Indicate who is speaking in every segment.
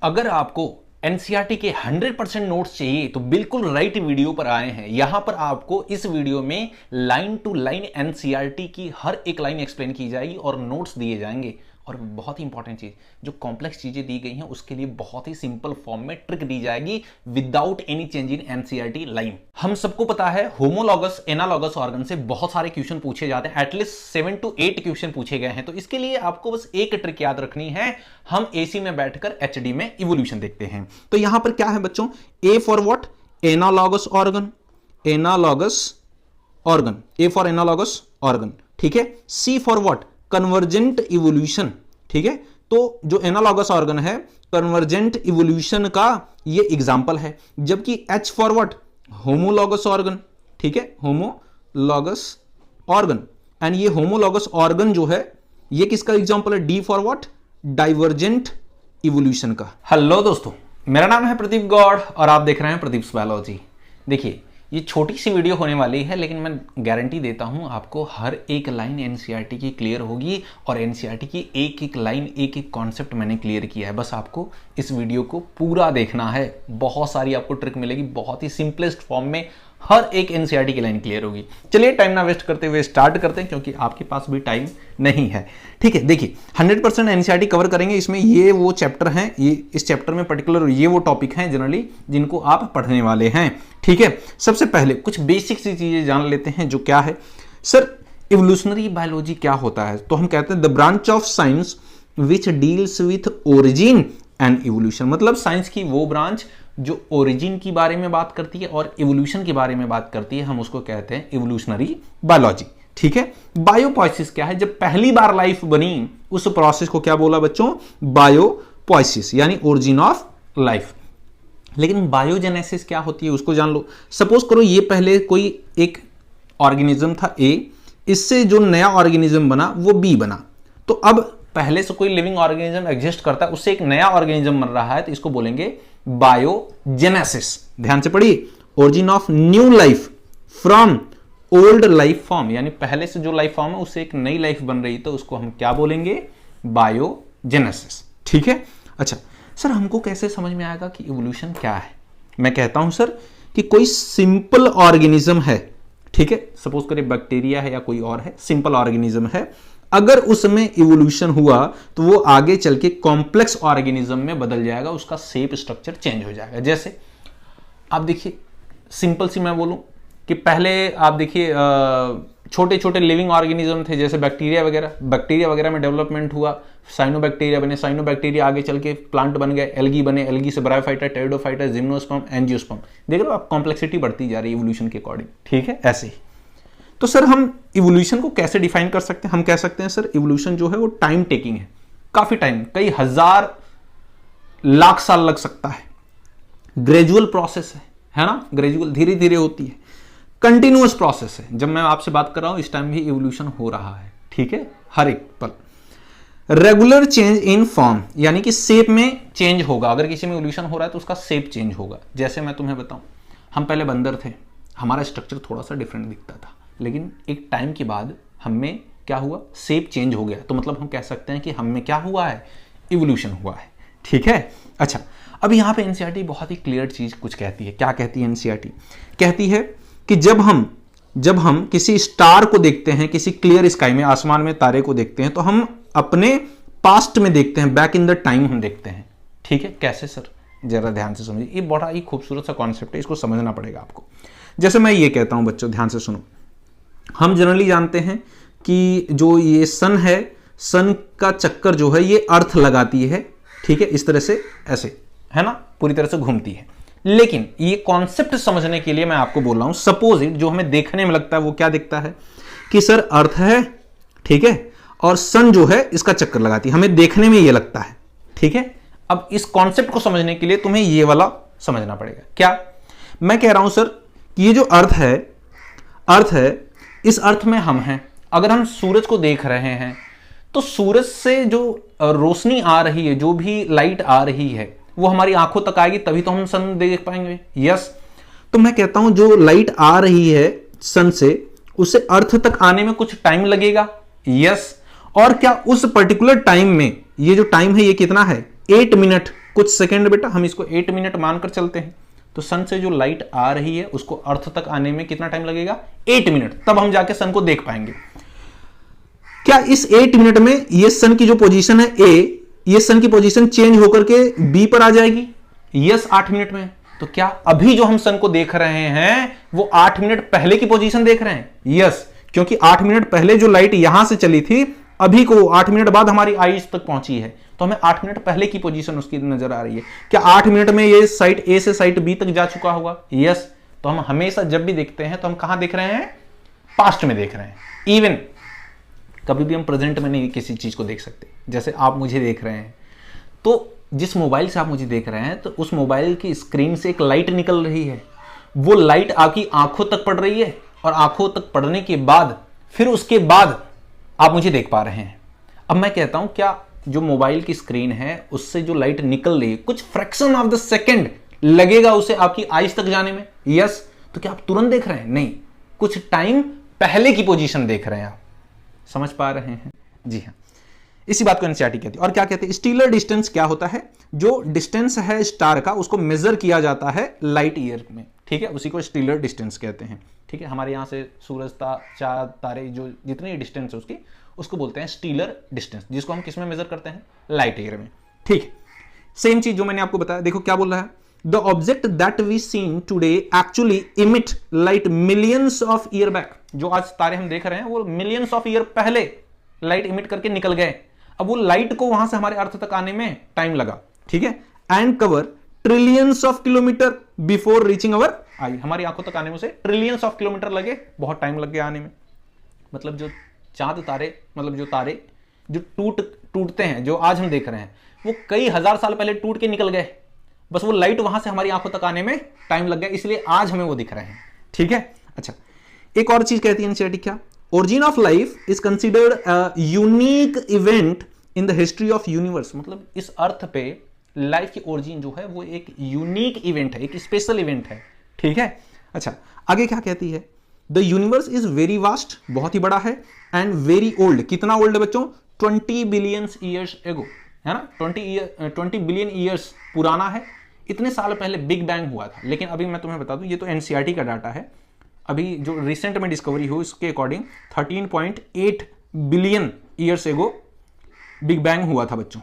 Speaker 1: अगर आपको एनसीईआरटी के 100% नोट्स चाहिए तो बिल्कुल राइट वीडियो पर आए हैं। यहां पर आपको इस वीडियो में लाइन टू लाइन एनसीईआरटी की हर एक लाइन एक्सप्लेन की जाएगी और नोट्स दिए जाएंगे। और बहुत ही इंपॉर्टेंट चीज, जो कॉम्प्लेक्स चीजें दी गई हैं उसके लिए बहुत ही सिंपल फॉर्म में ट्रिक दी जाएगी without any change in NCERT line. हम सबको पता है होमोलॉगस एनालॉगस ऑर्गन से बहुत सारे क्वेश्चन पूछे जाते हैं, एटलीस्ट 7 to 8 क्वेश्चन पूछे गए हैं। तो इसके लिए आपको बस एक ट्रिक याद रखनी है, हम एसी में बैठकर एचडी में इवोल्यूशन देखते हैं। तो यहां पर क्या है बच्चों, A for what, analogous organ, analogous organ, A for analogous organ, ठीक है। सी फॉर व्हाट, कन्वर्जेंट इवोल्यूशन, ठीक है। तो जो एनालॉगस ऑर्गन है कन्वर्जेंट इवोल्यूशन का ये एग्जांपल है। जबकि H for what, homologous organ, ठीक है, होमोलॉगस ऑर्गन। एंड ये होमोलॉगस ऑर्गन जो है ये किसका एग्जांपल है, D for what, divergent evolution का। हेलो दोस्तों, मेरा नाम है प्रदीप गौड़ और आप देख रहे हैं प्रदीप्स बायोलॉजी। देखिए ये छोटी सी वीडियो होने वाली है, लेकिन मैं गारंटी देता हूं आपको हर एक लाइन एनसीईआरटी की क्लियर होगी और एनसीईआरटी की एक एक लाइन एक एक कॉन्सेप्ट मैंने क्लियर किया है। बस आपको इस वीडियो को पूरा देखना है, बहुत सारी आपको ट्रिक मिलेगी, बहुत ही सिंपलेस्ट फॉर्म में हर एक एनसीईआरटी की लाइन क्लियर होगी। चलिए टाइम ना वेस्ट करते हुए स्टार्ट करते हैं, क्योंकि आपके पास भी टाइम नहीं है, ठीक है। देखिए 100% एनसीईआरटी कवर करेंगे, इसमें ये वो चैप्टर हैं, ये इस चैप्टर में पर्टिकुलर ये वो टॉपिक हैं जनरली जिनको आप पढ़ने वाले हैं, ठीक है। सबसे पहले कुछ बेसिक सी चीजें जान लेते हैं, जो क्या है सर, इवोल्यूशनरी बायोलॉजी क्या होता है। तो हम कहते हैं the branch of science which deals with origin and evolution, मतलब साइंस की वो ब्रांच जो ओरिजिन की बारे में बात करती है और इवोल्यूशन के बारे में बात करती है, हम उसको कहते हैं इवोल्यूशनरी बायोलॉजी, ठीक है। बायोपोइसिस क्या है, जब पहली बार लाइफ बनी उस प्रोसेस को क्या बोला बच्चों, बायोपोइसिस, यानी ओरिजिन ऑफ लाइफ। लेकिन बायोजेनेसिस क्या होती है उसको जान लो। सपोज करो ये पहले कोई एक ऑर्गेनिज्म था ए, इससे जो नया ऑर्गेनिज्म बना वो बी बना। तो अब पहले से कोई लिविंग ऑर्गेनिज्म एग्जिस्ट करता है, उससे एक नया ऑर्गेनिज्म बन रहा है, तो इसको बोलेंगे बायोजेनेसिस। ध्यान से पढ़िए, origin of new life from old life form, यानी पहले से जो लाइफ फॉर्म है उससे एक नई लाइफ बन रही, तो उसको हम क्या बोलेंगे, बायोजेनेसिस, ठीक है। अच्छा सर, हमको कैसे समझ में आएगा कि इवोल्यूशन क्या है। मैं कहता हूं सर कि कोई सिंपल ऑर्गेनिज्म है, ठीक है, सपोज करिए बैक्टीरिया है या कोई और है, सिंपल ऑर्गेनिज्म है, अगर उसमें इवोल्यूशन हुआ तो वो आगे चल के कॉम्प्लेक्स ऑर्गेनिज्म में बदल जाएगा, उसका शेप स्ट्रक्चर चेंज हो जाएगा। जैसे आप देखिए, सिंपल सी मैं बोलूं कि पहले आप देखिए छोटे छोटे लिविंग ऑर्गेनिज्म थे, जैसे बैक्टीरिया वगैरह में डेवलपमेंट हुआ, साइनोबैक्टीरिया बने, साइनोबैक्टीरिया आगे चल के प्लांट बन गए, एल्गी बने, एल्गी से ब्रायोफाइटा, टेरिडोफाइटा, जिम्नोस्पर्म, एंजियोस्पर्म। देख रहे हो आप, कॉम्प्लेक्सिटी बढ़ती जा रही है इवोल्यूशन के अकॉर्डिंग, ठीक है। ऐसे ही तो सर हम इवोल्यूशन को कैसे डिफाइन कर सकते हैं, हम कह सकते हैं सर इवोल्यूशन जो है वो टाइम टेकिंग है, काफी टाइम, कई हजार लाख साल लग सकता है, ग्रेजुअल प्रोसेस है ना, ग्रेजुअल धीरे धीरे होती है, कंटिन्यूअस प्रोसेस है। जब मैं आपसे बात कर रहा हूं इस टाइम भी इवोल्यूशन हो रहा है, ठीक है, हर एक पल। रेगुलर चेंज इन फॉर्म, यानी कि शेप में चेंज होगा, अगर किसी में इवोल्यूशन हो रहा है तो उसका शेप चेंज होगा। जैसे मैं तुम्हें बताऊं, हम पहले बंदर थे, हमारा स्ट्रक्चर थोड़ा सा डिफरेंट दिखता था, लेकिन एक टाइम के बाद हमें क्या हुआ, शेप चेंज हो गया, तो मतलब हम कह सकते हैं कि हमें क्या हुआ है, इवोल्यूशन हुआ है, ठीक है। अच्छा, अब यहां पे एनसीईआरटी बहुत ही क्लियर चीज कुछ कहती है। क्या कहती है एनसीईआरटी, कहती है कि जब हम किसी स्टार को देखते हैं, किसी क्लियर स्काई में, आसमान में तारे को देखते हैं, तो हम अपने पास्ट में देखते हैं, बैक इन द टाइम हम देखते हैं, ठीक है। कैसे सर, जरा ध्यान से समझिए, ये बड़ा ही खूबसूरत सा कॉन्सेप्ट है, इसको समझना पड़ेगा आपको। जैसे मैं ये कहता हूं बच्चों, ध्यान से सुनो, हम जनरली जानते हैं कि जो ये सन है, सन का चक्कर जो है ये अर्थ लगाती है, ठीक है, इस तरह से, ऐसे है ना, पूरी तरह से घूमती है। लेकिन ये कॉन्सेप्ट समझने के लिए मैं आपको बोल रहा हूं, सपोज इट, जो हमें देखने में लगता है वो क्या दिखता है कि सर अर्थ है, ठीक है, और सन जो है इसका चक्कर लगाती है, हमें देखने में ये लगता है, ठीक है। अब इस कॉन्सेप्ट को समझने के लिए तुम्हें ये वाला समझना पड़ेगा। क्या मैं कह रहा हूं सर कि ये जो अर्थ है, इस अर्थ में हम हैं। अगर हम सूरज को देख रहे हैं तो सूरज से जो रोशनी आ रही है, जो भी लाइट आ रही है, वो हमारी आंखों तक आएगी, तभी तो हम सन देख पाएंगे, यस। तो मैं कहता हूं जो लाइट आ रही है सन से, उसे अर्थ तक आने में कुछ टाइम लगेगा, यस। और क्या उस पर्टिकुलर टाइम में, ये जो टाइम है ये कितना है, 8 मिनट, कुछ सेकंड बेटा, हम इसको 8 मिनट मानकर चलते हैं। तो सन से जो लाइट आ रही है उसको अर्थ तक आने में कितना टाइम लगेगा? 8 मिनट। तब हम जाके सन को देख पाएंगे। क्या इस 8 मिनट में ये सन की जो पोजीशन है ए, ये सन की पोजीशन चेंज होकर के बी पर आ जाएगी? यस, 8 मिनट में। तो क्या अभी जो हम सन को देख रहे हैं वो 8 मिनट पहले की पोजीशन देख रहे हैं? यस, क्योंकि 8 मिनट पहले जो लाइट यहां से चली थी, अभी को 8 मिनट बाद हमारी आईज तक पहुंची है, तो हमें 8 मिनट पहले की पोजीशन उसकी नजर आ रही है। क्या 8 मिनट में ये साइट ए से साइट बी तक जा चुका होगा? यस। तो हम हमेशा जब भी देखते हैं तो हम कहां देख रहे हैं? पास्ट में देख रहे हैं। इवन कभी भी हम प्रेजेंट में नहीं किसी चीज को देख सकते। जैसे आप मुझे देख रहे हैं, तो जिस मोबाइल से आप मुझे देख रहे हैं, तो उस मोबाइल की स्क्रीन से एक लाइट निकल रही है। वो लाइट आपकी आंखों तक पड़ रही है, और आंखों तक पड़ने के बाद फिर उसके बाद आप मुझे देख पा रहे हैं। अब मैं कहता हूं, क्या जो मोबाइल की स्क्रीन है उससे जो लाइट निकल रही है, कुछ फ्रैक्शन ऑफ द सेकेंड लगेगा उसे आपकी आईज तक जाने में? यस। तो क्या आप तुरंत देख रहे हैं? नहीं, कुछ टाइम पहले की पोजीशन देख रहे हैं आप। समझ पा रहे हैं? जी हाँ, इसी बात को एनसीईआरटी कहती है। और क्या कहते हैं? स्टीलर डिस्टेंस क्या होता है? जो डिस्टेंस है स्टार का, उसको मेजर किया जाता है लाइट ईयर में। ठीक है, उसी को स्टीलर डिस्टेंस कहते हैं। ठीक है, हमारे यहां से सूरज, चांद, तारे, जो जितनी डिस्टेंस है उसकी, उसको बोलते हैं स्टीलर डिस्टेंस, जिसको हम किस में मेजर करते हैं? लाइट ईयर में। ठीक है, सेम चीज जो मैंने आपको बताया। देखो क्या बोल रहा है, the object that we seen today actually emit light millions of year back. जो आज तारे हम देख रहे हैं वो मिलियंस ऑफ ईयर पहले लाइट इमिट करके निकल गए। अब वो लाइट को वहां से हमारे अर्थ तक आने में टाइम लगा। ठीक है, and cover trillions of kilometre before reaching our eye. हमारी आंखों तक आने में उसे ट्रिलियंस ऑफ किलोमीटर लगे, बहुत टाइम लग गया आने में। मतलब जो चांद तारे, मतलब जो तारे जो टूटते हैं, जो आज हम देख रहे हैं, वो कई हजार साल पहले टूट के निकल गए। बस वो लाइट वहां से हमारी आंखों तक आने में टाइम लग गया, इसलिए आज हमें वो दिख रहे हैं। ठीक है, अच्छा, एक और चीज कहती है एनसीईआरटी, क्या? Origin of life is considered a unique event in the history of universe. मतलब इस अर्थ पे लाइफ की ओरिजिन जो है वो एक यूनिक इवेंट है, एक स्पेशल इवेंट है। ठीक है, अच्छा, आगे क्या कहती है? The universe is very vast, बहुत ही बड़ा है, एंड वेरी ओल्ड। कितना ओल्ड है बच्चों? 20 बिलियन ईयर्स एगो, है ना? 20 बिलियन ईयर्स पुराना है। इतने साल पहले बिग बैंग हुआ था। लेकिन अभी मैं तुम्हें बता दूं, ये तो एनसीईआरटी का डाटा है। अभी जो रिसेंट में डिस्कवरी हुई उसके according 13.8 billion years ago big bang हुआ था बच्चों।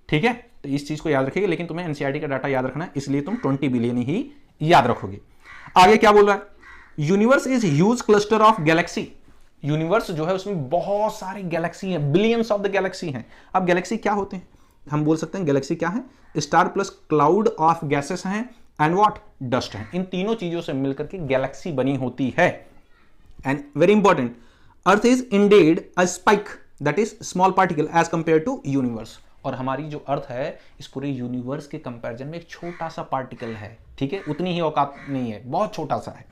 Speaker 1: ठीक है, तो इस चीज को याद रखिएगा। लेकिन तुम्हें एनसीईआरटी का डाटा याद रखना है, इसलिए तुम 20 बिलियन ही याद रखोगे। आगे क्या बोल रहा है? Universe is huge cluster of Galaxy. Universe जो है उसमें बहुत सारी गैलेक्सी हैं, बिलियंस ऑफ द गैलेक्सी हैं। अब गैलेक्सी क्या होते हैं? हम बोल सकते हैं गैलेक्सी क्या है? Star plus cloud of gases हैं, एंड व्हाट? डस्ट है। इन तीनों चीजों से मिलकर के गैलेक्सी बनी होती है। And very important, earth is indeed a spike, that is small particle as compare to universe. और हमारी जो अर्थ है इस पूरे यूनिवर्स के कंपैरिजन में एक छोटा सा पार्टिकल है। ठीक है, उतनी ही औकात नहीं है, बहुत छोटा सा है।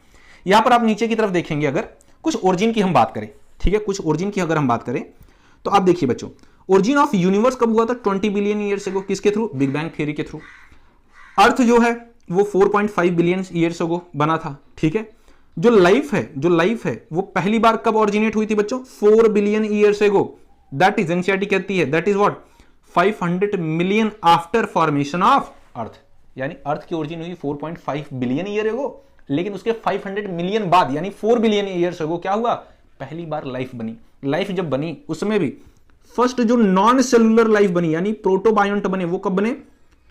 Speaker 1: यहां पर आप नीचे की तरफ देखेंगे, अगर कुछ ओरिजिन की हम बात करें, ठीक है, कुछ ओरिजिन की अगर हम बात करें, तो आप देखिए बच्चों, ओरिजिन ऑफ यूनिवर्स कब हुआ था? 20 बिलियन ईयर्स अगो। किसके थ्रू? बिग बैंग थ्योरी के थ्रू। अर्थ जो है वो 4.5 बिलियन ईयर्स अगो बना था। ठीक है, जो लाइफ है वो पहली बार कब ऑरिजिनेट हुई थी बच्चों? 4 billion years ago. That is, NCERT कहती है, that is what? 500 million after formation of अर्थ। यानी अर्थ की ओरिजिन हुई 4.5 बिलियन ईयर अगो, लेकिन उसके 500 मिलियन बाद यानी 4 बिलियन ईयर्स अगो क्या हुआ? पहली बार लाइफ बनी। लाइफ जब बनी उसमें भी फर्स्ट जो नॉन सेलुलर लाइफ बनी यानी प्रोटोबायोंट बने, वो कब बने?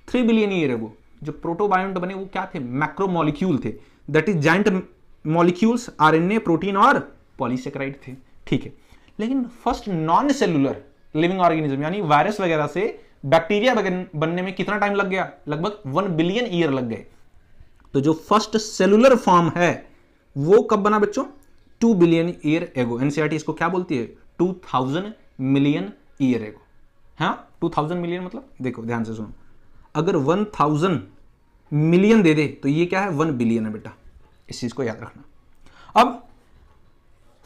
Speaker 1: 3 बिलियन ईयर अगो। जो प्रोटोबायोंट बने वो क्या थे? मैक्रोमोलिक्यूल थे, that is giant molecules, RNA, protein और पॉलीसेकेराइड थे। ठीक है, लेकिन first non cellular living organism यानी वायरस वगैरह से बैक्टीरिया बनने में कितना टाइम लग गया? लगभग 1 बिलियन ईयर लग गए। तो जो फर्स्ट सेलुलर फॉर्म है वो कब बना बच्चों? 2 बिलियन ईयर एगो। एनसीईआरटी इसको क्या बोलती है? 2000 मिलियन ईयर एगो। हाँ, 2000 मिलियन मतलब देखो ध्यान से सुनो, अगर 1000 मिलियन दे दे तो ये क्या है? 1 बिलियन है बेटा, इस चीज को याद रखना। अब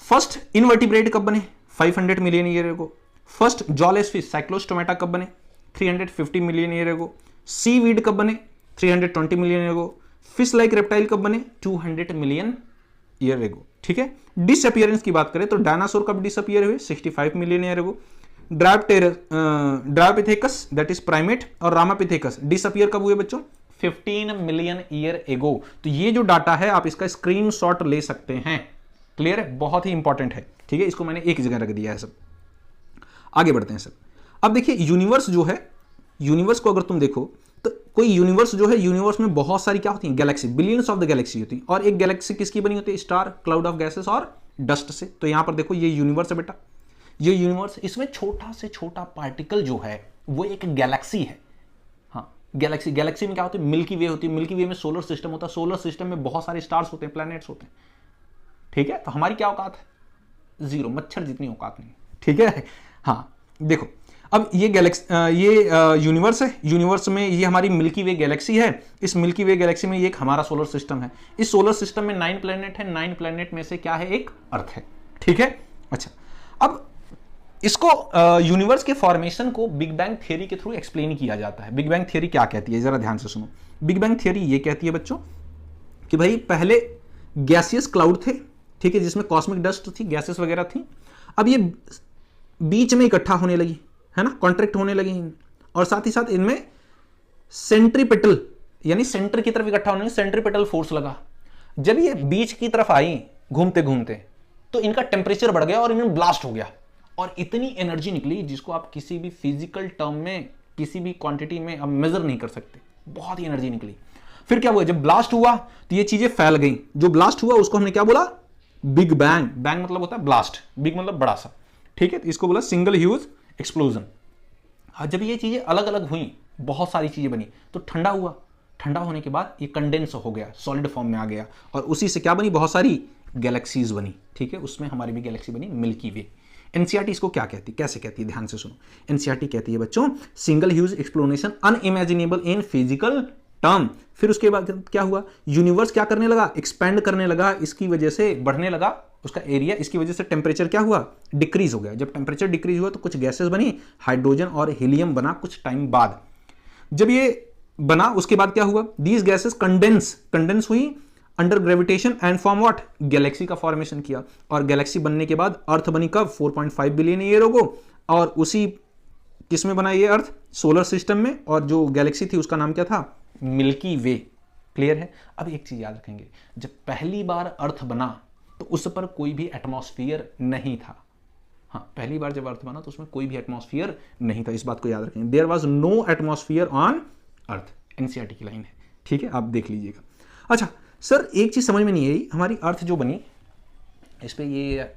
Speaker 1: फर्स्ट इनवर्टिब्रेट कब बने? 500 million year ago. First jawless fish Cyclostomata कब बने? 350 मिलियन ईयर एगो। सी वीड कब बने? 320 मिलियन एगो। फिश लाइक रेप्टाइल कब बने? 200 मिलियन ईयर एगो। ठीक है, डिसअपियरेंस की बात करें तो डायनासोर कब डिसअपियर हुए? 65 million year ago.
Speaker 2: Dryopithecus that is primate और रामापिथेकस डिसअपियर कब हुए बच्चों?
Speaker 1: 15 मिलियन ईयर एगो।
Speaker 2: तो ये जो डाटा है आप इसका स्क्रीनशॉट ले सकते हैं। क्लियर है? बहुत ही इंपॉर्टेंट है। ठीक है, इसको मैंने एक जगह रख दिया है सब। आगे बढ़ते हैं सर। अब देखिए यूनिवर्स जो है, यूनिवर्स को अगर तुम देखो तो कोई यूनिवर्स जो है, यूनिवर्स में बहुत सारी क्या होती है? Galaxy, billions of the Galaxy होती है। और एक गैलेक्सी किसकी बनी होती है? स्टार, क्लाउड ऑफ गैसेस और डस्ट से। तो यहां पर देखो ये यूनिवर्स है बेटा, ये यूनिवर्स,
Speaker 1: इसमें छोटा से छोटा पार्टिकल जो है वो एक गैलेक्सी है। हाँ, गैलेक्सी, गैलेक्सी में क्या होती है? मिल्की वे होती है। मिल्की वे में सोलर सिस्टम होता है। सोलर सिस्टम में बहुत सारे स्टार्स होते हैं, प्लैनेट्स होते हैं। ठीक है, तो हमारी क्या औकात है? जीरो, मच्छर जितनी औकात नहीं।
Speaker 2: ठीक है। हाँ देखो, अब ये गैलेक्सी, ये यूनिवर्स है। यूनिवर्स में ये हमारी मिल्की वे गैलेक्सी है। इस मिल्की वे गैलेक्सी में ये एक हमारा सोलर सिस्टम है। इस सोलर सिस्टम में 9 प्लैनेट है। 9 प्लैनेट में से क्या है? एक अर्थ है। ठीक है। अच्छा, अब इसको यूनिवर्स के फॉर्मेशन को बिग बैंग थियरी के थ्रू एक्सप्लेन किया जाता है। बिग बैंग थियरी क्या कहती है? जरा ध्यान से सुनो। बिग बैंग थियरी ये कहती है बच्चों कि भाई पहले गैसियस क्लाउड थे, ठीक है, जिसमें कॉस्मिक डस्ट थी, गैसेस वगैरह थी। अब ये बीच में इकट्ठा होने लगी, है ना, कॉन्ट्रैक्ट होने लगी, और साथ ही साथ इनमें सेंट्रीपेटल यानी सेंटर की तरफ इकट्ठा होने, सेंट्रीपेटल फोर्स लगा। जब ये बीच की तरफ आई घूमते घूमते, तो इनका टेम्परेचर बढ़ गया और इनमें ब्लास्ट हो गया, और इतनी एनर्जी निकली जिसको आप किसी भी फिजिकल टर्म में, किसी भी क्वांटिटी में आप मेजर नहीं कर सकते। बहुत ही एनर्जी निकली। फिर क्या हुआ? जब ब्लास्ट हुआ तो ये चीजें फैल गई। जो ब्लास्ट हुआ उसको हमने क्या बोला? Big bang. बैंग मतलब होता है ब्लास्ट, बिग मतलब बड़ा सा। ठीक है, तो इसको बोला सिंगल ह्यूज एक्सप्लोजन। जब ये चीजें अलग अलग हुई, बहुत सारी चीजें बनी, तो ठंडा हुआ। ठंडा होने के बाद ये कंडेंस हो गया, सॉलिड फॉर्म में आ गया, और उसी से क्या बनी? बहुत सारी गैलेक्सीज बनी। ठीक है, उसमें हमारी भी गैलेक्सी बनी, मिल्की वे। एनसीईआरटी इसको क्या कहती है, कैसे कहती है? ध्यान से सुनो। एनसीईआरटी कहती है बच्चों, single huge explosion unimaginable in physical term. फिर उसके बाद क्या हुआ? यूनिवर्स क्या करने लगा? एक्सपैंड करने लगा। इसकी वजह से बढ़ने लगा उसका एरिया। इसकी वजह से टेम्परेचर क्या हुआ? डिक्रीज हो गया। जब टेम्परेचर डिक्रीज हुआ तो कुछ गैसेस बनी, हाइड्रोजन और हीलियम बना कुछ टाइम बाद। जब ये बना उसके बाद क्या हुआ? दीज गैसेस कंडेंस हुई under gravitation and form what? Galaxy का फॉर्मेशन किया। और गैलेक्सी बनने के बाद अर्थ बनी कब? 4.5 बिलियन ईयर अगो। और उसी किसमें बना ये अर्थ? सोलर सिस्टम में। और जो गैलेक्सी थी उसका नाम क्या था?
Speaker 1: मिल्की वे। क्लियर है? अब एक चीज याद रखेंगे, जब पहली बार अर्थ बना तो उस पर कोई भी एटमॉस्फेयर नहीं था। हाँ, पहली बार जब अर्थ बना तो उसमें कोई भी एटमॉस्फेयर नहीं था। इस बात को याद रखेंगे। There was no atmosphere on earth. NCERT की लाइन है। ठीक है, आप देख लीजिएगा। अच्छा सर, एक चीज समझ में नहीं आई, हमारी अर्थ जो बनी इस पे ये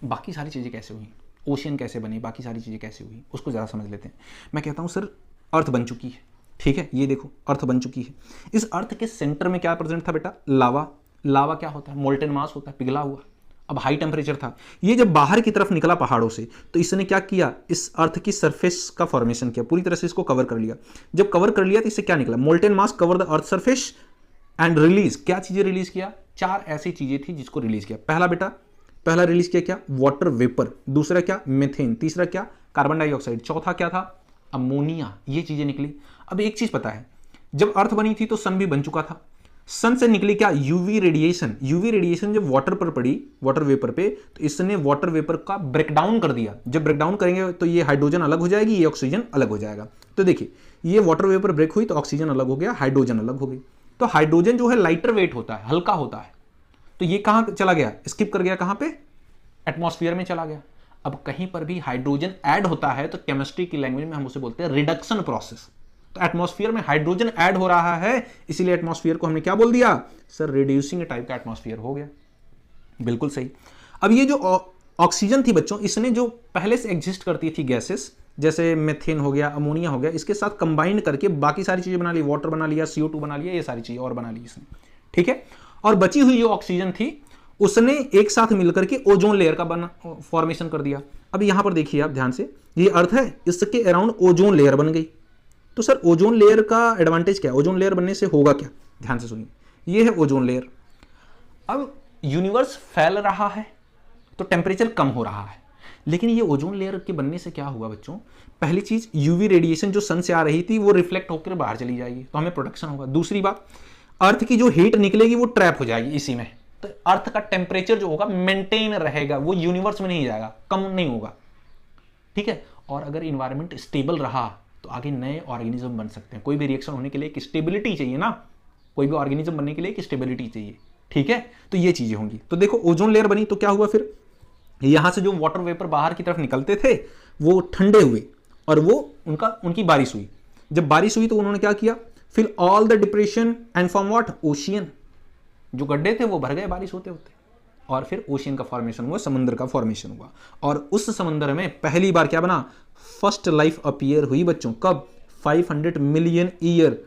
Speaker 1: बाकी सारी चीजें कैसे हुई? ओशियन कैसे बनी? बाकी सारी चीजें कैसे हुई? उसको ज़्यादा समझ लेते हैं। मैं कहता हूँ सर, अर्थ बन चुकी है। ठीक है, ये देखो अर्थ बन चुकी है। इस अर्थ के सेंटर में क्या प्रेजेंट था बेटा? लावा। लावा क्या होता है? मोल्टेन मास होता है, पिघला हुआ। अब हाई टेम्परेचर था। ये जब बाहर की तरफ निकला पहाड़ों से, तो इसने क्या किया? इस अर्थ की सरफेस का फॉर्मेशन किया, पूरी तरह से इसको कवर कर लिया। जब कवर कर लिया तो इससे क्या निकला? Molten mass cover the earth surface and release. क्या चीजें रिलीज किया? 4 ऐसी चीजें थी जिसको रिलीज किया। पहला रिलीज किया क्या? Water vapour. दूसरा क्या? मीथेन। तीसरा क्या? Carbon dioxide. चौथा क्या था? अमोनिया। ये चीजें निकली। अब एक चीज पता है, जब अर्थ बनी थी तो सन भी बन चुका था। सन से निकली क्या? UV radiation. यूवी रेडिएशन जब वाटर पर पड़ी, वाटर वेपर पे, तो इसने वाटर वेपर का ब्रेकडाउन कर दिया। जब ब्रेकडाउन करेंगे तो ये हाइड्रोजन अलग हो जाएगी, ये ऑक्सीजन अलग हो जाएगा। तो देखिए, ये वाटर वेपर ब्रेक हुई तो ऑक्सीजन अलग हो गया, हाइड्रोजन अलग हो गई। तो हाइड्रोजन जो है लाइटर वेट होता है, हल्का होता है, तो ये कहां चला गया? स्किप कर गया। कहां पे? एटमॉस्फेयर में चला गया। अब कहीं पर भी हाइड्रोजन ऐड होता है तो केमिस्ट्री की लैंग्वेज में हम उसे बोलते हैं रिडक्शन प्रोसेस। तो एटमॉस्फेयर में हाइड्रोजन ऐड हो रहा है, इसीलिए एटमॉस्फेयर को हमने क्या बोल दिया? सर, रिड्यूसिंग टाइप का एटमॉस्फेयर हो गया। बिल्कुल सही। अब ये जो ऑक्सीजन थी बच्चों, इसने जो पहले से एग्जिस्ट करती थी गैसेस, जैसे मेथेन हो गया, अमोनिया हो गया, इसके साथ कंबाइंड करके बाकी सारी चीजें बना ली। वाटर बना लिया, CO2 बना लिया, ये सारी चीजें और बना ली इसने। ठीक है, और बची हुई जो ऑक्सीजन थी उसने एक साथ मिलकर के ओजोन लेयर का फॉर्मेशन कर दिया। अब यहां पर देखिए आप ध्यान से, ये अर्थ है, इसके अराउंड ओजोन लेयर बन गई। तो सर, ओजोन लेयर का एडवांटेज क्या है? ओजोन लेयर बनने से होगा क्या? ध्यान से सुनिए, ये है ओजोन लेयर। अब यूनिवर्स फैल रहा है तो टेम्परेचर कम हो रहा है, लेकिन ये ओजोन लेयर के बनने से क्या हुआ बच्चों? पहली चीज, यूवी रेडिएशन जो सन से आ रही थी वो रिफ्लेक्ट होकर बाहर चली जाएगी, तो हमें प्रोटेक्शन होगा। दूसरी बात, अर्थ की जो हीट निकलेगी वो ट्रैप हो जाएगी इसी में, तो अर्थ का टेम्परेचर जो होगा मेंटेन रहेगा, वो यूनिवर्स में नहीं जाएगा, कम नहीं होगा। ठीक है, और अगर इन्वायरमेंट स्टेबल रहा तो आगे नए ऑर्गेनिज्म बन सकते हैं। कोई भी रिएक्शन होने के लिए एक स्टेबिलिटी चाहिए ना, कोई भी ऑर्गेनिज्म बनने के लिए एक स्टेबिलिटी चाहिए, ठीक है। तो ये चीजें होंगी। तो देखो ओजोन लेयर बनी तो क्या हुआ, फिर यहां से जो वाटर वेपर बाहर की तरफ निकलते थे वो ठंडे हुए और वो उनकी बारिश हुई। जब बारिश हुई तो उन्होंने क्या किया, fill all the depression and form what, ocean. जो गड्ढे थे वो भर गए बारिश होते होते और फिर ओशियन का फॉर्मेशन हुआ, समुद्र का फॉर्मेशन हुआ। और उस समुद्र में पहली बार क्या बना, फर्स्ट लाइफ अपीयर हुई बच्चों। कब, 500 million year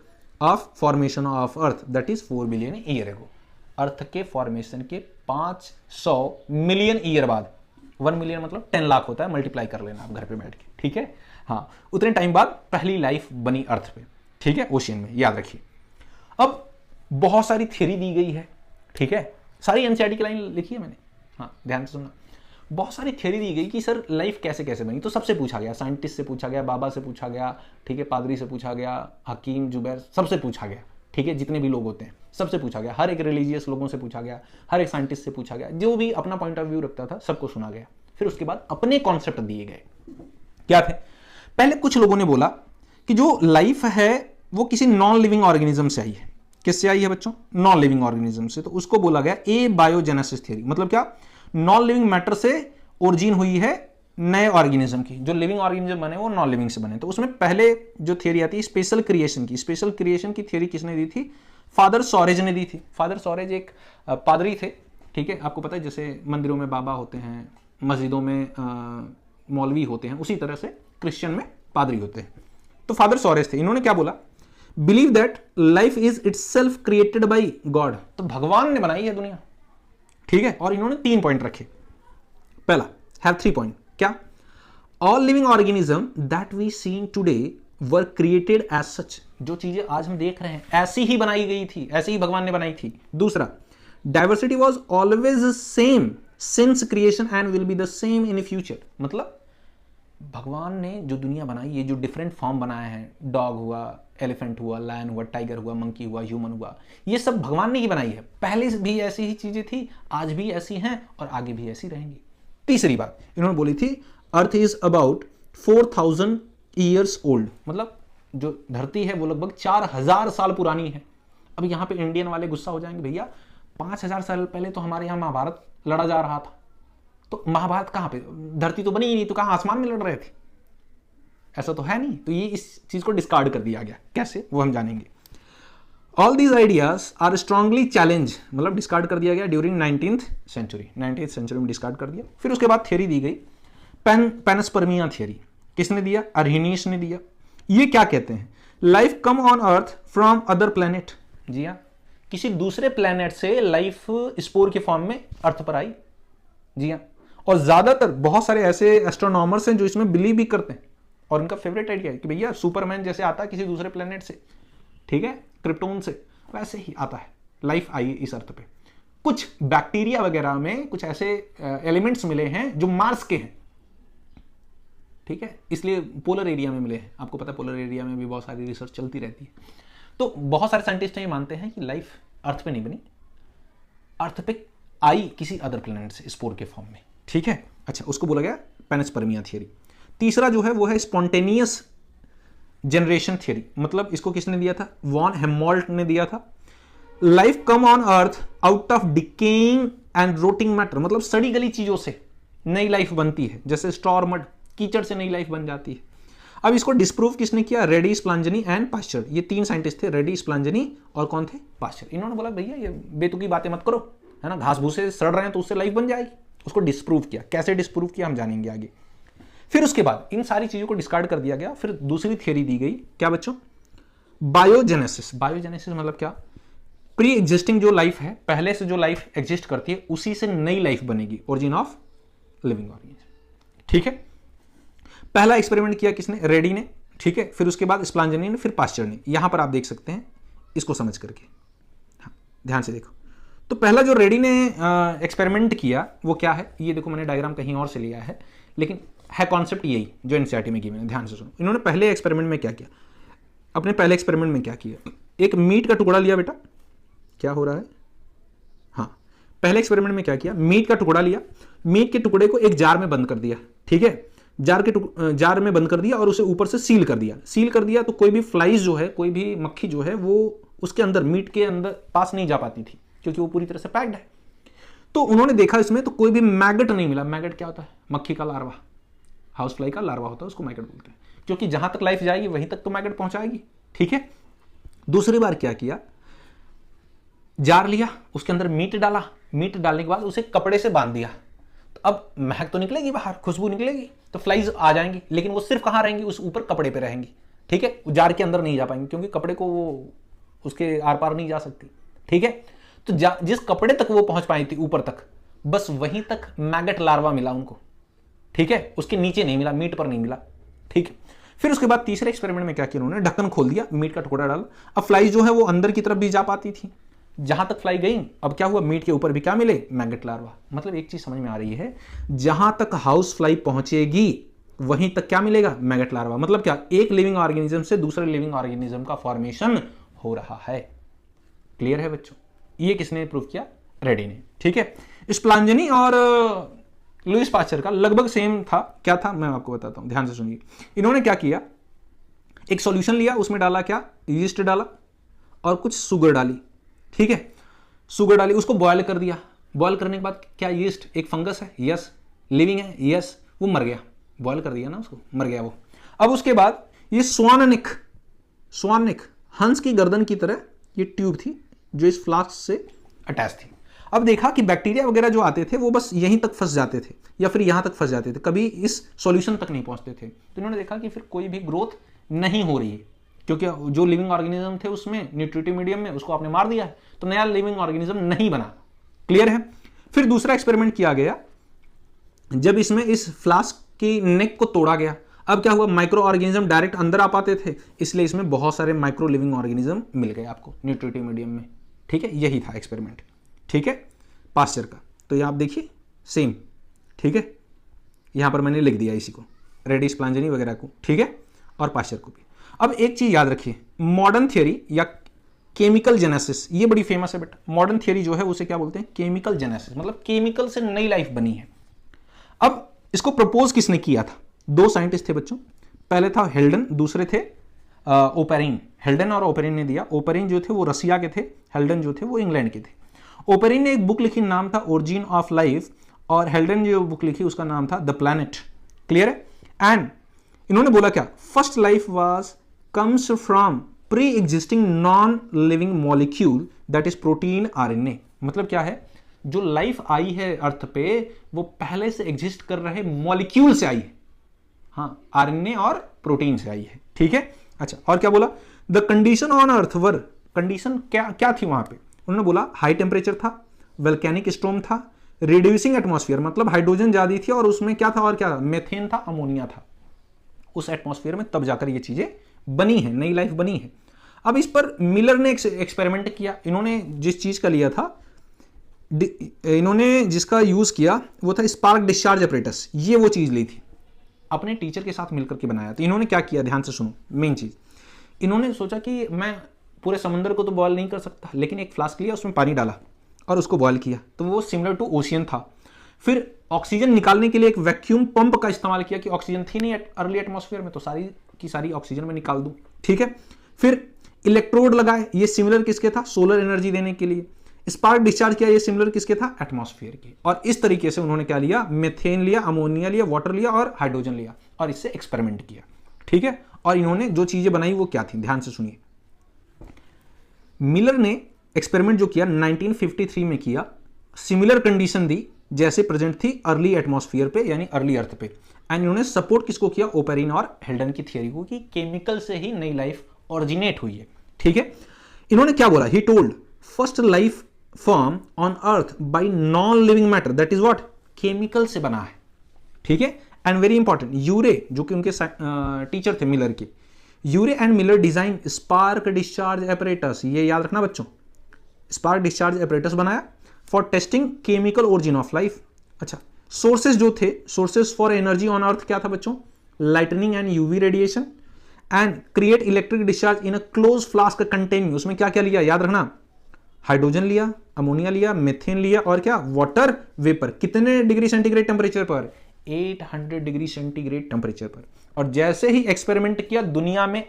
Speaker 1: of formation of earth, that is 4 billion year ago. Earth के फॉर्मेशन के 500 मिलियन ईयर बाद, 1 मिलियन मतलब 10 लाख होता है, मल्टीप्लाई कर लेना आप घर पे बैठ के, ठीक है। हाँ, उतने टाइम बाद पहली लाइफ बनी अर्थ पे, ठीक है, ओशियन में, याद रखिए। अब बहुत सारी थ्योरी दी गई है, ठीक है, सारी एनसीईआरटी की लाइन लिखी है मैंने, हाँ ध्यान से सुनना। बहुत सारी थ्योरी दी गई कि सर लाइफ कैसे कैसे बनी। तो सबसे पूछा गया, साइंटिस्ट से पूछा गया, बाबा से पूछा गया, ठीक है, पादरी से पूछा गया, हकीम, जुबैर, सबसे पूछा गया, ठीक है, जितने भी लोग होते हैं सबसे पूछा गया, हर एक रिलीजियस लोगों से पूछा गया, हर एक साइंटिस्ट से पूछा गया, जो भी अपना पॉइंट ऑफ व्यू रखता था सबको सुना गया। फिर उसके बाद अपने कॉन्सेप्ट दिए गए। क्या थे, पहले कुछ लोगों ने बोला कि जो लाइफ है वो किसी नॉन लिविंग ऑर्गेनिज्म से आई है। किससे आई है बच्चों, नॉन लिविंग ऑर्गेनिज्म से। तो उसको बोला गया ए बायोजेनेसिस थ्योरी। मतलब क्या, नॉन लिविंग मैटर से ओरिजिन हुई है नए ऑर्गेनिज्म की। जो लिविंग ऑर्गेनिज्म बने वो नॉन लिविंग से बने। तो उसमें पहले जो थ्योरी आती है स्पेशल क्रिएशन की। स्पेशल क्रिएशन की थ्योरी किसने दी थी, फादर सॉरेज ने दी थी। फादर सॉरेज एक पादरी थे, ठीक है, आपको पता है जैसे मंदिरों में बाबा होते हैं, मस्जिदों में मौलवी होते हैं, उसी तरह से क्रिश्चियन में पादरी होते हैं। तो फादर सॉरेज थे। इन्होंने क्या बोला, believe that life is itself created by God. तो भगवान ने बनाई है दुनिया, ठीक है। और इन्होंने 3 पॉइंट रखे। पहला, हैव 3 पॉइंट। क्या, all living organism that we see today were created as such. जो चीजें आज हम देख रहे हैं ऐसी ही बनाई गई थी, ऐसी ही भगवान ने बनाई थी। दूसरा, diversity was always same since creation and will be the same in future. मतलब भगवान ने जो दुनिया बनाई, ये जो डिफरेंट फॉर्म बनाए हैं, डॉग हुआ, एलिफेंट हुआ, लायन हुआ, टाइगर हुआ, मंकी हुआ, ह्यूमन हुआ, ये सब भगवान ने ही बनाई है। पहले भी ऐसी ही चीजें थी, आज भी ऐसी हैं और आगे भी ऐसी रहेंगी। तीसरी बात इन्होंने बोली थी, earth is about 4000 years old. मतलब जो धरती है वो लगभग 4000 साल पुरानी है। अब यहाँ पे इंडियन वाले गुस्सा हो जाएंगे, भैया 5000 साल पहले तो हमारे यहाँ महाभारत लड़ा जा रहा था, तो महाभारत कहाँ पे, धरती तो बनी ही नहीं, तो कहाँ आसमान में लड़ रहे थे? ऐसा तो है नहीं। तो ये इस चीज को डिस्कार्ड कर दिया गया। कैसे, वो हम जानेंगे। All these ideas are strongly challenge, मतलब डिस्कार्ड कर दिया गया during 19th century. 19th century में डिस्कार्ड कर दिया। फिर उसके बाद थ्योरी दी गई, पैनस्पर्मिया थ्योरी। किसने दिया, अर्हिनीस ने दिया। ये क्या कहते हैं, life come on earth from other planet. जी हाँ, किसी दूसरे प्लेनेट से लाइफ स्पोर के फॉर्म में अर्थ पर आई। जी हाँ, और ज्यादातर बहुत सारे ऐसे एस्ट्रोनॉमर्स हैं जो इसमें बिलीव भी करते हैं और उनका फेवरेट आइडिया है कि भैया सुपरमैन जैसे आता है किसी दूसरे प्लेनेट से, ठीक है, क्रिप्टोन से, वैसे ही आता है, लाइफ आई इस अर्थ पे। कुछ बैक्टीरिया वगैरह में कुछ ऐसे एलिमेंट्स मिले हैं जो मार्स के हैं, ठीक है, इसलिए पोलर एरिया में मिले हैं। आपको पता है पोलर एरिया में भी बहुत सारी रिसर्च चलती रहती है। तो बहुत सारे साइंटिस्ट ये मानते हैं कि लाइफ अर्थ पे नहीं बनी, अर्थ पे आई किसी अदर प्लेनेट से स्पोर के फॉर्म में, ठीक है। अच्छा, उसको बोला गया पैनस्पर्मिया थ्योरी। तीसरा जो है वो है स्पॉन्टेनियस जनरेशन थ्योरी। मतलब इसको किसने दिया था, वॉन हेमोल्ट ने दिया था। Life come on earth out of decaying and rotting matter. मतलब सड़ी गली चीजों से नई लाइफ बनती है, जैसे स्टॉर मड, कीचड़ से नई लाइफ बन जाती है। अब इसको डिस्प्रूव किसने किया, रेडी, स्प्लांजनी एंड पास्चर। ये 3 साइंटिस्ट थे, रेडी, स्प्लांजनी और कौन थे, पास्चर। इन्होंने बोला भैया ये बेतुकी बातें मत करो, है ना, घास भूसे सड़ रहे हैं तो उससे लाइफ बन जाएगी। उसको डिस्प्रूव किया। कैसे डिस्प्रूव किया हम जानेंगे आगे। फिर उसके बाद इन सारी चीजों को डिस्कार्ड कर दिया गया। फिर दूसरी थ्योरी दी गई, क्या बच्चों, बायोजेनेसिस। बायोजेनेसिस मतलब क्या, प्री एग्जिस्टिंग जो लाइफ है, पहले से जो लाइफ एग्जिस्ट करती है उसी से नई लाइफ बनेगी, ओरिजिन ऑफ लिविंग ऑर्गेनिज्म, ठीक है। पहला एक्सपेरिमेंट किया किसने, रेडी ने, ठीक है। फिर उसके बाद स्प्लांजनी ने, फिर पास्चर ने। यहां पर आप देख सकते हैं इसको समझ करके, हाँ ध्यान से देखो। तो पहला जो रेडी ने एक्सपेरिमेंट किया वो क्या है, ये देखो मैंने डायग्राम कहीं और से लिया है, लेकिन है कॉन्सेप्ट यही जो एनसीईआरटी में गिवन है। ध्यान से सुनो। इन्होंने पहले एक्सपेरिमेंट में क्या किया, अपने पहले एक्सपेरिमेंट में क्या किया, एक मीट का टुकड़ा लिया। बेटा क्या हो रहा है, हाँ, पहले एक्सपेरिमेंट में क्या किया, मीट का टुकड़ा लिया। मीट के टुकड़े को एक जार में बंद कर दिया, ठीक है।
Speaker 2: जार में बंद कर दिया और उसे ऊपर से सील कर दिया तो कोई भी फ्लाइज जो है, कोई भी मक्खी जो है वो उसके अंदर, मीट के अंदर पास नहीं जा पाती थी क्योंकि वो पूरी तरह से पैक्ड है। तो उन्होंने देखा इसमें तो कोई भी मैगट नहीं मिला। मैगट क्या होता है? मक्खी का लार्वा, हाउस फ्लाई का लार्वा होता है, उसको मैगट बोलते हैं, क्योंकि जहां तक लाइफ जाएगी वहीं तक तो मैगट पहुंचाएगी। ठीक है। दूसरी बार क्या किया, जार लिया, उसके अंदर मीट डाला, मीट डालने के बाद उसे कपड़े से बांध दिया। तो अब महक तो निकलेगी बाहर, खुशबू निकलेगी, तो फ्लाइज आ जाएंगी, लेकिन वो सिर्फ कहां रहेंगी? उस ऊपर कपड़े पे रहेंगी। ठीक है। जार के अंदर नहीं जा पाएंगी क्योंकि कपड़े को वो उसके आर पार नहीं जा सकती। ठीक है। तो जिस कपड़े तक वो पहुंच पाई थी ऊपर तक, बस वहीं तक मैगट लार्वा मिला उनको। ठीक है। उसके नीचे नहीं मिला, मीट पर नहीं मिला। ठीक है। फिर उसके बाद तीसरे एक्सपेरिमेंट में क्या किया उन्होंने, ढक्कन खोल दिया, मीट का टुकड़ा डाला। अब फ्लाई जो है वो अंदर की तरफ भी जा पाती थी, जहां तक फ्लाई गई, अब क्या हुआ, मीट के ऊपर भी क्या मिले, मैगट लार्वा। मतलब एक चीज समझ में आ रही है, जहां तक हाउस फ्लाई पहुंचेगी वहीं तक क्या मिलेगा, मैगट लार्वा। मतलब क्या, एक लिविंग ऑर्गेनिज्म से दूसरे लिविंग ऑर्गेनिज्म का फॉर्मेशन हो रहा है। क्लियर है बच्चों? ये किसने प्रूव किया? रेडी ने। ठीक है। स्प्लांजनी और लुईस पास्चर का लगभग सेम था। क्या था मैं आपको बताता हूं, ध्यान से सुनिए। इन्होंने क्या किया, एक सॉल्यूशन लिया, उसमें डाला क्या, यीस्ट डाला और कुछ शुगर डाली। ठीक है। शुगर डाली, उसको बॉयल कर दिया। बॉयल करने के बाद क्या, यीस्ट एक फंगस है, यस, लिविंग है, यस, वो मर गया। बॉयल कर दिया ना उसको, मर गया वो। अब उसके बाद ये स्वाननिक हंस की गर्दन की तरह ये ट्यूब थी जो इस फ्लास्क से अटैच थी। अब देखा कि बैक्टीरिया वगैरह जो आते थे वो बस यहीं तक फंस जाते थे या फिर यहां तक फंस जाते थे, कभी इस सॉल्यूशन तक नहीं पहुंचते थे। तो इन्होंने देखा कि फिर कोई भी ग्रोथ नहीं हो रही है, क्योंकि जो लिविंग ऑर्गेनिज्म थे उसमें न्यूट्रिटिव मीडियम में उसको आपने मार दिया है, तो नया लिविंग ऑर्गेनिज्म नहीं बना। क्लियर है? फिर दूसरा एक्सपेरिमेंट किया गया, जब इसमें इस फ्लास्क की नेक को तोड़ा गया। अब क्या हुआ, माइक्रो ऑर्गेनिज्म डायरेक्ट अंदर आ पाते थे, इसलिए इसमें बहुत सारे माइक्रो लिविंग ऑर्गेनिज्म मिल गए आपको न्यूट्रिटिव मीडियम में। ठीक है। यही था एक्सपेरिमेंट। ठीक है, पास्चर का। तो ये आप देखिए सेम। ठीक है। यहां पर मैंने लिख दिया इसी को, रेडी, स्प्लांजनी वगैरह को। ठीक है। और पास्चर को भी। अब एक चीज याद रखिए, मॉडर्न थियरी या केमिकल जेनेसिस, ये बड़ी फेमस है बेटा। मॉडर्न थियरी जो है उसे क्या बोलते हैं, केमिकल जेनेसिस, मतलब केमिकल से नई लाइफ बनी है। अब इसको प्रपोज किसने किया था? दो साइंटिस्ट थे बच्चों। पहले था हेल्डन, दूसरे थे ओपेरिन। हेल्डन और ओपेरिन ने दिया। ओपेरिन जो थे वो रसिया के थे, हेल्डन जो थे वो इंग्लैंड के थे। ओपेरिन ने एक बुक लिखी, नाम था ओरिजिन ऑफ लाइफ, और हेल्डन जो बुक लिखी उसका नाम था द प्लैनेट। क्लियर है? एंड इन्होंने बोला क्या, first life was comes from pre existing non living molecule that is protein RNA. मतलब क्या है, जो लाइफ आई है अर्थ पे वो पहले से एग्जिस्ट कर रहे मॉलिक्यूल से आई है। हाँ, आरएनए और प्रोटीन से आई है। ठीक है। अच्छा, और क्या बोला, the condition on earth were, condition क्या क्या थी वहां पे? उन्होंने बोला हाई टेम्परेचर था, वोल्केनिक स्टॉर्म था, रिड्यूसिंग एटमॉस्फेयर, मतलब हाइड्रोजन ज्यादा थी, और उसमें क्या था, और क्या था, मेथेन था, अमोनिया था उस एटमॉस्फेयर में, तब जाकर ये चीजें बनी है, नई लाइफ बनी है। अब इस पर मिलर ने एक्सपेरिमेंट किया। इन्होंने जिस चीज का लिया था, इन्होंने जिसका यूज किया वो था स्पार्क डिस्चार्ज अपरेटस। ये वो चीज ली थी, अपने टीचर के साथ मिलकर के बनाया। तो इन्होंने क्या किया, ध्यान से सुनो मेन चीज। इन्होंने सोचा कि मैं पूरे समंदर को तो बॉयल नहीं कर सकता, लेकिन एक फ्लास्क लिया, उसमें पानी डाला और उसको बॉयल किया, तो वो सिमिलर टू ओशियन था। फिर ऑक्सीजन निकालने के लिए एक वैक्यूम पंप का इस्तेमाल किया कि ऑक्सीजन थी नहीं अर्ली एटमॉस्फेयर में, तो सारी की सारी ऑक्सीजन में निकाल दूं। ठीक है। फिर इलेक्ट्रोड लगाए, ये सिमिलर किसके था, सोलर एनर्जी देने के लिए। स्पार्क डिस्चार्ज किया, ये सिमिलर किसके था, एटमॉस्फेयर के। और इस तरीके से उन्होंने क्या लिया, मेथेन लिया, अमोनिया लिया, वाटर लिया और हाइड्रोजन लिया, और इससे एक्सपेरिमेंट किया। ठीक है। और इन्होंने जो चीजें बनाई वो क्या थी, ध्यान से सुनिए। मिलर ने एक्सपेरिमेंट जो किया 1953 में किया, सिमिलर कंडीशन दी जैसे प्रेजेंट थी अर्ली एटमॉस्फेयर पे, यानी अर्ली अर्थ पे। एंड इन्होंने सपोर्ट किसको किया, ओपेरिन और हेल्डन की थियरी को, कि केमिकल से ही नई लाइफ ओरिजिनेट हुई है। ठीक है। इन्होंने क्या बोला, he told first life form on earth by non living matter that is what, chemical से बना है। ठीक है। एंड वेरी इंपॉर्टेंट, यूरे जो कि उनके टीचर थे मिलर के, Urey and Miller design spark discharge apparatus, ये याद रखना बच्चों, स्पार्क डिस्चार्ज एपरेटस बनाया for testing chemical origin of life. अच्छा, सोर्सेज जो थे, sources for energy on earth क्या था बच्चों, lightning and UV radiation, and create electric discharge in a close flask containing. उसमें क्या क्या लिया, याद रखना, हाइड्रोजन लिया, अमोनिया लिया, मेथेन लिया, और क्या, वाटर वेपर। कितने डिग्री सेंटीग्रेड टेम्परेचर पर, 800 डिग्री सेंटीग्रेड टेम्परेचर पर। और जैसे ही एक्सपेरिमेंट किया दुनिया में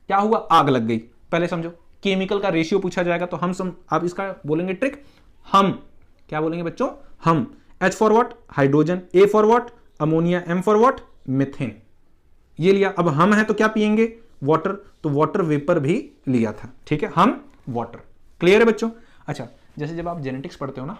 Speaker 2: क्या हुआ, आग लग गई। पहले समझो, केमिकल का रेशियो पूछा जाएगा तो आप इसका बोलेंगे ट्रिक, हम क्या बोलेंगे बच्चों, हम। H for what, hydrogen, A for what, ammonia, M for what, methane. ये लिया। अब हम है तो क्या पिएंगे, वाटर, तो वाटर वेपर भी लिया था। ठीक है, हम वाटर। क्लियर है बच्चों। अच्छा, जैसे जब आप जेनेटिक्स पढ़ते हो ना,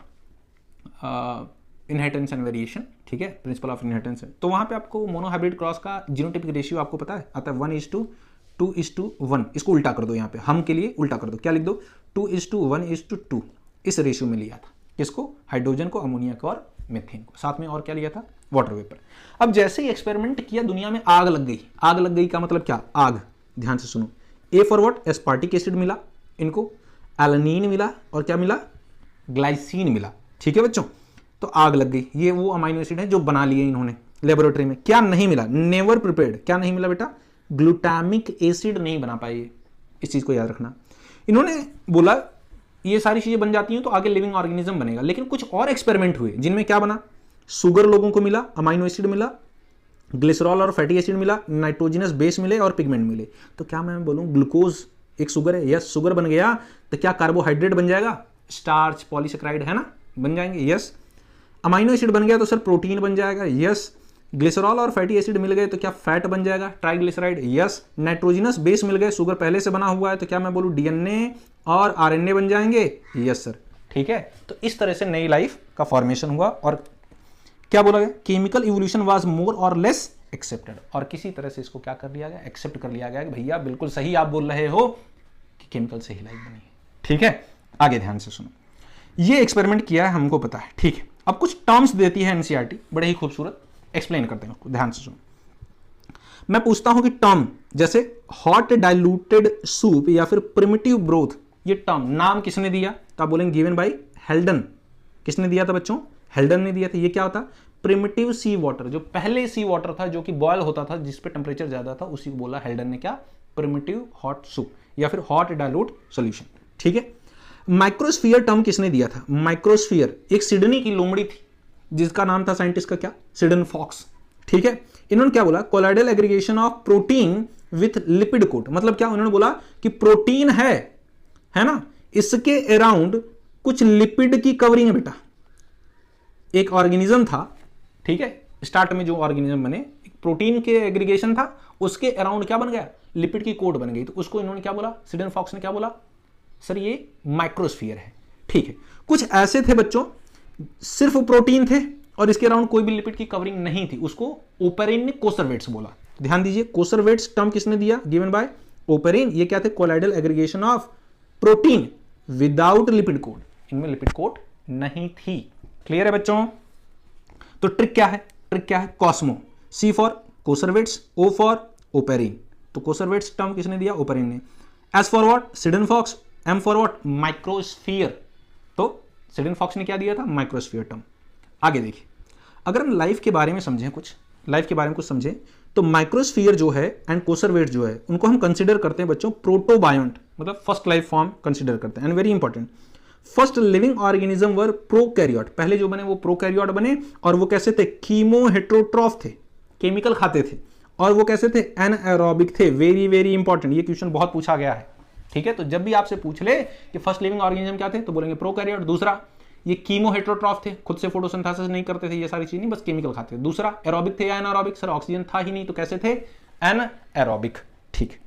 Speaker 2: इनहेरिटेंस एंड वेरिएशन, ठीक है, प्रिंसिपल ऑफ इनहेरिटेंस है, तो वहां पे आपको मोनोहाइब्रिड क्रॉस का जीनोटाइपिक रेशियो आपको पता है, आता है 1:2:1। इसको उल्टा कर दो, यहाँ पे हम के लिए उल्टा कर दो, क्या लिख दो, 2:1:2। इस रेशियो में लिया था। किसको, हाइड्रोजन को, अमोनिया को और मीथेन को। साथ में और क्या लिया था, वाटर वेपर। अब जैसे ही एक्सपेरिमेंट किया दुनिया में आग लग गई। आग लग गई का मतलब क्या, आग, ध्यान से सुनो। A for what, aspartic acid मिला इनको, एलानीन मिला और क्या मिला, ग्लाइसिन मिला। ठीक है बच्चों, तो आग लग गई। ये वो अमाइनो एसिड है जो बना लिए इन्होंने लेबोरेटरी में। क्या नहीं मिला, नेवर प्रिपेयर्ड, क्या नहीं मिला बेटा, ग्लूटामिक एसिड नहीं बना पाए। इस चीज को याद रखना। इन्होंने बोला ये सारी चीजें बन जाती हैं तो आगे लिविंग ऑर्गेनिज्म बनेगा। लेकिन कुछ और एक्सपेरिमेंट हुए जिनमें क्या बना, शुगर लोगों को मिला, अमाइनो एसिड मिला, ग्लिसरॉल और फैटी एसिड मिला, नाइट्रोजनस बेस मिले और पिगमेंट मिले। तो क्या मैं बोलूं ग्लूकोज एक शुगर है, यस शुगर बन गया, तो क्या कार्बोहाइड्रेट बन जाएगा, स्टार्च, पॉलीसेकेराइड है ना, बन जाएंगे, यस। अमाइनो एसिड बन गया तो सर प्रोटीन बन जाएगा, यस। ग्लिसरॉल और फैटी एसिड मिल गए तो क्या फैट बन जाएगा, ट्राइग्लिसराइड, यस। नाइट्रोजनस बेस मिल गए, शुगर पहले से बना हुआ है तो क्या मैं बोलूं डीएनए और आरएनए बन जाएंगे, यस सर। ठीक है, तो इस तरह से नई लाइफ का फॉर्मेशन हुआ। और क्या बोला गया, केमिकल इवोल्यूशन वाज मोर और लेस एक्सेप्टेड। और किसी तरह से इसको क्या कर लिया गया, एक्सेप्ट कर लिया गया कि भैया बिल्कुल सही आप बोल रहे हो कि केमिकल से ही लाइफ बनी है। ठीक है, आगे ध्यान से सुनो। ये एक्सपेरिमेंट किया है, हमको पता है, ठीक है। अब कुछ टर्म्स देती है एनसीईआरटी, बड़े ही खूबसूरत, एक्सप्लेन करते हैं उसको, ध्यान से सुनो। मैं पूछता हूं कि टर्म जैसे हॉट डाइल्यूटेड सूप या फिर प्रिमिटिव ब्रोथ, ये टर्म नाम किसने दिया, तो आप बोलेंगे गिवन बाय हेल्डन। किसने दिया था बच्चों, हेल्डन ने दिया था। ये क्या होता, प्रिमिटिव सी वाटर, जो पहले सी वाटर था जो कि बॉयल होता था, जिस पे टेम्परेचर ज्यादा था, उसी को बोला हेल्डन ने क्या, प्रिमिटिव हॉट सूप या फिर हॉट डाइल्यूट सॉल्यूशन। ठीक है, माइक्रोस्फीयर टर्म किसने दिया था, माइक्रोस्फीयर एक सिडनी की लोमड़ी थी जिसका नाम था साइंटिस्ट का क्या, सिडन फॉक्स। ठीक है, इन्होंने क्या बोला, colloidal aggregation of protein with lipid coat. मतलब क्या, उन्होंने बोला कि प्रोटीन है ना, इसके अराउंड कुछ लिपिड की कवरिंग है बेटा। एक ऑर्गेनिज्म था, ठीक है, स्टार्ट में जो ऑर्गेनिज्म बने, एक प्रोटीन के एग्रीगेशन था, उसके अराउंड क्या बन गया, लिपिड की कोट बन गई। तो उसको इन्होंने क्या बोला, सिडन फॉक्स ने क्या बोला, सर ये माइक्रोस्फीयर है। ठीक है, कुछ ऐसे थे बच्चों सिर्फ प्रोटीन थे और इसके अराउंड कोई भी लिपिड की कवरिंग नहीं थी, उसको ओपेरिन ने कोसरवेट्स बोला। ध्यान दीजिए, कोसरवेट्स टर्म किसने दिया, गिवन बाय ओपेरिन। ये क्या थे, colloidal aggregation of protein without lipid coat, इनमें लिपिड कोट नहीं थी। क्लियर है बच्चों। तो ट्रिक क्या है, ट्रिक क्या है, cosmo, C for coacervates, O for Oparin. तो कोसरवेट्स टर्म किसने दिया, ओपेरिन ने। S for what, Sidney Fox, M for what, microsphere. तो सिडन फॉक्स ने क्या दिया था, माइक्रोस्फीयर टर्म। आगे देखिए, अगर हम लाइफ के बारे में समझें, कुछ लाइफ के बारे में कुछ समझें, तो माइक्रोस्फीयर जो है एंड कोसरवेट जो है, उनको हम कंसीडर करते हैं बच्चों प्रोटोबायोंट, मतलब फर्स्ट लाइफ फॉर्म कंसीडर करते हैं। And very important, first living organism were prokaryote. पहले जो बने वो प्रोकैरियोट बने, और वो कैसे थे, कीमो हेट्रोट्रॉफ थे, केमिकल खाते थे, और वो कैसे थे, एनाएरोबिक थे। वेरी वेरी इंपॉर्टेंट, ये क्वेश्चन बहुत पूछा गया है। ठीक है, तो जब भी आपसे पूछ ले कि फर्स्ट लिविंग ऑर्गेनिज्म क्या थे, तो बोलेंगे प्रोकैरियोट। दूसरा, ये कीमो हेट्रोट्रॉफ थे, खुद से फोटोसिंथेसिस नहीं करते थे, ये सारी चीज नहीं, बस केमिकल खाते थे। दूसरा, एरोबिक थे या एनारोबिक, सर ऑक्सीजन था ही नहीं, तो कैसे थे, एनाएरोबिक। ठीक,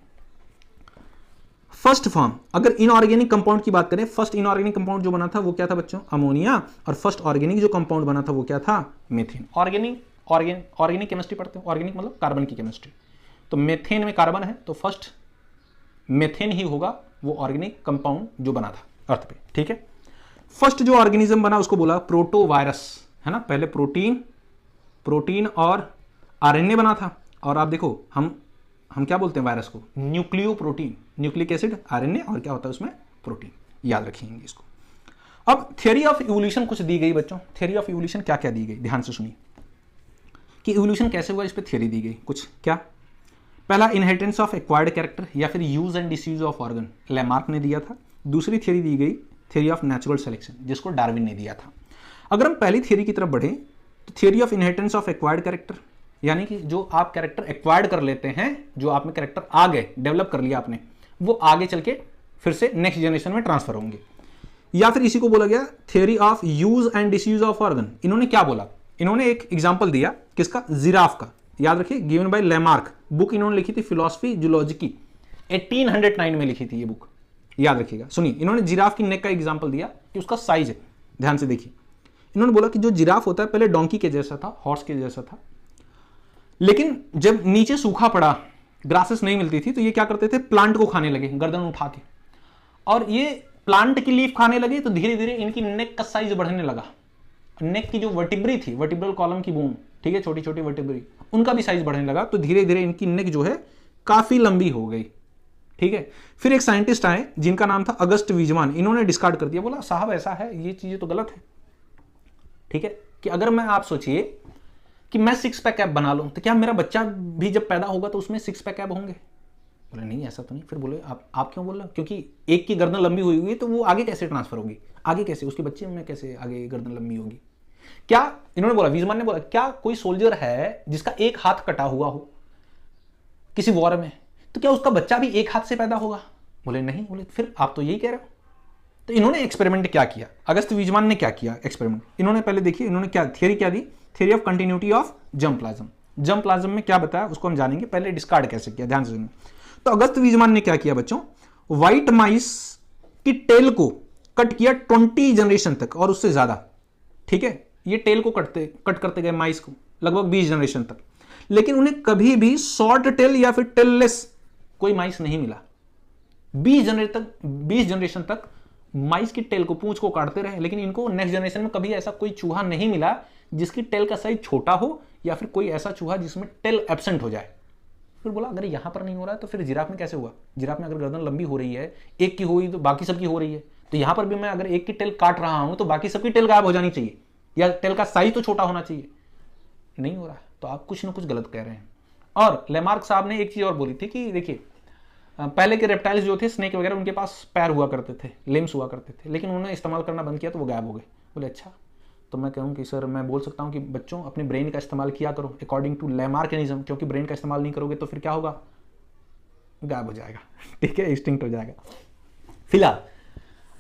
Speaker 2: फर्स्ट फॉर्म, अगर इनऑर्गेनिक कंपाउंड की बात करें, फर्स्ट इनऑर्गेनिक कंपाउंड जो बना था वो क्या था बच्चों, अमोनिया। और फर्स्ट ऑर्गेनिक जो कंपाउंड बना था वो क्या था, मीथेन। ऑर्गेनिक केमिस्ट्री पढ़ते हैं, ऑर्गेनिक मतलब कार्बन की केमिस्ट्री। तो मीथेन में कार्बन है, तो फर्स्ट मीथेन ही होगा वो ऑर्गेनिक कंपाउंड जो बना था अर्थ पे। ठीक है, फर्स्ट जो ऑर्गेनिज्म बना उसको बोला प्रोटोवायरस, है ना। पहले प्रोटीन और आरएनए बना था, और आप देखो हम क्या बोलते हैं वायरस को, nucleo protein, nucleic acid, RNA, और क्या होता है उसमें, प्रोटीन। याद रखिएंगे इसको। अब थियरी ऑफ इवोल्यूशन कुछ दी गई बच्चों। थियरी ऑफ इवोल्यूशन क्या क्या दी गई, ध्यान से सुनिए कि इवोल्यूशन कैसे हुआ, इस पर थियरी दी गई कुछ। क्या, पहला इनहेरिटेंस ऑफ एक्वायर्ड कैरेक्टर या फिर use and disuse of organ, Lamarck ने दिया था। दूसरी थियरी दी गई थियरी ऑफ नेचुरल सिलेक्शन, जिसको डार्विन ने दिया था। अगर हम पहली थियरी की तरफ बढ़े तो theory of inheritance of acquired character, यानी कि जो आप कैरेक्टर एक्वायर्ड कर लेते हैं, जो आप में कैरेक्टर आ गए, डेवलप कर लिया आपने, वो आगे चल के फिर से नेक्स्ट जनरेशन में ट्रांसफर होंगे। या फिर इसी को बोला गया theory of use and disuse of organ. इन्होंने क्या बोला, इन्होंने एक एग्जांपल दिया किसका, जिराफ का, याद रखिए, गिवन बाय लेमार्क। बुक इन्होंने लिखी थी फिलॉसफी जूलॉजी की, 1809 में लिखी थी ये बुक, याद रखिएगा। सुनिए, इन्होंने जिराफ की नेक का एग्जांपल दिया कि उसका साइज है, ध्यान से देखिए। इन्होंने बोला कि जो जिराफ होता है पहले डोंकी के जैसा था, हॉर्स के जैसा था, लेकिन जब नीचे सूखा पड़ा, ग्रासेस नहीं मिलती थी, तो ये क्या करते थे, प्लांट को खाने लगे गर्दन उठा के, और ये प्लांट की लीफ खाने लगे, तो धीरे धीरे इनकी नेक का साइज बढ़ने लगा। नेक की जो वर्टिब्री थी, वर्टिब्रल कॉलम की बोन, ठीक है, छोटी छोटी वर्टिब्री, उनका भी साइज बढ़ने लगा, तो धीरे धीरे इनकी नेक जो है काफी लंबी हो गई, ठीक है। फिर एक साइंटिस्ट आए जिनका नाम था अगस्ट वीजमान, इन्होंने डिस्कार्ड कर दिया, बोला साहब ऐसा है, ये चीजें तो गलत है, ठीक है, कि अगर मैं, आप सोचिए कि मैं 6 पैक ऐप बना लूं, तो क्या मेरा बच्चा भी जब पैदा होगा तो उसमें 6 पैक ऐप होंगे? बोले नहीं, ऐसा तो नहीं। फिर बोले आप क्यों बोल रहे हो, क्योंकि एक की गर्दन लंबी हुई है तो वो आगे कैसे ट्रांसफर होगी, आगे कैसे उसके बच्चे में कैसे आगे गर्दन लंबी होगी? क्या इन्होंने बोला, वीजमान ने बोला, क्या कोई सोल्जर है जिसका एक हाथ कटा हुआ हो किसी वॉर में, तो क्या उसका बच्चा भी एक हाथ से पैदा होगा? बोले नहीं। बोले फिर आप तो यही कह रहे हो। तो इन्होंने एक्सपेरिमेंट क्या किया, अगस्त वीजमान ने क्या किया एक्सपेरिमेंट, इन्होंने पहले देखिए, इन्होंने क्या थियरी क्या दी, theory of continuity of germ plasm. Germ plasm में क्या बताया उसको हम जानेंगे, पहले डिस्कार्ड कैसे किया, ध्यान से सुनिए। तो अगस्त वीजमान ने क्या किया बच्चों, व्हाइट माइस की टेल को कट किया 20 जनरेशन तक और उससे ज्यादा, ठीक है, ये टेल को कट करते गए माइस को लगभग 20 जनरेशन तक, लेकिन उन्हें कभी भी शॉर्ट टेल या फिर टेललेस कोई माइस नहीं मिला। 20 जनरेशन तक माइस की टेल को, पूंछ को काटते रहे, लेकिन इनको नेक्स्ट जनरेशन में कभी ऐसा कोई चूहा नहीं मिला जिसकी टेल का साइज छोटा हो, या फिर कोई ऐसा चूहा जिसमें टेल एब्सेंट हो जाए। फिर बोला अगर यहां पर नहीं हो रहा है तो फिर जिराफ में कैसे हुआ? जिराफ में अगर गर्दन लंबी हो रही है, एक की हुई तो बाकी सबकी हो रही है, तो यहां पर भी मैं अगर एक की टेल काट रहा हूं तो बाकी सबकी टेल गायब हो जानी चाहिए, या टेल का साइज तो छोटा होना चाहिए। नहीं हो रहा, तो आप कुछ ना कुछ गलत कह रहे हैं। और लेमार्क साहब ने एक चीज और बोली थी कि देखिए, पहले के रेप्टाइल्स जो थे, स्नेक वगैरह, उनके पास पैर हुआ करते थे, लिम्स हुआ करते थे, लेकिन उन्होंने इस्तेमाल करना बंद किया तो वो गायब हो गए। बोले अच्छा, तो मैं कहूँ कि सर मैं बोल सकता हूँ कि बच्चों अपने ब्रेन का इस्तेमाल किया करो अकॉर्डिंग टू लेमार्किनिज्म, क्योंकि ब्रेन का इस्तेमाल नहीं करोगे तो फिर क्या होगा, गायब हो जाएगा, ठीक है, एक्सटिंक्ट हो जाएगा। फिलहाल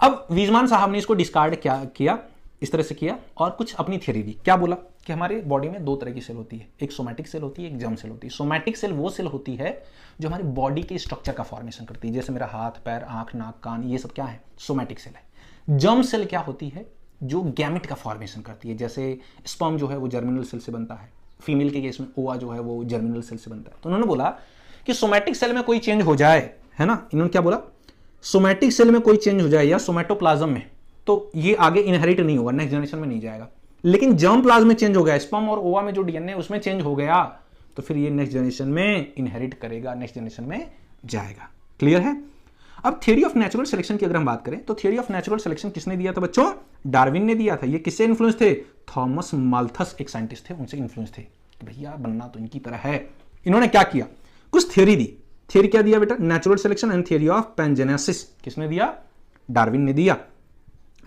Speaker 2: अब वीजमान साहब ने इसको डिस्कार्ड क्या किया, इस तरह से किया, और कुछ अपनी थ्योरी दी। क्या बोला कि हमारे बॉडी में 2 तरह की सेल होती है, एक सोमैटिक सेल होती है, एक जर्म सेल होती है। सोमैटिक सेल वो सेल होती है जो हमारी बॉडी के स्ट्रक्चर का फॉर्मेशन करती है, जैसे मेरा हाथ, पैर, आंख, नाक, कान, ये सब क्या है, सोमैटिक सेल है। जर्म सेल क्या होती है, जो गैमेट का फॉर्मेशन करती है, जैसे स्पर्म जो है वो जर्मिनल सेल से बनता है, फीमेल के केस में ओवा जो है वो जर्मिनल सेल से बनता है। तो उन्होंने बोला कि सोमैटिक सेल में कोई चेंज हो जाए, है ना, इन्होंने क्या बोला, सोमैटिक सेल में कोई चेंज हो जाए या सोमैटोप्लाज्म में, तो ये आगे इनहेरिट नहीं होगा, नेक्स्ट जनरेशन में नहीं जाएगा। लेकिन जर्म प्लाज्म में चेंज हो गया, स्पर्म और ओवा में जो डीएनए उसमें चेंज हो गया, तो फिर ये नेक्स्ट जनरेशन में इनहेरिट करेगा, नेक्स्ट जनरेशन में जाएगा। क्लियर है? अब थ्योरी ऑफ नेचुरल सिलेक्शन की अगर हम बात करें तो थ्योरी ऑफ नेचुरल सिलेक्शन किसने दिया था बच्चों? डार्विन ने दिया था। ये किससे इन्फ्लुएंस थे? थॉमस माल्थस एक साइंटिस्ट थे, उनसे इन्फ्लुएंस थे कि भैया बनना तो इनकी तरह है। इन्होंने क्या किया, कुछ थ्योरी दी। थ्योरी क्या दिया बेटा? Natural selection and theory of pangenesis. किसने दिया? डार्विन ने दिया।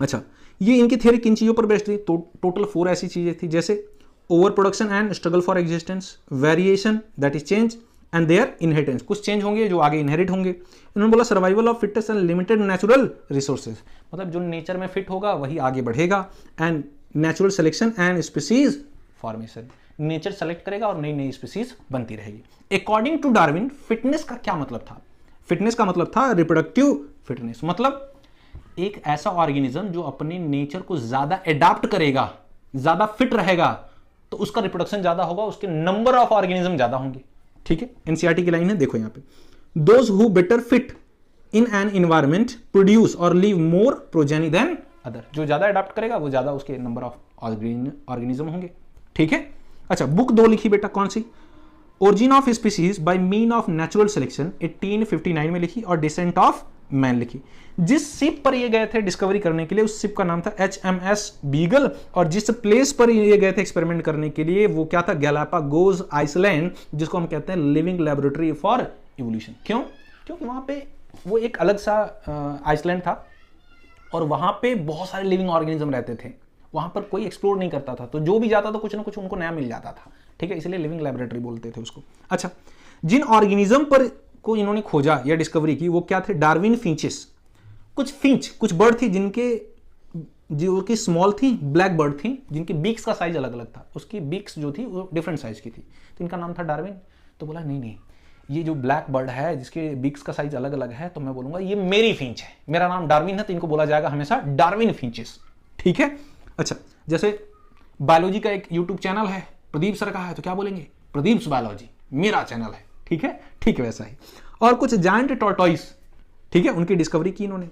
Speaker 2: अच्छा, ये इनकी थ्योरी किन चीजों पर बेस्ड थी? टोटल 4 ऐसी चीजें थी, जैसे over production and struggle for existence, variation that is change and their inheritance. कुछ चेंज होंगे जो आगे इनहेरिट होंगे। इन्होंने बोला survival of fittest and limited natural resources, मतलब जो नेचर में फिट होगा वही आगे बढ़ेगा। And natural selection and species formation, nature select करेगा और नई नई स्पीसीज बनती रहेगी। अकॉर्डिंग टू डार्विन, फिटनेस का क्या मतलब था? फिटनेस का मतलब था रिप्रोडक्टिव फिटनेस, मतलब एक ऐसा ऑर्गेनिज्म जो अपने नेचर को ज्यादा एडाप्ट करेगा, ज्यादा फिट रहेगा, तो उसका रिप्रोडक्शन ज्यादा होगा, उसके नंबर ऑफ ऑर्गेनिज्म ज्यादा होंगे। ठीक है, एनसीईआरटी की लाइन है, देखो यहां पे, those who better fit in an environment produce और लीव मोर प्रोजेनी देन अदर। जो ज्यादा एडाप्ट करेगा वो ज्यादा उसके नंबर ऑफ ऑर्गेनिज्म होंगे। ठीक है, अच्छा, बुक 2 लिखी बेटा, कौन सी? Origin of species by mean of natural selection 1859 में लिखी, और डिसेंट ऑफ मैन लिखी। जिस शिप पर ये गए थे डिस्कवरी करने के लिए, उस शिप का नाम था HMS बीगल, और जिस प्लेस पर ये गए थे एक्सपेरिमेंट करने के लिए वो क्या था? गैलापागोस आइसलैंड, जिसको हम कहते हैं लिविंग लैबोरेटरी फॉर इवोल्यूशन। क्यों? क्योंकि वहां पे वो एक अलग सा आइसलैंड था और वहां पे बहुत सारे लिविंग ऑर्गेनिज्म रहते थे,
Speaker 1: वहां पर कोई एक्सप्लोर नहीं करता था, तो जो भी जाता था कुछ ना कुछ उनको नया मिल जाता था, ठीक है, इसलिए लिविंग लेबोरेटरी बोलते थे उसको। अच्छा, जिन ऑर्गेनिज्म पर को इन्होंने खोजा या डिस्कवरी की वो क्या थे? Darwin finches. कुछ बर्ड थी जिनके जो कि स्मॉल थी, ब्लैक बर्ड थी, जिनकी बीक्स का साइज अलग अलग था, उसकी बीक्स जो थी वो डिफरेंट साइज की थी, तो इनका नाम था डार्विन। तो बोला नहीं, ये जो ब्लैक बर्ड है जिसके बीक्स का साइज अलग अलग है, तो मैं बोलूंगा ये मेरी फिंच है, मेरा नाम डार्विन है, तो इनको बोला जाएगा हमेशा डार्विन फिंचेस, ठीक है। अच्छा, जैसे बायोलॉजी का एक यूट्यूब चैनल है, प्रदीप सर का है, तो क्या बोलेंगे? प्रदीप्स बायोलॉजी मेरा चैनल है, ठीक है, ठीक वैसा ही। और कुछ जायंट टॉर्टोइस, ठीक है, उनकी डिस्कवरी की इन्होंने।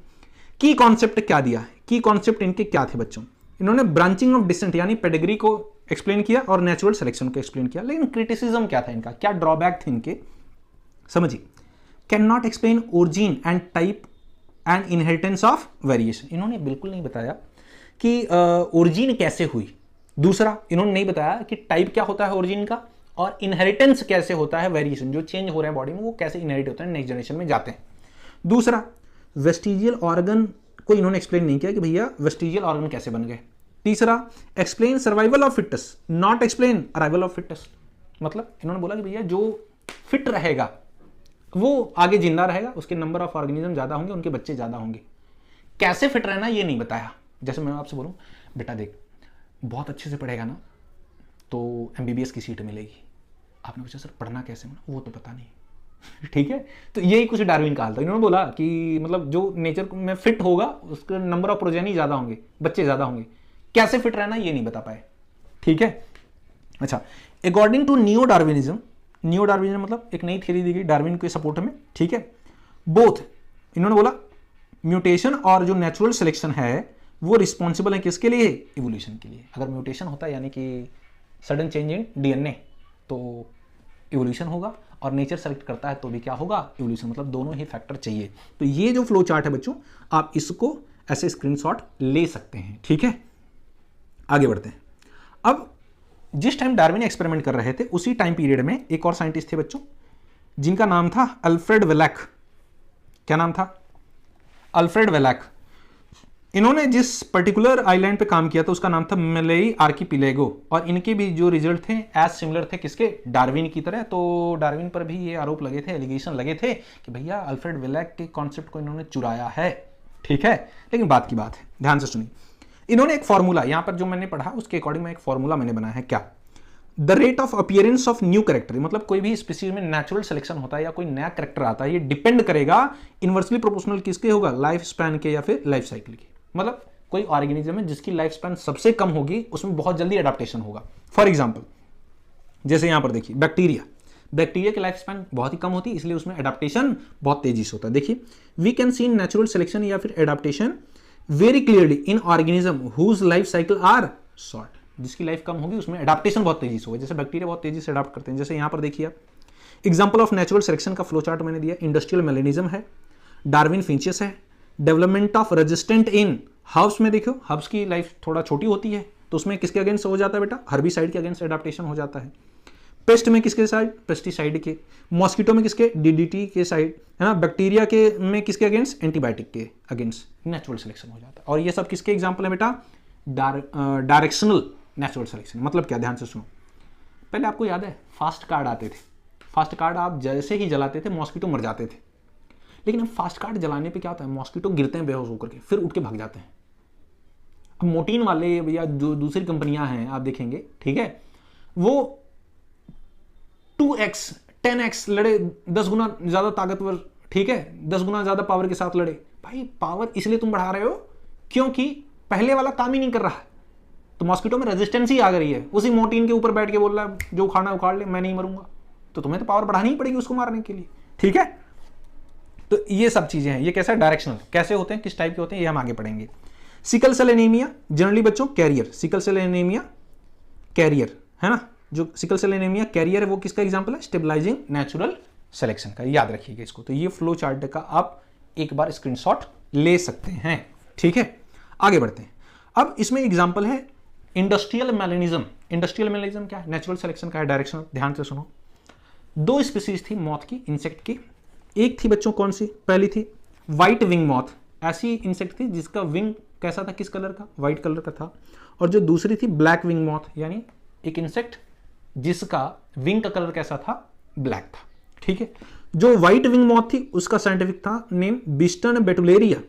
Speaker 1: की कॉन्सेप्ट क्या दिया है? की कॉन्सेप्ट इनके क्या थे बच्चों? इन्होंने ब्रांचिंग ऑफ डिसेंट यानी पेडिग्री को एक्सप्लेन किया और नेचुरल सिलेक्शन को एक्सप्लेन किया। लेकिन क्रिटिसिज्म क्या था इनका, क्या ड्रॉबैक थे इनके? समझिए, can not explain origin and type and inheritance of variation. इन्होंने बिल्कुल नहीं बताया कि ओरिजिन कैसे हुई। दूसरा, इन्होंने नहीं बताया कि टाइप क्या होता है ओरिजिन का, और इनहेरिटेंस कैसे होता है, वेरिएशन जो चेंज हो रहे हैं बॉडी में वो कैसे इनहेरिट होते हैं, नेक्स्ट जनरेशन में जाते हैं। दूसरा, वेस्टिजियल ऑर्गन को इन्होंने एक्सप्लेन नहीं किया कि भैया वेस्टिजियल ऑर्गन कैसे बन गए। तीसरा, explain survival of fittest, not explain arrival of fittest. मतलब इन्होंने बोला कि भैया जो फिट रहेगा वो आगे जिंदा रहेगा, उसके नंबर ऑफ ऑर्गेनिज्म ज्यादा होंगे, उनके बच्चे ज्यादा होंगे। कैसे फिट रहना ये नहीं बताया। जैसे मैं आपसे बोलूं, बेटा देख बहुत अच्छे से पढ़ेगा ना तो एमबीबीएस की सीट मिलेगी। आपने पूछा सर पढ़ना कैसे? वो तो पता नहीं ठीक है, तो यही कुछ डार्विन का हाल था। इन्होंने बोला कि मतलब जो नेचर में फिट होगा उसके नंबर ऑफ प्रोजेनी ज्यादा होंगे, बच्चे ज्यादा होंगे। कैसे फिट रहना ये नहीं बता पाए, ठीक है। अच्छा, according to new Darwinism, new Darwinism मतलब एक नई थ्योरी दी गई डार्विन के सपोर्ट में, ठीक है। बोथ इन्होंने बोला म्यूटेशन और जो नेचुरल सिलेक्शन है वो रिस्पॉन्सिबल है किसके लिए? इवोल्यूशन के लिए। अगर म्यूटेशन होता है यानी कि सडन चेंज इन डीएनए तो इवोल्यूशन होगा, और नेचर सेलेक्ट करता है तो भी क्या होगा? इवोल्यूशन। मतलब दोनों ही फैक्टर चाहिए। तो ये जो फ्लो चार्ट है बच्चों, आप इसको ऐसे स्क्रीनशॉट ले सकते हैं, ठीक है। आगे बढ़ते हैं। अब जिस टाइम डार्विन एक्सपेरिमेंट कर रहे थे उसी टाइम पीरियड में एक और साइंटिस्ट थे बच्चों, जिनका नाम था अल्फ्रेड वेलैक। क्या नाम था? अल्फ्रेड वेलैक। इन्होंने जिस पर्टिकुलर आइलैंड पे काम किया था उसका नाम था मलई आर्किपिलेगो, और इनके भी जो रिजल्ट थे एज सिमिलर थे किसके? डार्विन की तरह। तो डार्विन पर भी ये आरोप लगे थे, एलिगेशन लगे थे कि भैया अल्फ्रेड वेलैक के कॉन्सेप्ट को इन्होंने चुराया है, ठीक है। लेकिन बात की बात है, ध्यान से सुनिए। इन्होंने एक फॉर्मूला यहां पर जो मैंने पढ़ा उसके अकॉर्डिंग में एक फॉर्मूला मैंने बनाया है। क्या? The rate of appearance of new character. मतलब कोई भी स्पीसीज में नेचुरल सिलेक्शन होता है या कोई नया कैरेक्टर आता है, ये डिपेंड करेगा इनवर्सली प्रोपोर्शनल किसके होगा? लाइफ स्पैन के या फिर लाइफ साइकिल के। मतलब कोई ऑर्गेनिज्म है जिसकी लाइफ स्पैन सबसे कम होगी उसमें बहुत जल्दी एडाप्टेशन होगा। फॉर एग्जांपल जैसे यहां पर देखिए बैक्टीरिया की लाइफ स्पैन बहुत ही कम होती है, इसलिए उसमें एडाप्टेशन बहुत तेजी से होता है। देखिए, we can see natural selection या फिर adaptation very clearly in organism whose life cycle are short. जिसकी लाइफ कम होगी उसमें एडाप्टेशन बहुत तेजी से होगा। जैसे बैक्टीरिया बहुत तेजी से एडाप्ट करते हैं। जैसे यहां पर देखिए आप एग्जांपल ऑफ नेचुरल सिलेक्शन का फ्लो चार्ट मैंने दिया। इंडस्ट्रियल मेलेनिज्म है, डार्विन फिंचेस है, development of resistant in herbs में देखो, हर्ब्स की लाइफ थोड़ा छोटी होती है तो उसमें किसके अगेंस्ट हो जाता है बेटा? हर्बिसाइड के अगेंस्ट एडाप्टेशन हो जाता है। पेस्ट में किसके साइड? पेस्टिसाइड के। मॉस्किटो में किसके? डीडीटी के साइड, है ना। बैक्टीरिया के में किसके अगेंस्ट? एंटीबायोटिक के अगेंस्ट नेचुरल सिलेक्शन हो जाता है। और ये सब किसके एग्जाम्पल है बेटा? Directional natural selection. मतलब क्या? ध्यान से सुनो। पहले आपको याद है फास्ट कार्ड आते थे, फास्ट कार्ड आप जैसे ही जलाते थे मॉस्किटो मर जाते थे। लेकिन अब फास्ट कार्ड जलाने पे क्या होता है? मॉस्किटो गिरते हैं बेहोश होकर के, फिर उठ के भाग जाते हैं। अब मोटीन वाले या जो दूसरी कंपनियां हैं आप देखेंगे, ठीक है, वो 2x 10x लड़े, 10 गुना ज्यादा ताकतवर, ठीक है, 10 गुना ज्यादा पावर के साथ लड़े। भाई पावर इसलिए तुम बढ़ा रहे हो क्योंकि पहले वाला काम ही नहीं कर रहा है, तो मॉस्किटो में रेजिस्टेंस ही आ गई है। उसी मोटीन के ऊपर बैठ के बोल रहा है जो उखाड़ना उखाड़ ले, मैं नहीं मरूंगा। तो तुम्हें तो पावर बढ़ानी ही पड़ेगी उसको मारने के लिए, ठीक है। तो ये सब चीजें हैं। ये कैसा डायरेक्शनल कैसे होते हैं, किस टाइप के होते हैं, ये हम आगे पढ़ेंगे। सिकल सेल एनीमिया जनरली बच्चों carrier, sickle cell anaemia carrier, है ना। जो सिकल सेल एनीमिया कैरियर है वो किसका एग्जांपल है? स्टेबलाइजिंग नेचुरल सिलेक्शन का। याद रखिएगा इसको। तो ये फ्लो चार्ट का आप एक बार स्क्रीनशॉट ले सकते हैं, ठीक है। आगे बढ़ते हैं। अब इसमें एग्जांपल है इंडस्ट्रियल मेलेनिज्म। इंडस्ट्रियल मेलेनिज्म क्या है? नेचुरल सिलेक्शन का है, डायरेक्शनल। ध्यान से सुनो। 2 स्पीसीज थी मॉथ की, इंसेक्ट की। एक थी बच्चों कौन सी? पहली थी व्हाइट विंग मॉथ। ऐसी इंसेक्ट थी जिसका विंग
Speaker 2: कैसा था, किस कलर का, व्हाइट कलर का था। और जो दूसरी थी ब्लैक विंग मॉथ, यानी एक इंसेक्ट जिसका विंग का कलर कैसा था, ब्लैक था। ठीक है, जो व्हाइट विंग मॉथ थी उसका साइंटिफिक था नेम बिस्टन बेटुलेरिया,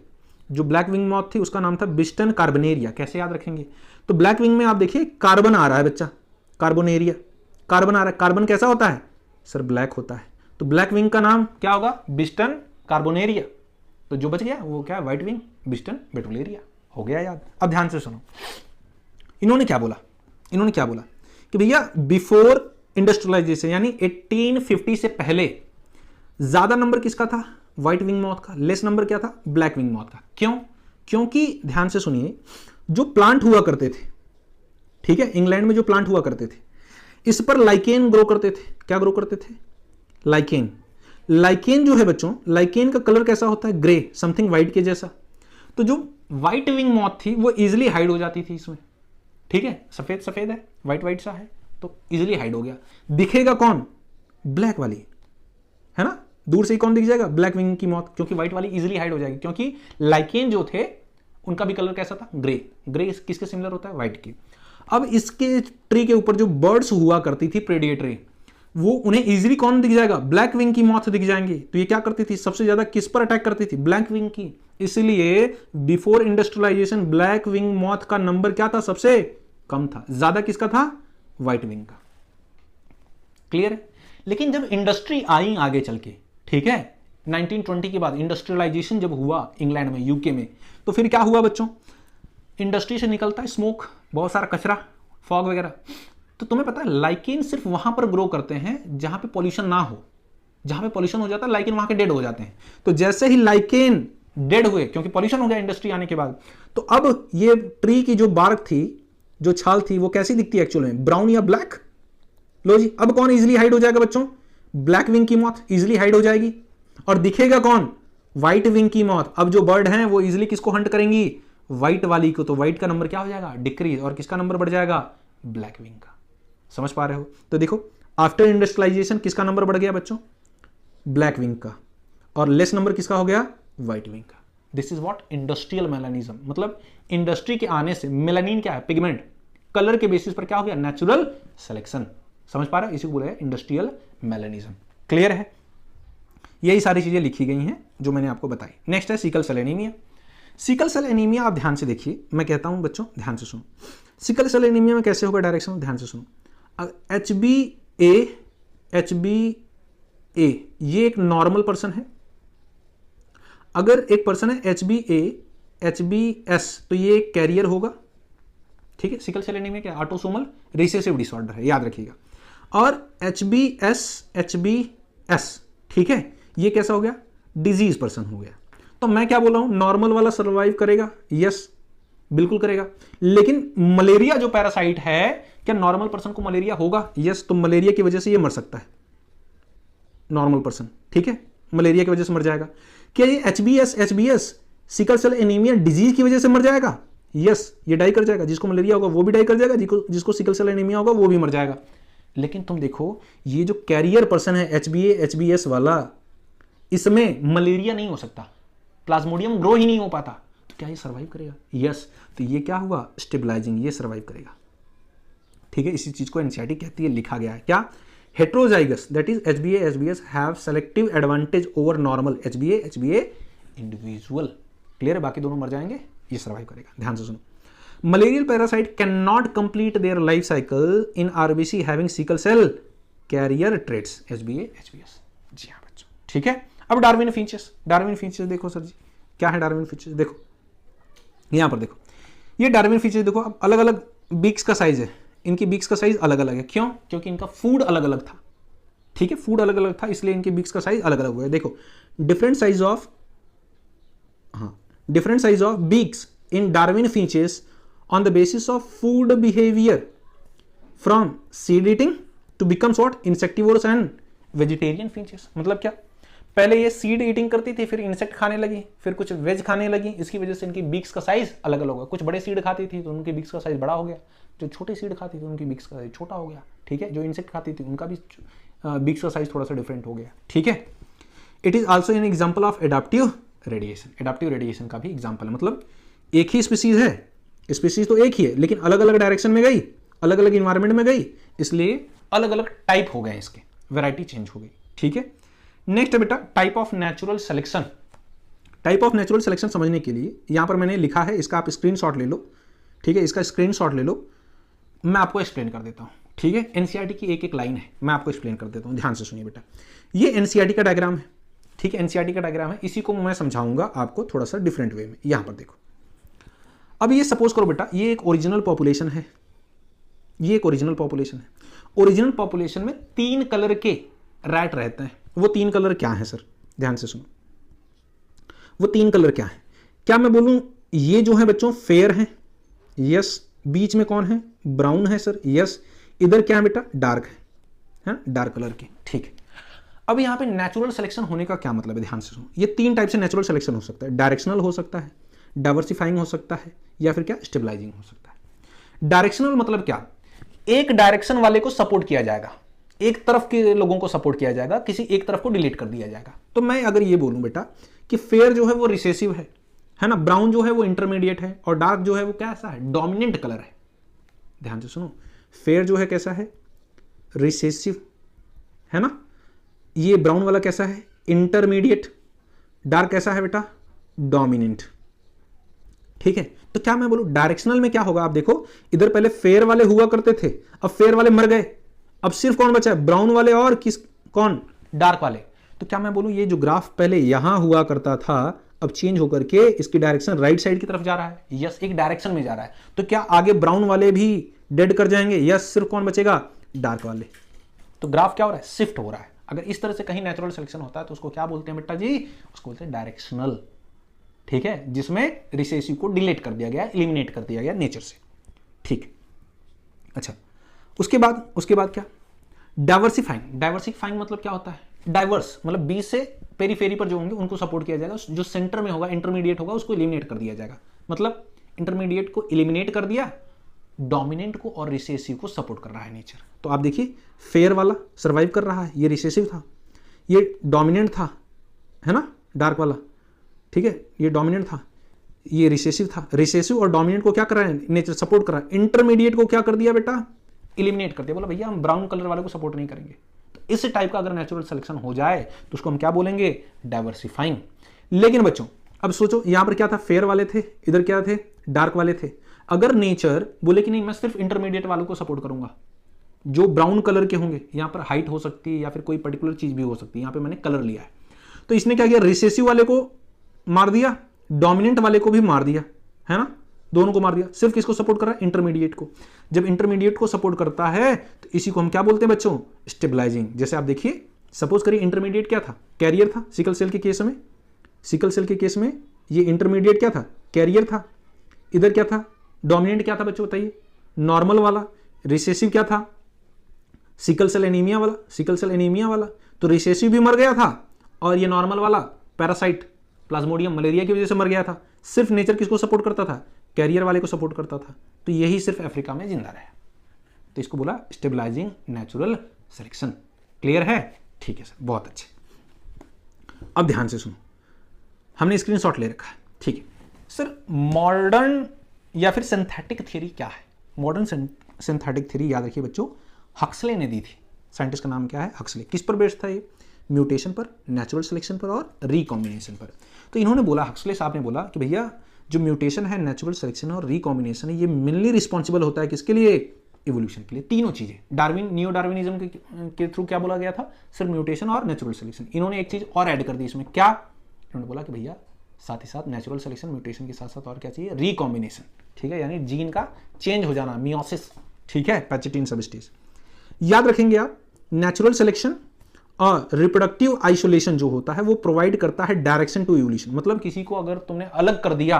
Speaker 2: जो ब्लैक विंग मॉथ थी उसका नाम था बिस्टन कार्बनेरिया। कैसे याद रखेंगे, तो ब्लैक विंग में आप देखिए कार्बन आ रहा है बच्चा, कार्बोनेरिया, कार्बन आ रहा है। कार्बन कैसा होता है सर, ब्लैक होता है। तो ब्लैक विंग का नाम क्या होगा, बिस्टन कार्बोनेरिया। तो जो बच गया वो क्या है, व्हाइट विंग बिस्टन बेटुलेरिया। हो गया याद। अब ध्यान से सुनो, इन्होंने क्या बोला, इन्होंने क्या बोला कि भैया बिफोर इंडस्ट्रियलाइजेशन यानी 1850 से पहले ज्यादा नंबर किसका था, व्हाइट विंग मॉथ का, लेस नंबर क्या था, ब्लैक विंग मॉथ का। क्यों, क्योंकि ध्यान से सुनिए, जो प्लांट हुआ करते थे, ठीक है, इंग्लैंड में जो प्लांट हुआ करते थे इस पर लाइकेन ग्रो करते थे। क्या ग्रो करते थे, लाइकेन। लाइकेन जो है बच्चों, लाइकेन का कलर कैसा होता है, ग्रे, समथिंग व्हाइट के जैसा। तो जो व्हाइट विंग मॉथ थी वो इजिली हाइड हो जाती थी इसमें। ठीक है, सफेद सफेद है, व्हाइट व्हाइट सा है, तो इजिली हाइड हो गया। दिखेगा कौन, ब्लैक वाली, है ना, दूर से ही कौन दिख जाएगा, ब्लैक विंग की मौत, क्योंकि व्हाइट वाली इजिली हाइड हो जाएगी। क्योंकि लाइकेन जो थे उनका भी कलर कैसा था, ग्रे। ग्रे किसके सिमिलर होता है, व्हाइट की। अब इसके ट्री के ऊपर जो बर्ड्स हुआ करती थी प्रेडिएटरी, वो उन्हें इजिली कौन दिख जाएगा, ब्लैक विंग की मौत दिख जाएंगे। तो ये क्या करती थी, सबसे ज्यादा किस पर अटैक करती थी, ब्लैक विंग की। इसलिए बिफोर इंडस्ट्रियलाइजेशन ब्लैक विंग मौत का नंबर क्या था, सबसे कम था। ज्यादा किसका था, व्हाइट विंग का। क्लियर है। लेकिन जब इंडस्ट्री आई आगे चल के, ठीक है, 1920 के बाद इंडस्ट्रियलाइजेशन जब हुआ इंग्लैंड में, यूके में, तो फिर क्या हुआ बच्चों, इंडस्ट्री से निकलता है स्मोक, बहुत सारा कचरा, फॉग वगैरह। तो तुम्हें पता है लाइकेन सिर्फ वहां पर ग्रो करते हैं जहां पे पॉल्यूशन ना हो। जहां पे पॉल्यूशन हो जाता है लाइकेन वहां के डेड हो जाते हैं। तो जैसे ही लाइकेन डेड हुए, क्योंकि पॉल्यूशन हो गया इंडस्ट्री आने के बाद, तो अब ये ट्री की जो बार्क थी, जो छाल थी, वो कैसी दिखती है एक्चुअल में, ब्राउन या ब्लैक। लो जी, अब कौन इजिली हाइड हो जाएगा बच्चों, ब्लैक विंग की मौत इजिली हाइड हो जाएगी। और दिखेगा कौन, व्हाइट विंग की मौत। अब जो बर्ड हैं वो इजिली किसको हंट करेंगी, व्हाइट वाली को। तो व्हाइट का नंबर क्या हो जाएगा, डिक्रीज, और किसका नंबर बढ़ जाएगा, ब्लैक विंग का। समझ पा रहे हो। तो देखो आफ्टर इंडस्ट्रियलाइजेशन किसका नंबर बढ़ गया बच्चों, ब्लैक विंग का, और लेस नंबर किसका हो गया, व्हाइट विंग का। This is what industrial melanism, मतलब इंडस्ट्री के आने से मेलानिन क्या है, पिगमेंट, कलर के बेसिस पर क्या हो गया, नेचुरल सिलेक्शन। समझ पा रहे हो, इसी को बोला है इंडस्ट्रियल मेलानिज्म। क्लियर है। यही सारी चीजें लिखी गई हैं जो मैंने आपको बताई। नेक्स्ट है sickle cell anaemia. Sickle cell anaemia आप ध्यान से देखिए, मैं कहता हूं बच्चों ध्यान से सुनो। सिकल सेल एनीमिया में कैसे होगा डायरेक्शन, ध्यान से सुनो। HbA ये एक नॉर्मल पर्सन है। अगर एक पर्सन है HbS तो ये एक कैरियर होगा। ठीक है, सिकल सेल एनीमिया क्या, ऑटोसोमल रिसेसिव डिसऑर्डर है, याद रखिएगा। और HbS ठीक है, ये कैसा हो गया, डिजीज पर्सन हो गया। तो मैं क्या बोल रहा हूं, नॉर्मल वाला सर्वाइव करेगा, यस बिल्कुल करेगा। लेकिन मलेरिया जो पैरासाइट है, क्या नॉर्मल पर्सन को मलेरिया होगा, यस। तो मलेरिया की वजह से ये मर सकता है, नॉर्मल पर्सन, ठीक है, मलेरिया की वजह से मर जाएगा। क्या ये HbS sickle cell anaemia disease की वजह से मर जाएगा, यस, ये डाई कर जाएगा। जिसको मलेरिया होगा वो भी डाई कर जाएगा, जिसको सिकल सेल एनीमिया होगा वो भी मर जाएगा। लेकिन तुम देखो ये जो कैरियर पर्सन है HbS वाला, इसमें मलेरिया नहीं हो सकता, प्लाज्मोडियम ग्रो ही नहीं हो पाता। तो क्या ये सर्वाइव करेगा, यस। तो ये क्या हुआ, स्टेबलाइजिंग, ये सर्वाइव करेगा। ठीक है, इसी चीज को एनसीईआरटी कहती है, लिखा गया है क्या, heterozygous that is HbA have selective advantage over normal HbA individual. Clear है, बाकी दोनों मर जाएंगे, ये सर्वाइव करेगा। ध्यान से सुनो, malarial parasite can not complete their life cycle in RBC having sickle cell carrier traits HbA जी हाँ बच्चों। ठीक है, अब डार्विन फिंचेस। डार्विन फिंचेस देखो सर जी, क्या है डार्विन फिंचेस, देखो यहां पर देखो, ये डार्विन फिंचेस देखो, अब अलग अलग बीक्स का साइज है, इनकी बीक्स का साइज अलग अलग है। क्यों, क्योंकि इनका फूड अलग अलग था। ठीक है, फूड अलग अलग था, इसलिए इनके बीक्स का साइज अलग अलग हुआ है। देखो different size of beaks in Darwin finches on the basis of food behavior from seed eating to becomes what insectivorous and vegetarian finches। मतलब क्या, पहले ये सीड ईटिंग करती थी, फिर इंसेक्ट खाने लगी, फिर कुछ वेज खाने लगी, इसकी वजह से इनकी बीक्स का साइज अलग अलग होगा। कुछ बड़े सीड खाती थी तो उनकी बीक्स का साइज बड़ा हो गया, जो छोटे सीड खाती थी उनकी बीक्स का साइज छोटा हो गया। ठीक है, जो इंसेक्ट खाती थी उनका भी बीक्स का साइज थोड़ा सा डिफरेंट हो गया। ठीक है, it is also an example of adaptive radiation. Adaptive radiation का भी एग्जाम्पल है, मतलब एक ही स्पीसीज है, स्पीसीज तो एक ही है लेकिन अलग अलग डायरेक्शन में गई, अलग अलग इन्वायरमेंट में गई, इसलिए अलग अलग टाइप हो गए, इसके वैरायटी चेंज हो गई। ठीक है, नेक्स्ट बेटा type of natural selection. Type of natural selection समझने के लिए यहां पर मैंने लिखा है, इसका आप स्क्रीनशॉट ले लो। ठीक है, इसका स्क्रीनशॉट ले लो, मैं आपको एक्सप्लेन कर देता हूं। ठीक है, एनसीईआरटी की एक एक लाइन है, मैं आपको एक्सप्लेन कर देता हूं, ध्यान से सुनिए बेटा। ये एनसीईआरटी का डायग्राम है। ठीक है, एनसीईआरटी का डायग्राम है, इसी को मैं समझाऊंगा आपको थोड़ा सा डिफरेंट वे में। यहां पर देखो, अब ये सपोज करो बेटा, ये एक ओरिजिनल पॉपुलेशन है, ये एक ओरिजिनल पॉपुलेशन है। ओरिजिनल पॉपुलेशन में 3 कलर के रैट रहते हैं। वो 3 कलर क्या है सर? ध्यान से सुनो, वो 3 कलर क्या है? क्या मैं बोलूं ये जो है बच्चों फेयर है? यस। बीच में कौन है? ब्राउन है सर। यस। इधर क्या है बेटा? डार्क है, डार्क कलर के। ठीक है, अब यहां पे नेचुरल सिलेक्शन होने का क्या मतलब है? ध्यान से सुनो, ये 3 टाइप से नेचुरल सिलेक्शन हो सकता है। डायरेक्शनल हो सकता है, डाइवर्सिफाइंग हो सकता है, या फिर क्या स्टेबलाइजिंग हो सकता है। डायरेक्शनल मतलब क्या? एक डायरेक्शन वाले को सपोर्ट किया जाएगा, एक तरफ के लोगों को सपोर्ट किया जाएगा, किसी एक तरफ को डिलीट कर दिया जाएगा। तो मैं अगर ये बोलूं बेटा कि फेयर जो है वो रिसेसिव है ना, ब्राउन जो है वो इंटरमीडिएट है, और डार्क जो है वो कैसा है? डोमिनेंट कलर है। ध्यान से सुनो, फेयर जो है कैसा है? रिसेसिव है ना। ये ब्राउन वाला कैसा है? इंटरमीडिएट। डार्क कैसा है बेटा? डोमिनेंट। ठीक है, तो क्या मैं बोलूं डायरेक्शनल में क्या होगा? आप देखो, इधर पहले फेयर वाले हुआ करते थे, अब फेयर वाले मर गए, अब सिर्फ कौन बचा है? ब्राउन वाले और कौन? डार्क वाले। तो क्या मैं बोलूं ये जो ग्राफ पहले यहां हुआ करता था, अब चेंज होकर के इसकी डायरेक्शन राइट साइड की तरफ जा रहा है। यस, एक डायरेक्शन में जा रहा है। तो क्या आगे ब्राउन वाले भी डेड कर जाएंगे? यस, सिर्फ कौन बचेगा? डार्क वाले। तो ग्राफ क्या हो रहा है? शिफ्ट हो रहा है। अगर इस तरह से कहीं नेचुरल सिलेक्शन होता है तो उसको क्या बोलते हैं बेटा जी? उसको बोलते हैं डायरेक्शनल। ठीक है, जिसमें रिसेसिव को डिलीट कर दिया गया, एलिमिनेट कर दिया गया नेचर से। ठीक, अच्छा, उसके बाद क्या? डाइवर्सिफाइंग। डाइवर्सिफाइंग मतलब क्या होता है? डाइवर्स मतलब बीच से पेरीफेरी पर जो होंगे उनको सपोर्ट किया जाएगा, जो सेंटर में होगा, इंटरमीडिएट होगा, उसको एलिमिनेट कर दिया जाएगा। मतलब इंटरमीडिएट को एलिमिनेट कर दिया, डोमिनेंट को और रिसेसिव को सपोर्ट कर रहा है नेचर। तो आप देखिए, फेयर वाला सर्वाइव कर रहा है, ये रिसेसिव था, ये डोमिनेंट था, है ना, डार्क वाला। ठीक है, ये डोमिनेंट था, ये रिसेसिव था। रिसेसिव और डोमिनेंट को क्या कर रहा है? नेचर सपोर्ट कर रहा है। इंटरमीडिएट को क्या कर दिया बेटा? एलिमिनेट कर दिया। बोला भैया हम ब्राउन कलर वाले को सपोर्ट नहीं करेंगे। तो इस टाइप का अगर नेचुरल सिलेक्शन हो जाए तो उसको हम क्या बोलेंगे? डाइवर्सिफाइंग। लेकिन बच्चों अब सोचो, यहां पर क्या था? फेयर वाले थे, इधर क्या थे? डार्क वाले थे। अगर नेचर बोले कि नहीं मैं सिर्फ इंटरमीडिएट वालों को सपोर्ट करूंगा, जो ब्राउन कलर के होंगे, यहां पर हाइट हो सकती है या फिर कोई पर्टिकुलर चीज भी हो सकती है, यहां पर मैंने कलर लिया है, तो इसने क्या किया? रिसेसिव वाले को मार दिया, डोमिनेंट वाले को भी मार दिया, है ना, दोनों को मार दिया। सिर्फ किसको सपोर्ट कर रहा है? इंटरमीडिएट को। जब इंटरमीडिएट को सपोर्ट करता है तो इसी को हम क्या बोलते हैं बच्चों? स्टेबलाइजिंग। जैसे आप देखिए, सपोज करिए इंटरमीडिएट क्या था? कैरियर था। सिकल सेल के केस में, सिकल सेल के केस में ये इंटरमीडिएट क्या था? कैरियर था। इधर क्या था? डोमिनेंट क्या था बच्चों बताइए? नॉर्मल वाला। रिसेसिव क्या था? सिकल सेल एनीमिया वाला। सिकल सेल एनीमिया वाला। तो रिसेसिव भी मर गया था और ये नॉर्मल वाला पैरासाइट प्लाज्मोडियम मलेरिया की वजह से मर गया था। सिर्फ नेचर किसको सपोर्ट करता था? कैरियर वाले को सपोर्ट करता था। तो यही सिर्फ अफ्रीका में जिंदा रहा। तो इसको बोला स्टेबलाइजिंग नेचुरल सिलेक्शन। क्लियर है? ठीक है सर, बहुत अच्छे। अब ध्यान से सुनो, हमने स्क्रीनशॉट ले रखा है। ठीक है सर, मॉडर्न या फिर सिंथेटिक थ्योरी क्या है? मॉडर्न सिंथेटिक थ्योरी याद रखिए बच्चों, हक्सले ने दी थी। साइंटिस्ट का नाम क्या है? हक्सले। किस पर बेस्ड था ये? म्यूटेशन पर, नेचुरल सिलेक्शन पर और रिकॉम्बिनेशन पर। तो इन्होंने बोला, हक्सले साहब ने बोला कि भैया जो म्यूटेशन है, नेचुरल सिलेक्शन और रिकॉम्बिनेशन है, ये मेनली रिस्पॉन्सिबल होता है किसके लिए? इवोल्यूशन के लिए। तीनों चीजें डार्विन, नियो डार्विनिज्म के थ्रू क्या बोला गया था? सिर्फ म्यूटेशन और नेचुरल सिलेक्शन। इन्होंने एक चीज और ऐड कर दी इसमें, क्या? इन्होंने बोला कि भैया साथ ही साथ नेचुरल सिलेक्शन, म्यूटेशन के साथ साथ और क्या चाहिए? रिकॉम्बिनेशन। ठीक है, यानी जीन का चेंज हो जाना, मियोसिस। ठीक है, पैचेटिन सबस्टेज। याद रखेंगे आप, नेचुरल सिलेक्शन और रिप्रोडक्टिव आइसोलेशन जो होता है वो प्रोवाइड करता है डायरेक्शन टू इवोल्यूशन। मतलब किसी को अगर तुमने अलग कर दिया,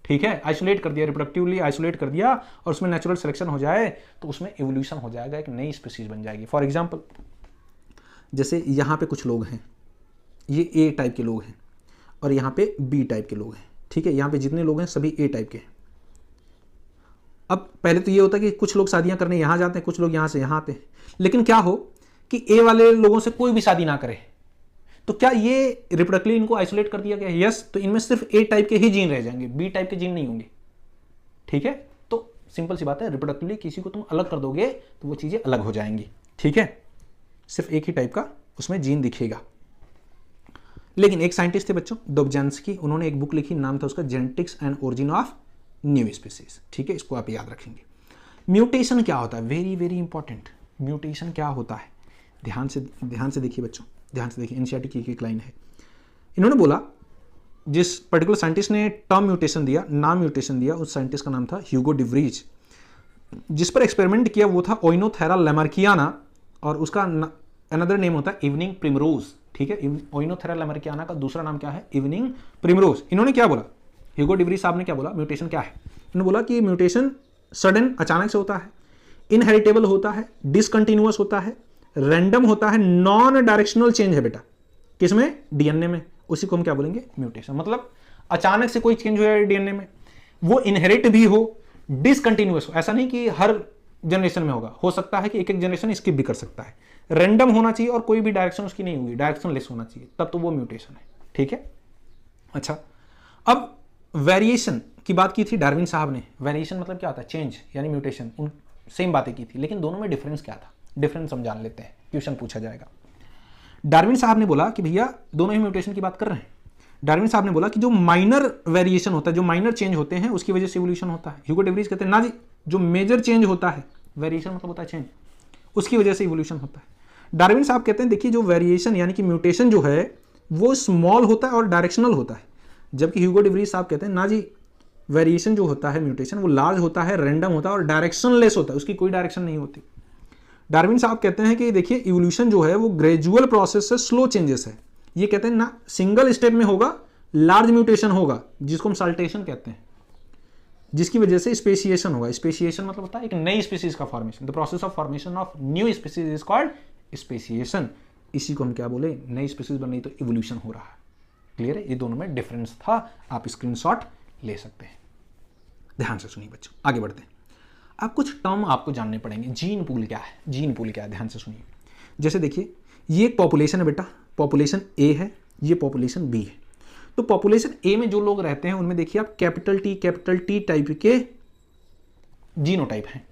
Speaker 2: ठीक है, आइसोलेट कर दिया, रिप्रोडक्टिवली आइसोलेट कर दिया, और उसमें नेचुरल सिलेक्शन हो जाए तो उसमें इवोल्यूशन हो जाएगा, एक नई स्पीसीज बन जाएगी। फॉर एग्जांपल, जैसे यहां पे कुछ लोग हैं, ये ए टाइप के लोग हैं और यहां पे बी टाइप के लोग हैं। ठीक है, यहां पे जितने लोग हैं सभी ए टाइप के हैं। अब पहले तो ये होता है कि कुछ लोग शादियां करने यहां जाते हैं, कुछ लोग यहां से यहां आते हैं। लेकिन क्या हो कि ए वाले लोगों से कोई भी शादी ना करे, तो क्या ये रिप्रोडक्टिवली इनको आइसोलेट कर दिया गया? यस। तो इनमें सिर्फ ए टाइप के ही जीन रह जाएंगे, बी टाइप के जीन नहीं होंगे। ठीक है, तो सिंपल सी बात है, रिप्रोडक्टिवली किसी को तुम अलग कर दोगे तो वो चीजें अलग हो जाएंगी। ठीक है, सिर्फ एक ही टाइप का उसमें जीन दिखेगा। लेकिन एक साइंटिस्ट थे बच्चों, दोब्जांस्की, उन्होंने एक बुक लिखी, नाम था उसका genetics and origin of new species. ठीक है, इसको आप याद रखेंगे। म्यूटेशन क्या होता है? Very very important. म्यूटेशन क्या होता है? ध्यान से देखिए बच्चों, ध्यान से देखिए। एनसीईआरटी की एक लाइन है, इन्होंने बोला, जिस पर्टिकुलर साइंटिस्ट ने टर्म म्यूटेशन दिया, नाम म्यूटेशन दिया, उस साइंटिस्ट का नाम था ह्यूगो डिवरीज। जिस पर एक्सपेरिमेंट किया वो था ओइनोथेरा लैमार्कियाना, और उसका अनदर नेम होता है इवनिंग प्रिमरोज। ठीक है, ओइनोथेरा लैमार्कियाना का दूसरा नाम क्या है? Evening primrose. इन्होंने क्या बोला, ह्यूगो डिवरीज साहब ने क्या बोला, म्यूटेशन क्या है? इन्होंने बोला कि म्यूटेशन सडन, अचानक से होता है, इनहेरिटेबल होता है, डिसकंटिन्यूअस होता है, रैंडम होता है, नॉन डायरेक्शनल चेंज है बेटा। किसमें? डीएनए में। उसी को हम क्या बोलेंगे? म्यूटेशन। मतलब अचानक से कोई चेंज हो जाए डीएनए में, वो इनहेरिट भी हो, डिसकंटिन्यूअस हो। ऐसा नहीं कि हर जनरेशन में होगा, हो सकता है कि एक एक जनरेशन स्किप भी कर सकता है। रैंडम होना चाहिए और कोई भी डायरेक्शन उसकी नहीं होगी, डायरेक्शन लेस होना चाहिए, तब तो वो म्यूटेशन है। ठीक है, अच्छा, अब वेरिएशन की बात की थी डार्विन साहब ने। वेरिएशन मतलब क्या होता है? चेंज, यानी म्यूटेशन। उन सेम बातें की थी, लेकिन दोनों में डिफरेंस क्या था? डिफरेंस हम जान लेते हैं, क्वेश्चन पूछा जाएगा। डार्विन साहब ने बोला कि भैया दोनों ही म्यूटेशन की बात कर रहे हैं। डार्विन साहब ने बोला कि जो माइनर वेरिएशन होता है, जो माइनर चेंज होते हैं, उसकी वजह से इवोल्यूशन होता है। ह्यूगो डिवरीज कहते हैं ना जी, जो मेजर चेंज होता है, वेरिएशन मतलब होता है चेंज, उसकी वजह से इवोल्यूशन होता है। डार्विन साहब कहते हैं देखिए, जो वेरिएशन यानी कि म्यूटेशन जो है वो स्मॉल होता है और डायरेक्शनल होता है, जबकि ह्यूगो डिवरीज साहब कहते हैं ना जी, वेरिएशन जो होता है म्यूटेशन वो लार्ज होता है, रैंडम होता है और डायरेक्शनलेस होता है, उसकी कोई डायरेक्शन नहीं होती। डार्विन साहब कहते हैं कि देखिए, इवोल्यूशन जो है वो ग्रेजुअल प्रोसेस है, स्लो चेंजेस है। ये कहते हैं ना सिंगल स्टेप में होगा, लार्ज म्यूटेशन होगा, जिसको हम साल्टेशन कहते हैं, जिसकी वजह से स्पेसिएशन होगा। स्पेसिएशन मतलब होता है एक नई स्पीसीज का formation. The process of formation of new species is called speciation. इसी को हम क्या बोले? नई स्पीसीज बन रही तो इवोल्यूशन हो रहा है। क्लियर है? ये दोनों में डिफरेंस था, आप स्क्रीनशॉट ले सकते हैं। ध्यान से सुनिए बच्चों, आगे बढ़ते हैं। अब कुछ टर्म आपको जानने पड़ेंगे। जीन पूल क्या है? जीन पूल क्या है? ध्यान से सुनिए। जैसे देखिए, ये एक पॉपुलेशन है बेटा, पॉपुलेशन ए है, ये पॉपुलेशन बी है। तो पॉपुलेशन ए में जो लोग रहते हैं उनमें देखिए आप कैपिटल टी टाइप के जीनोटाइप हैं।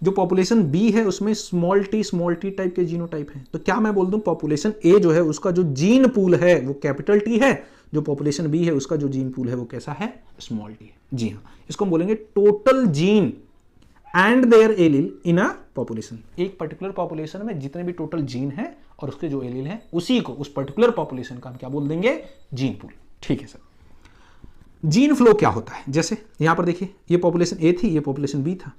Speaker 2: जो पॉपुलेशन बी है उसमें स्मॉल टी टाइप के जीनोटाइप हैं। तो क्या मैं बोल दूं, पॉपुलेशन ए जो है उसका जो जीन पूल है वो कैपिटल टी है, जो पॉपुलेशन बी है उसका जो जीन पूल है वो कैसा है? स्मॉल टी है। जी हाँ, इसको हम बोलेंगे total gene and their allele in a population. एक पर्टिकुलर पॉपुलेशन में जितने भी टोटल जीन है और उसके जो एलील हैं उसी को, उस पर्टिकुलर पॉपुलेशन का हम क्या बोल देंगे? Gene pool. ठीक है सर। जीन फ्लो क्या होता है? जैसे यहां पर देखिए, ये पॉपुलेशन ए थी, ये पॉपुलेशन बी था,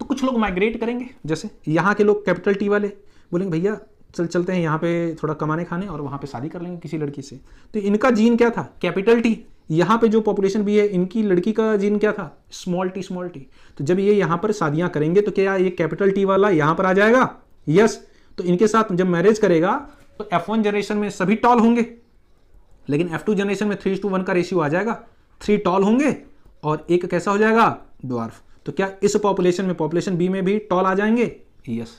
Speaker 2: तो कुछ लोग माइग्रेट करेंगे। जैसे यहाँ के लोग कैपिटल टी वाले बोलेंगे भैया चलते हैं यहाँ पे थोड़ा कमाने खाने और वहाँ पे शादी कर लेंगे किसी लड़की से। तो इनका जीन क्या था? Capital T. यहाँ पे जो पॉपुलेशन भी है इनकी लड़की का जीन क्या था? Small T. तो जब ये यहाँ पर शादियाँ करेंगे तो क्या ये कैपिटल टी वाला यहाँ पर आ जाएगा? यस। तो इनके साथ जब मैरिज करेगा तो F1 जनरेशन में सभी टॉल होंगे, लेकिन F2 जनरेशन में 3:1 का रेशियो आ जाएगा, 3 टॉल होंगे और एक कैसा हो जाएगा? ड्वार्फ। तो क्या इस पॉपुलेशन में, पॉपुलेशन बी में भी टॉल आ जाएंगे? यस।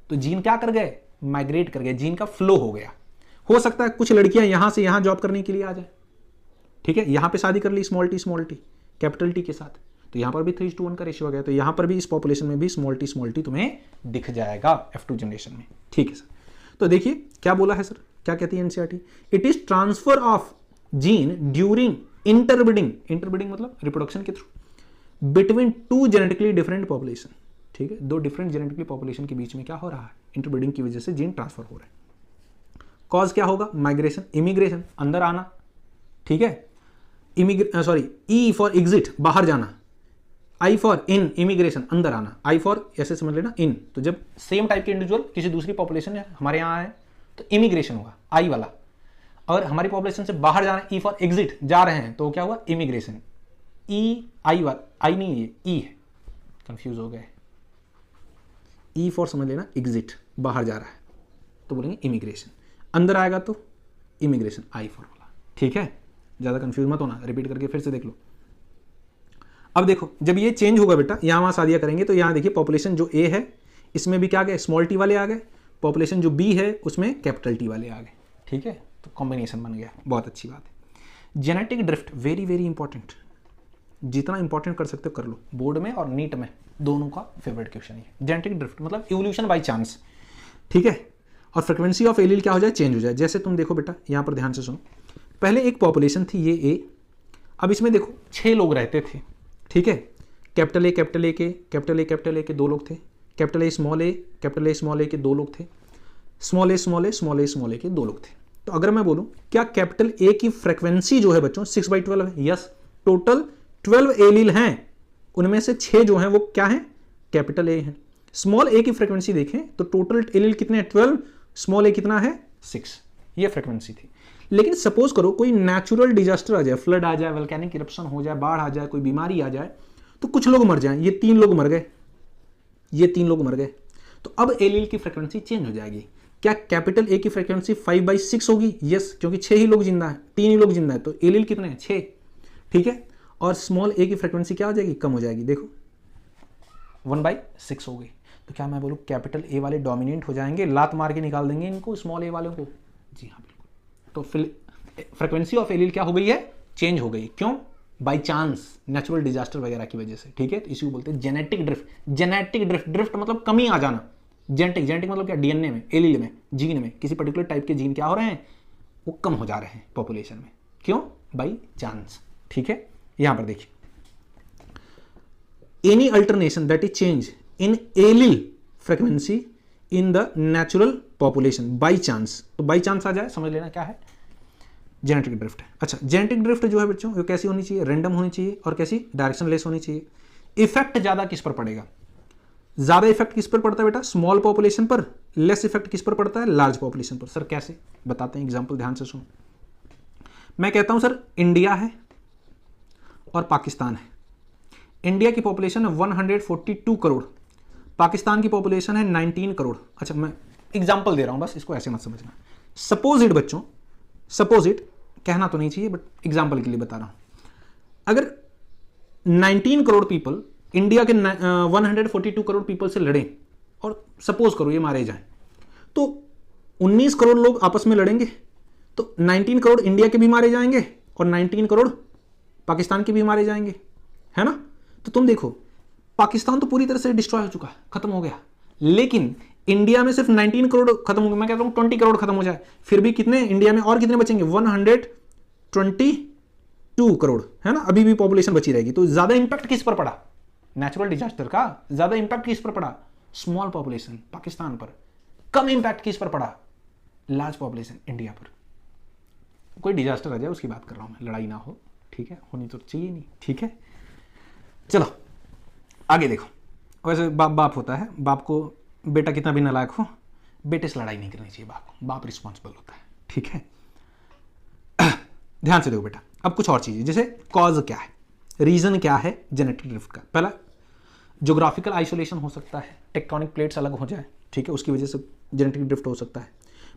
Speaker 2: तो जीन क्या कर गए? माइग्रेट कर गए, जीन का फ्लो हो गया। हो सकता है कुछ लड़कियां यहां से यहां जॉब करने के लिए आ जाए, ठीक है, यहां पे शादी कर ली स्मॉल टी कैपिटल टी के साथ, तो यहां पर भी 3:1 का रेशियो आ गया, तो यहां पर भी इस पॉपुलेशन में भी स्मॉल टी तुम्हें दिख जाएगा F2 जनरेशन में। ठीक है सर। तो देखिए क्या बोला है सर, क्या कहती है NCERT? It is transfer of gene during interbreeding मतलब रिप्रोडक्शन के through between 2 genetically different population. ठीक है, 2 डिफरेंट जेनेटिकली पॉपुलेशन के बीच में क्या हो रहा है? इंटरब्रीडिंग की वजह से जीन ट्रांसफर हो रहा है। कॉज क्या होगा? माइग्रेशन, इमिग्रेशन, अंदर आना। ठीक है, ई फॉर एग्जिट, बाहर जाना, आई फॉर इन, इमिग्रेशन, अंदर आना, आई फॉर ऐसे समझ लेना इन। तो जब सेम टाइप के इंडिविजुअल किसी दूसरी पॉपुलेशन में हमारे यहाँ आए तो इमिग्रेशन होगा, आई वाला। और हमारी पॉपुलेशन से बाहर जाना, ई फॉर एग्जिट, जा रहे हैं, तो क्या हुआ? इमिग्रेशन। ई आई वाला, आई नहीं है, ई है, कंफ्यूज हो गए। ई फॉर समझ लेना एग्जिट, बाहर जा रहा है, तो बोलेंगे इमिग्रेशन। अंदर आएगा तो इमिग्रेशन, आई फॉर वाला। ठीक है, ज्यादा कंफ्यूज मत होना, रिपीट करके फिर से देख लो। अब देखो, जब ये चेंज होगा बेटा, यहां वहां शादियां करेंगे, तो यहां देखिए पॉपुलेशन जो ए है इसमें भी क्या आ गए? स्मॉल टी वाले आ गए। पॉपुलेशन जो बी है उसमें कैपिटल टी वाले आ गए। ठीक है, तो कॉम्बिनेशन बन गया, बहुत अच्छी बात है। Genetic drift very very important, जितना इंपॉर्टेंट कर सकते हो कर लो, बोर्ड में और नीट में दोनों का फेवरेट क्वेश्चन है। जेनेटिक ड्रिफ्ट मतलब इवोल्यूशन बाय चांस, ठीक है। और फ्रिक्वेंसी ऑफ एलील क्या हो जाए, चेंज हो जाए। जैसे तुम देखो बेटा यहाँ पर ध्यान से सुनो, पहले एक पॉपुलेशन थी ये ए, अब इसमें देखो 6 लोग रहते थे, ठीक है। कैपिटल ए कैपिटल ए के कैपिटल ए कैपिटल ए के 2 लोग थे, capital A small A capital A small A के 2 लोग थे, small A small A small A small A के 2 लोग थे। तो अगर मैं बोलूं क्या कैपिटल ए की फ्रीक्वेंसी जो है बच्चों 6/12 है, यस। टोटल 12 एलील हैं, उनमें से 6 जो हैं वो क्या हैं, कैपिटल ए हैं। स्मॉल ए की फ्रीक्वेंसी देखें तो टोटल एलील कितने हैं, 12, स्मॉल ए कितना है 6, ये फ्रीक्वेंसी थी। लेकिन सपोज करो कोई नेचुरल डिजास्टर आ जाए, फ्लड आ जाए, वोल्केनिक इरप्शन हो जाए, बाढ़ आ जाए, कोई बीमारी आ जाए, तो कुछ लोग मर जाएं, ये 3 लोग मर गए, ये 3 लोग मर गए, तो अब एलील की फ्रीक्वेंसी चेंज हो जाएगी। क्या कैपिटल ए की फ्रीक्वेंसी 5/6 होगी, यस, क्योंकि 6 ही लोग जिंदा है, 3 ही लोग जिंदा है, तो एलील कितने हैं 6, ठीक है। और स्मॉल ए की फ्रीक्वेंसी क्या हो जाएगी, कम हो जाएगी, देखो 1/6 हो गई। तो क्या मैं बोलूँ कैपिटल ए वाले डोमिनेंट हो जाएंगे, लात मार के निकाल देंगे इनको स्मॉल ए वालों को, जी हाँ बिल्कुल। तो फ्रीक्वेंसी ऑफ एलील क्या हो गई है, चेंज हो गई, क्यों, बाय चांस, नेचुरल डिजास्टर वगैरह की वजह से, ठीक है। तो इसी को बोलते हैं genetic drift. Genetic drift, drift मतलब कमी आ जाना, जेनेटिक, जेनेटिक मतलब क्या, डीएनए में, एलील में, जीन में, किसी पर्टिकुलर टाइप के जीन क्या हो रहे हैं, वो कम हो जा रहे हैं पॉपुलेशन में, क्यों, बाय चांस, ठीक है। यहां पर देखिए, any alternation that is change in allele frequency in the natural population by chance, तो बाय चांस आ जाए, समझ लेना क्या है, जेनेटिक ड्रिफ्ट है। अच्छा, जेनेटिक ड्रिफ्ट जो है बच्चों वो कैसी होनी चाहिए, रैंडम होनी चाहिए, और कैसी, डायरेक्शनलेस होनी चाहिए। इफेक्ट ज्यादा किस पर पड़ेगा, ज्यादा इफेक्ट किस पर पड़ता है बेटा, स्मॉल पॉपुलेशन पर, लेस इफेक्ट किस पर पड़ता है, लार्ज पॉपुलेशन पर। सर कैसे, बताते हैं, एग्जांपल ध्यान से सुनो। मैं कहता हूं सर इंडिया है और पाकिस्तान है, इंडिया की पॉपुलेशन है 142 करोड़, पाकिस्तान की पॉपुलेशन है 19 करोड़। अच्छा, मैं एग्जांपल दे रहा हूं, बस इसको ऐसे मत समझना। सपोज इट बच्चों, सपोज इट, कहना तो नहीं चाहिए बट एग्जांपल के लिए बता रहा हूं, अगर 19 करोड़ पीपल इंडिया के 142 करोड़ पीपल से लड़ें और सपोज करो ये मारे जाएं, तो 19 करोड़ लोग आपस में लड़ेंगे, तो 19 करोड़ इंडिया के भी मारे जाएंगे और 19 करोड़ पाकिस्तान के भी मारे जाएंगे, है ना। तो तुम देखो पाकिस्तान तो पूरी तरह से डिस्ट्रॉय हो चुका है, खत्म हो गया, लेकिन इंडिया में सिर्फ 19 करोड़ खत्म हो गए, मैं कहता हूं 20 करोड़ खत्म हो जाए, फिर भी कितने इंडिया में और कितने बचेंगे, 122 करोड़, है ना, अभी भी पॉपुलेशन बची रहेगी। तो ज्यादा इंपैक्ट किस पर पड़ा, नेचुरल डिजास्टर का ज्यादा इंपैक्ट किस पर पड़ा, स्मॉल पॉपुलेशन पाकिस्तान पर, कम इंपैक्ट किस पर पड़ा, लार्ज पॉपुलेशन इंडिया पर। कोई डिजास्टर आ जाए उसकी बात कर रहा हूं मैं, लड़ाई ना हो, ठीक है, होनी तो चाहिए नहीं, ठीक है। चलो आगे देखो, वैसे बाप बाप होता है, बाप को बेटा कितना भी नालायक हो, बेटे से लड़ाई नहीं करनी चाहिए बाप को, बाप रिस्पॉन्सिबल होता है, ठीक है। ध्यान से देखो बेटा, अब कुछ और चीजें, जैसे कॉज क्या है, रीजन क्या है जेनेटिक ड्रिफ्ट का। पहला ज्योग्राफिकल आइसोलेशन हो सकता है, टेक्टोनिक प्लेट्स अलग हो जाए, ठीक है, उसकी वजह से जेनेटिक ड्रिफ्ट हो सकता है।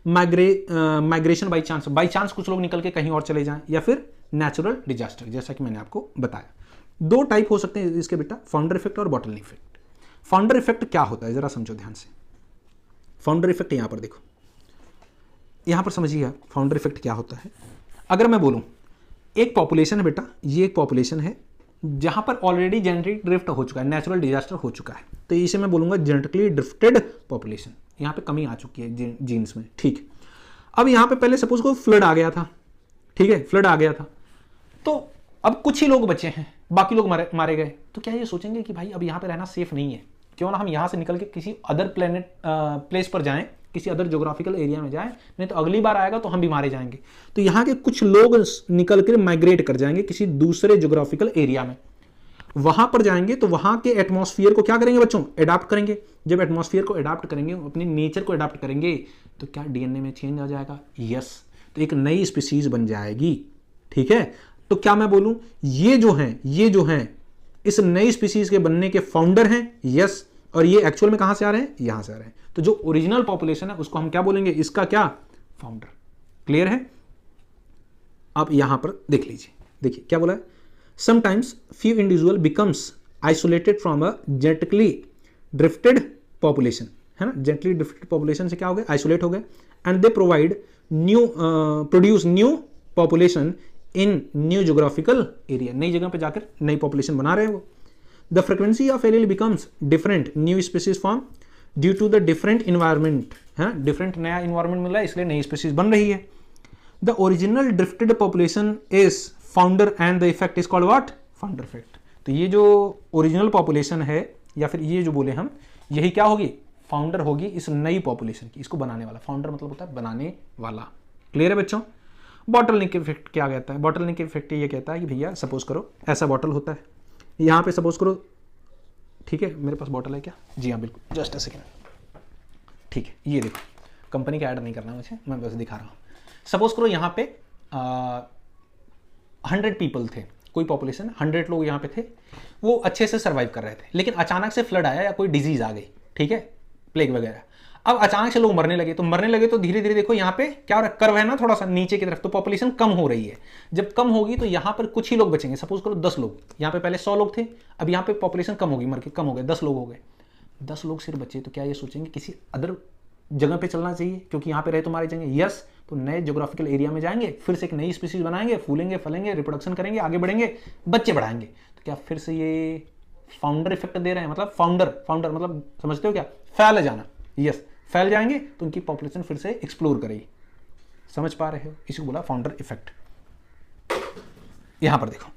Speaker 2: माइग्रेशन बाई चांस कुछ लोग निकल के कहीं और चले जाएं, या फिर नेचुरल डिजास्टर, जैसा कि मैंने आपको बताया। 2 टाइप हो सकते हैं इसके बेटा, फाउंडर इफेक्ट और बॉटल इफेक्ट। फाउंडर इफेक्ट क्या होता है जरा समझो ध्यान से। फाउंडर इफेक्ट यहां पर देखो, यहां पर समझिए फाउंडर इफेक्ट क्या होता है। अगर मैं बोलूं एक पॉपुलेशन है बेटा, ये एक पॉपुलेशन है जहां पर ऑलरेडी जेनेटिक ड्रिफ्ट हो चुका है, नेचुरल डिजास्टर हो चुका है, तो इसे मैं बोलूंगा जेनेटिकली ड्रिफ्टेड पॉपुलेशन। यहां पे कमी आ चुकी है जीन्स में, ठीक। अब यहां पे पहले सपोज को फ्लड आ गया था, ठीक है, फ्लड आ गया था, तो अब कुछ ही लोग बचे हैं, बाकी लोग मारे गए, तो क्या ये सोचेंगे कि भाई अब यहां पे रहना सेफ नहीं है, क्यों ना हम यहां से निकल के किसी अदर प्लेस पर जाएं, किसी अदर ज्योग्राफिकल एरिया में जाएं, नहीं तो अगली बार आएगा तो हम भी मारे जाएंगे। तो यहाँ के कुछ लोग निकल कर माइग्रेट कर जाएंगे किसी दूसरे ज्योग्राफिकल एरिया में, वहां पर जाएंगे तो वहां के एटमॉस्फेयर को क्या करेंगे बच्चों, अडॉप्ट करेंगे। जब एटमॉस्फेयर को अडॉप्ट करेंगे, अपने नेचर को अडॉप्ट करेंगे, तो क्या डीएनए में चेंज आ जाएगा, यस, तो एक नई स्पीसीज बन जाएगी, ठीक है। तो क्या मैं बोलूं ये जो हैं इस नई स्पीसीज के बनने के फाउंडर हैं, यस, और ये एक्चुअल में कहां से आ रहे हैं, यहां से आ रहे हैं। तो जो ओरिजिनल पॉपुलेशन है उसको हम क्या बोलेंगे, इसका क्या, फाउंडर। क्लियर है। आप यहां पर देख लीजिए, देखिए क्या बोला है, sometimes few individual becomes isolated from a genetically drifted population, है ना, जेनेटिकली ड्रिफ्टेड पॉपुलेशन से क्या हो गए, आइसोलेट हो गए, and they provide produce new population in new geographical area, नई जगह पे जाकर नई पॉपुलेशन बना रहे हैं वो। The frequency of allele becomes different, new species form due to the different environment, है डिफरेंट नया इन्वायरमेंट मिल रहा है इसलिए नई स्पीसीज बन रही है। The original drifted population is founder and the effect is called what, founder effect. तो ये जो ओरिजिनल पॉपुलेशन है या फिर ये जो बोले हम, यही क्या होगी, फाउंडर होगी इस नई पॉपुलेशन की, इसको बनाने वाला। फाउंडर मतलब होता है बनाने वाला। क्लियर है बच्चों। बॉटलनेक इफेक्ट क्या कहता है, बॉटलनेक इफेक्ट ये कहता है कि भैया सपोज करो ऐसा बॉटल होता है, यहाँ पे सपोज करो, ठीक है मेरे पास बॉटल है क्या, जी हाँ बिल्कुल, जस्ट अ सेकेंड, ठीक है ये देखो, कंपनी का ऐड नहीं करना मुझे, मैं बस दिखा रहा हूँ। सपोज करो यहाँ पे 100 पीपल थे, कोई पॉपुलेशन 100 लोग यहाँ पे थे, वो अच्छे से सर्वाइव कर रहे थे, लेकिन अचानक से फ्लड आया या कोई डिजीज आ गई, ठीक है प्लेग वगैरह। अब अचानक से लोग मरने लगे, तो मरने लगे तो धीरे धीरे देखो यहाँ पे क्या हो रहा है, कर्व है ना थोड़ा सा नीचे की तरफ, तो पॉपुलेशन कम हो रही है। जब कम होगी तो यहाँ पर कुछ ही लोग बचेंगे, सपोज करो 10 लोग, यहाँ पे पहले 100 लोग थे, अब यहाँ पे पॉपुलेशन कम होगी, मर के कम हो गए, 10 लोग हो गए, 10 लोग सिर्फ बचे, तो क्या ये सोचेंगे किसी अदर जगह पे चलना चाहिए क्योंकि यहाँ पे रहे तो मारे जाएंगे, यस, तो नए ज्योग्राफिकल एरिया में जाएंगे, फिर से एक नई स्पीसीज बनाएंगे, फूलेंगे फलेंगे, रिप्रोडक्शन करेंगे, आगे बढ़ेंगे, बच्चे बढ़ाएंगे। तो क्या फिर से ये फाउंडर इफेक्ट दे रहे हैं, मतलब फाउंडर मतलब समझते हो क्या, फैल जाना, यस, फैल जाएंगे तो उनकी पॉपुलेशन फिर से एक्सप्लोर करेगी। समझ पा रहे हो, इसी को बोला फाउंडर इफेक्ट। यहां पर देखो,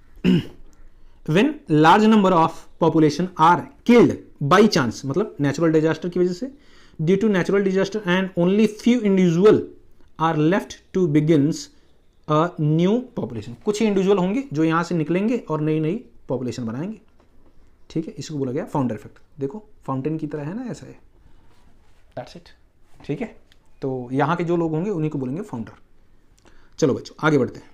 Speaker 2: when large number of population are killed by chance, मतलब नेचुरल डिजास्टर की वजह से, due to natural disaster and only few individual are left to begins a new population, कुछ ही इंडिविजुअल होंगे जो यहां से निकलेंगे और नई नई पॉपुलेशन बनाएंगे, ठीक है, इसको बोला गया फाउंडर इफेक्ट। देखो फाउंटेन की तरह है ना, ऐसा है, दैट्स इट, ठीक है। तो यहां के जो लोग होंगे उन्हीं को बोलेंगे फाउंडर। चलो बच्चों आगे बढ़ते हैं।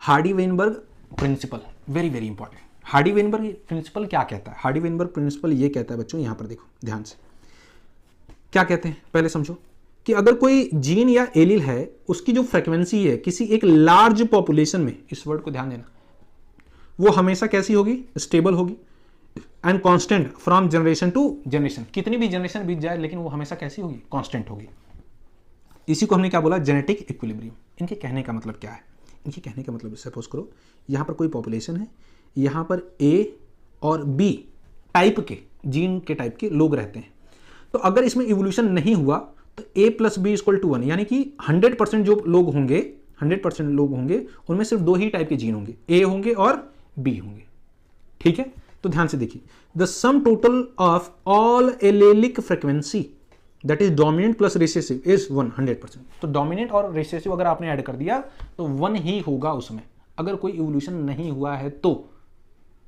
Speaker 2: Hardy Weinberg principle, very very important. Hardy Weinberg principle क्या कहता है, हार्डी-वेनबर्ग प्रिंसिपल ये कहता है बच्चों, यहां पर देखो ध्यान से, क्या कहते हैं पहले समझो कि अगर कोई जीन या एलील है, उसकी जो फ्रीक्वेंसी है किसी एक लार्ज पॉपुलेशन में, इस वर्ड को ध्यान देना, वो हमेशा कैसी होगी, स्टेबल होगी and constant from generation to generation, कितनी भी जनरेशन बीत जाए लेकिन वो हमेशा कैसी होगी, कांस्टेंट होगी। इसी को हमने क्या बोला, जेनेटिक इक्विलिब्रियम। इनके कहने का मतलब क्या है, इनके कहने का मतलब सपोज करो यहाँ पर कोई पॉपुलेशन है, यहाँ पर ए और बी टाइप के, जीन के टाइप के लोग रहते हैं, तो अगर इसमें इवोल्यूशन नहीं हुआ तो a plus b equal to 1, यानी कि 100% जो लोग होंगे, 100% लोग होंगे, उनमें सिर्फ 2 ही टाइप के जीन होंगे, ए होंगे और बी होंगे, ठीक है। तो ध्यान से देखिए, the sum total of all allylic frequency that is dominant plus recessive is 100%। तो डोमिनेंट और रिसेसिव अगर आपने ऐड कर दिया तो 1 ही होगा उसमें, अगर कोई इवोल्यूशन नहीं हुआ है तो,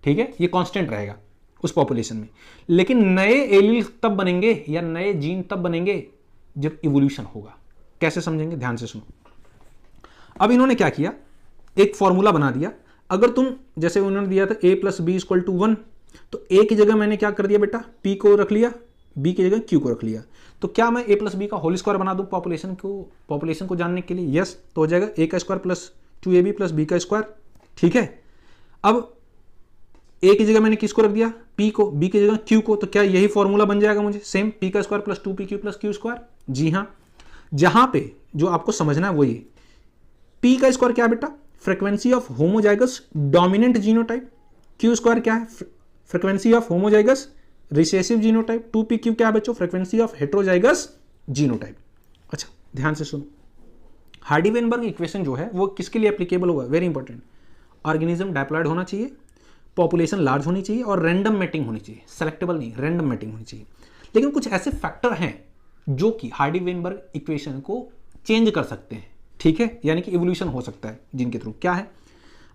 Speaker 2: ठीक है, ये कांस्टेंट रहेगा उस पॉपुलेशन में। लेकिन नए एलील तब बनेंगे या नए जीन तब बनेंगे जब इवोल्यूशन होगा। कैसे समझेंगे, ध्यान से सुनो। अब इन्होंने क्या किया, एक फॉर्मूला बना दिया। अगर तुम जैसे उन्होंने दिया था a plus b equal to 1, तो a की जगह मैंने क्या कर दिया बेटा, p को रख लिया, b की जगह q को रख लिया। तो क्या मैं a प्लस बी का होल स्क्वायर बना दूं पॉपुलेशन को जानने के लिए, यस, तो हो जाएगा a का square plus 2ab plus b का स्क्वायर, ठीक है। अब a की जगह मैंने किसको रख दिया, p को, b की जगह q को, तो क्या यही फॉर्मूला बन जाएगा मुझे, सेम p का square plus 2pq plus q square. जी हाँ, जहां पे जो आपको समझना है वो ये, p का स्क्वायर क्या है बेटा, frequency of homozygous dominant genotype, q square क्या है, frequency of homozygous recessive genotype, 2pq क्या है बच्चों, फ्रीक्वेंसी ऑफ हेट्रोजाइगस जीनोटाइप। अच्छा ध्यान से सुनो, हार्डी-वेनबर्ग इक्वेशन जो है वो किसके लिए एप्लीकेबल होगा, वेरी इंपॉर्टेंट, ऑर्गेनिज्म डायप्लॉइड होना चाहिए, पॉपुलेशन लार्ज होनी चाहिए और रैंडम मैटिंग होनी चाहिए, सेलेक्टेबल नहीं, रैंडम मैटिंग होनी चाहिए। लेकिन कुछ ऐसे फैक्टर हैं जो कि हार्डी-वेनबर्ग इक्वेशन को चेंज कर सकते हैं, ठीक है, यानी कि इवोल्यूशन हो सकता है जीन के थ्रू। क्या है,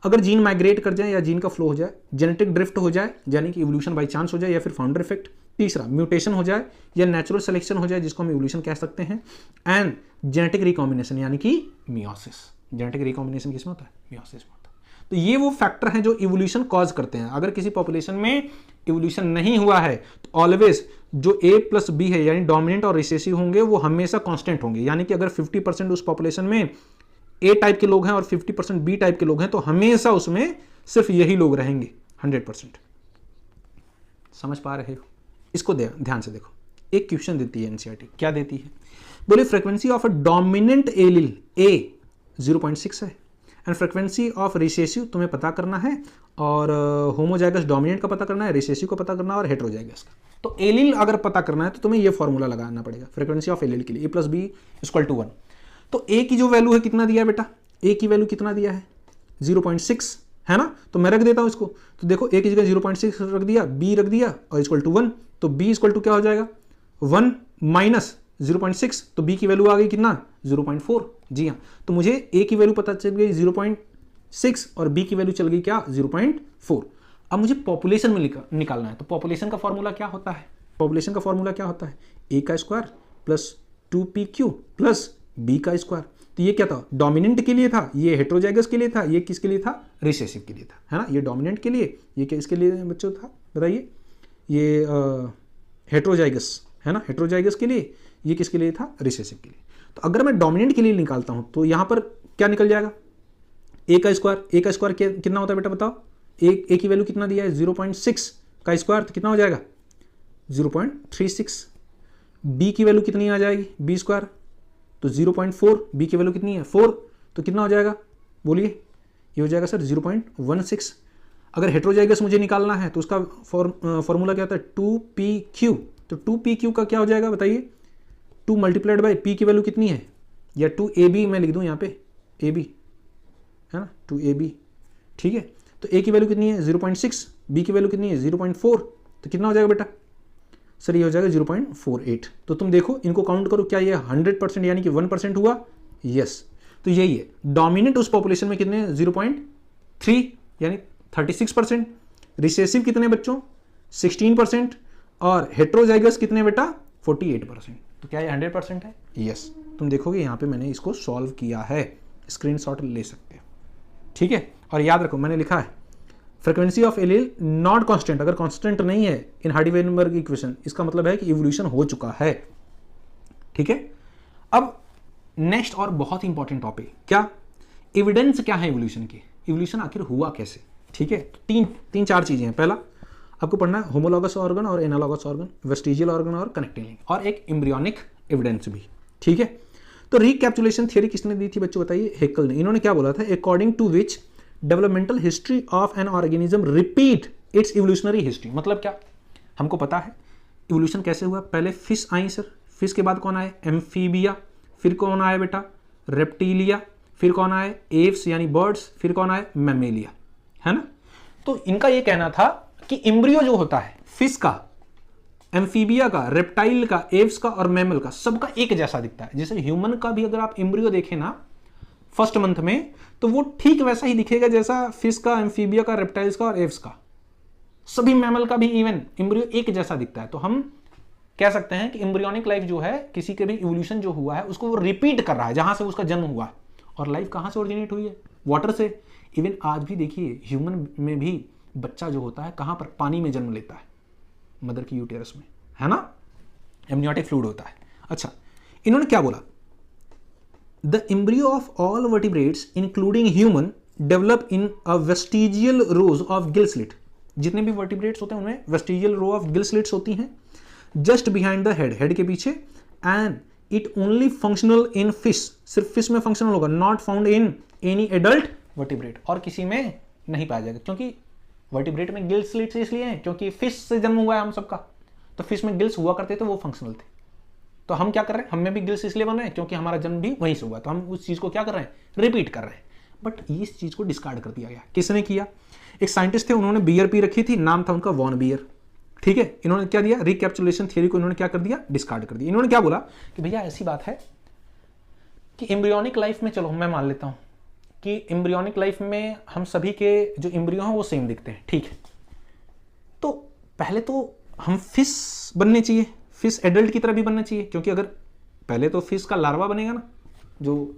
Speaker 2: अगर जीन माइग्रेट कर जाए या जीन का फ्लो हो जाए, जेनेटिक ड्रिफ्ट हो जाए यानी कि इवोल्यूशन बाय चांस हो जाए या फिर फाउंडर इफेक्ट, तीसरा म्यूटेशन हो जाए या नेचुरल सिलेक्शन हो जाए जिसको हम इवोल्यूशन कह सकते हैं, एंड जेनेटिक रिकॉम्बिनेशन यानी कि मियोसिस। जेनेटिक रिकॉम्बिनेशन किसमें होता है, मियोसिस में होता है। तो ये वो फैक्टर हैं जो इवोल्यूशन कॉज करते हैं। अगर किसी पॉपुलेशन में इवोल्यूशन नहीं हुआ है तो ऑलवेज जो a प्लस बी है यानी डोमिनेंट और रिसेसिव होंगे वो हमेशा कांस्टेंट होंगे, यानी कि अगर 50% उस पॉपुलेशन में ए टाइप के लोग हैं और 50% बी टाइप के लोग हैं तो हमेशा उसमें सिर्फ यही लोग रहेंगे 100%। समझ पा रहे हो, इसको ध्यान से देखो। एक क्वेश्चन देती है एनसीईआरटी, क्या देती है बोले frequency of a dominant allele A 0.6 है एंड फ्रीक्वेंसी ऑफ रिसेसिव तुम्हें पता करना है, और होमोजाइगस डोमिनेंट का पता करना है, रिसेसिव का पता करना है, और हेट्रोजाइगस का। तो एलिल अगर पता करना है तो तुम्हें ये फॉर्मूला लगाना पड़ेगा फ्रीक्वेंसी ऑफ एलिल के लिए, A+B = 1। तो ए की जो वैल्यू है कितना दिया है बेटा, ए की वैल्यू कितना दिया है 0.6 है ना, तो मैं रख देता हूं इसको। तो देखो ए की जगह 0.6 रख दिया, बी रख दिया और =1, तो बी = क्या हो जाएगा 1 माइनस 0.6, तो बी की वैल्यू आ गई कितना 0.4। जी हाँ, तो मुझे ए की वैल्यू पता चल गई 0.6 और बी की वैल्यू चल गई क्या 0.4। अब मुझे पॉपुलेशन में निकालना है, तो पॉपुलेशन का फॉर्मूला क्या होता है, पॉपुलेशन का फॉर्मूला क्या होता है ए का square plus 2pq plus b का स्क्वायर। तो ये क्या था डोमिनेंट के लिए था, ये हेट्रोजाइगस के लिए था, ये किसके लिए था रिसेसिव के लिए था, है ना। ये डोमिनेंट के लिए, ये किसके लिए बच्चों था बताइए, ये हेट्रोजाइगस है ना, हेट्रोजाइगस के लिए, ये किसके लिए था रिसेसिव के लिए। तो अगर मैं डोमिनेंट के लिए निकालता हूं तो यहां पर क्या निकल जाएगा ए का स्क्वायर कितना होता है बेटा बताओ, ए की वैल्यू कितना दिया है 0.6 का स्क्वायर, तो कितना हो जाएगा 0.36। बी की वैल्यू कितनी आ जाएगी बी स्क्वायर, तो 0.4, बी की वैल्यू कितनी है 4, तो कितना हो जाएगा बोलिए, ये हो जाएगा सर 0.16। अगर हेट्रोजाइगस मुझे निकालना है तो उसका फॉर्मूला क्या होता है 2pq, तो 2pq का क्या हो जाएगा बताइए 2 मल्टीप्लाइड बाई पी की वैल्यू कितनी है, या 2ab मैं लिख दूं यहाँ पे ab है ना 2ab, ठीक है। तो a की वैल्यू कितनी है 0.6, b की वैल्यू कितनी है 0.4, तो कितना हो जाएगा बेटा सर ये हो जाएगा 0.48। तो तुम देखो इनको काउंट करो, क्या ये 100% यानी कि 1% हुआ, यस। तो यही है डोमिनेंट उस पॉपुलेशन में कितने 0.3 यानी 36%, रिसेसिव कितने बच्चों 16% और हेट्रोजाइगस कितने बेटा 48%। तो क्या ये 100% है, यस। तुम देखोगे यहाँ पे मैंने इसको सॉल्व किया है, स्क्रीनशॉट ले सकते हो, ठीक है। और याद रखो मैंने लिखा है frequency of allele not constant, अगर कांस्टेंट नहीं है इन हार्डी-वेइनबर्ग इक्वेशन, इसका मतलब है कि इवोल्यूशन हो चुका है, ठीक है। अब नेक्स्ट और बहुत इंपॉर्टेंट टॉपिक, क्या एविडेंस क्या है इवोल्यूशन की, इवोल्यूशन आखिर हुआ कैसे, ठीक है। तो तीन चार चीजें हैं। पहला आपको पढ़ना है होमोलॉगस ऑर्गन और एनालॉगस ऑर्गन, वेस्टिजियल ऑर्गन और कनेक्टिंग लिंक, और एक एम्ब्रियोनिक एविडेंस भी, ठीक है। तो रिकैप्सुलेशन थियरी किसने दी थी बच्चों बताइए, हेकल ने। इन्होंने क्या बोला था, according to which developmental history of an organism repeat its evolutionary history. मतलब क्या, हमको पता है इवोल्यूशन कैसे हुआ, पहले फिश आई सर, फिश के बाद कौन आए एम्फीबिया, फिर कौन आए बेटा रेप्टिलिया, फिर कौन आए एव्स यानी बर्ड्स, फिर कौन आए मैमेलिया, है ना। तो इनका ये कहना था कि एम्ब्रियो जो होता है फिश का, एम्फीबिया का, रेप्टाइल का, एव्स का और मैमल का, सबका एक जैसा दिखता है। जैसे ह्यूमन का भी अगर आप एम्ब्रियो देखें ना फर्स्ट मंथ में, तो वो ठीक वैसा ही दिखेगा जैसा फिश का, एम्फीबिया का, रेप्टाइल्स का और एव्स का। सभी मैमल का भी इवन एम्ब्रियो एक जैसा दिखता है। तो हम कह सकते हैं कि एम्ब्रियोनिक लाइफ जो है, किसी के भी इवोल्यूशन जो हुआ है उसको वो रिपीट कर रहा है जहां से उसका जन्म हुआ। और लाइफ कहां से ओरिजिनेट हुई है, वाटर से। इवन आज भी देखिए ह्यूमन में भी बच्चा जो होता है कहां पर, पानी में जन्म लेता है, मदर की यूटेरस में, है ना, एमनियोटिक फ्लूइड होता है। अच्छा, इन्होंने क्या बोला, the embryo of all vertebrates including human develop in a vestigial rows of gill slit. जितने भी वर्टिब्रेट्स होते हैं उनमें vestigial row of gill slits होती हैं just behind the head, head के पीछे, and it only functional in fish, सिर्फ फिश में फंक्शनल होगा, not found in any adult vertebrate, और किसी में नहीं पाया जाएगा। क्योंकि वर्टिब्रेट में गिल स्लिट्स इसलिए हैं क्योंकि फिश से जन्म हुआ है हम सबका, तो फिश में गिल्स हुआ करते थे, वो फंक्शनल थे। तो हम क्या कर रहे हैं, हमें भी गिल्स इसलिए बन रहे हैं क्योंकि हमारा जन्म भी वहीं से हुआ, तो हम उस चीज को क्या कर रहे हैं, रिपीट कर रहे हैं। बट इस चीज को डिस्कार्ड कर दिया गया। किसने किया, एक साइंटिस्ट थे, उन्होंने बियर पी रखी थी, नाम था उनका वॉन बियर, ठीक है। इन्होंने क्या दिया, रिकैप्सुलेशन थियरी को इन्होंने क्या कर दिया, डिस्कार्ड कर दिया। इन्होंने क्या बोला कि भैया ऐसी बात है कि एम्ब्रियोनिक लाइफ में, चलो मैं मान लेता हूं कि एम्ब्रियोनिक लाइफ में हम सभी के जो एम्ब्रियो हैं वो सेम दिखते हैं, ठीक है। तो पहले तो हम फिश बनने चाहिए, फिश एडल्ट की तरह भी बनना चाहिए, क्योंकि अगर पहले तो फिश का लार्वा बनेगा ना, जो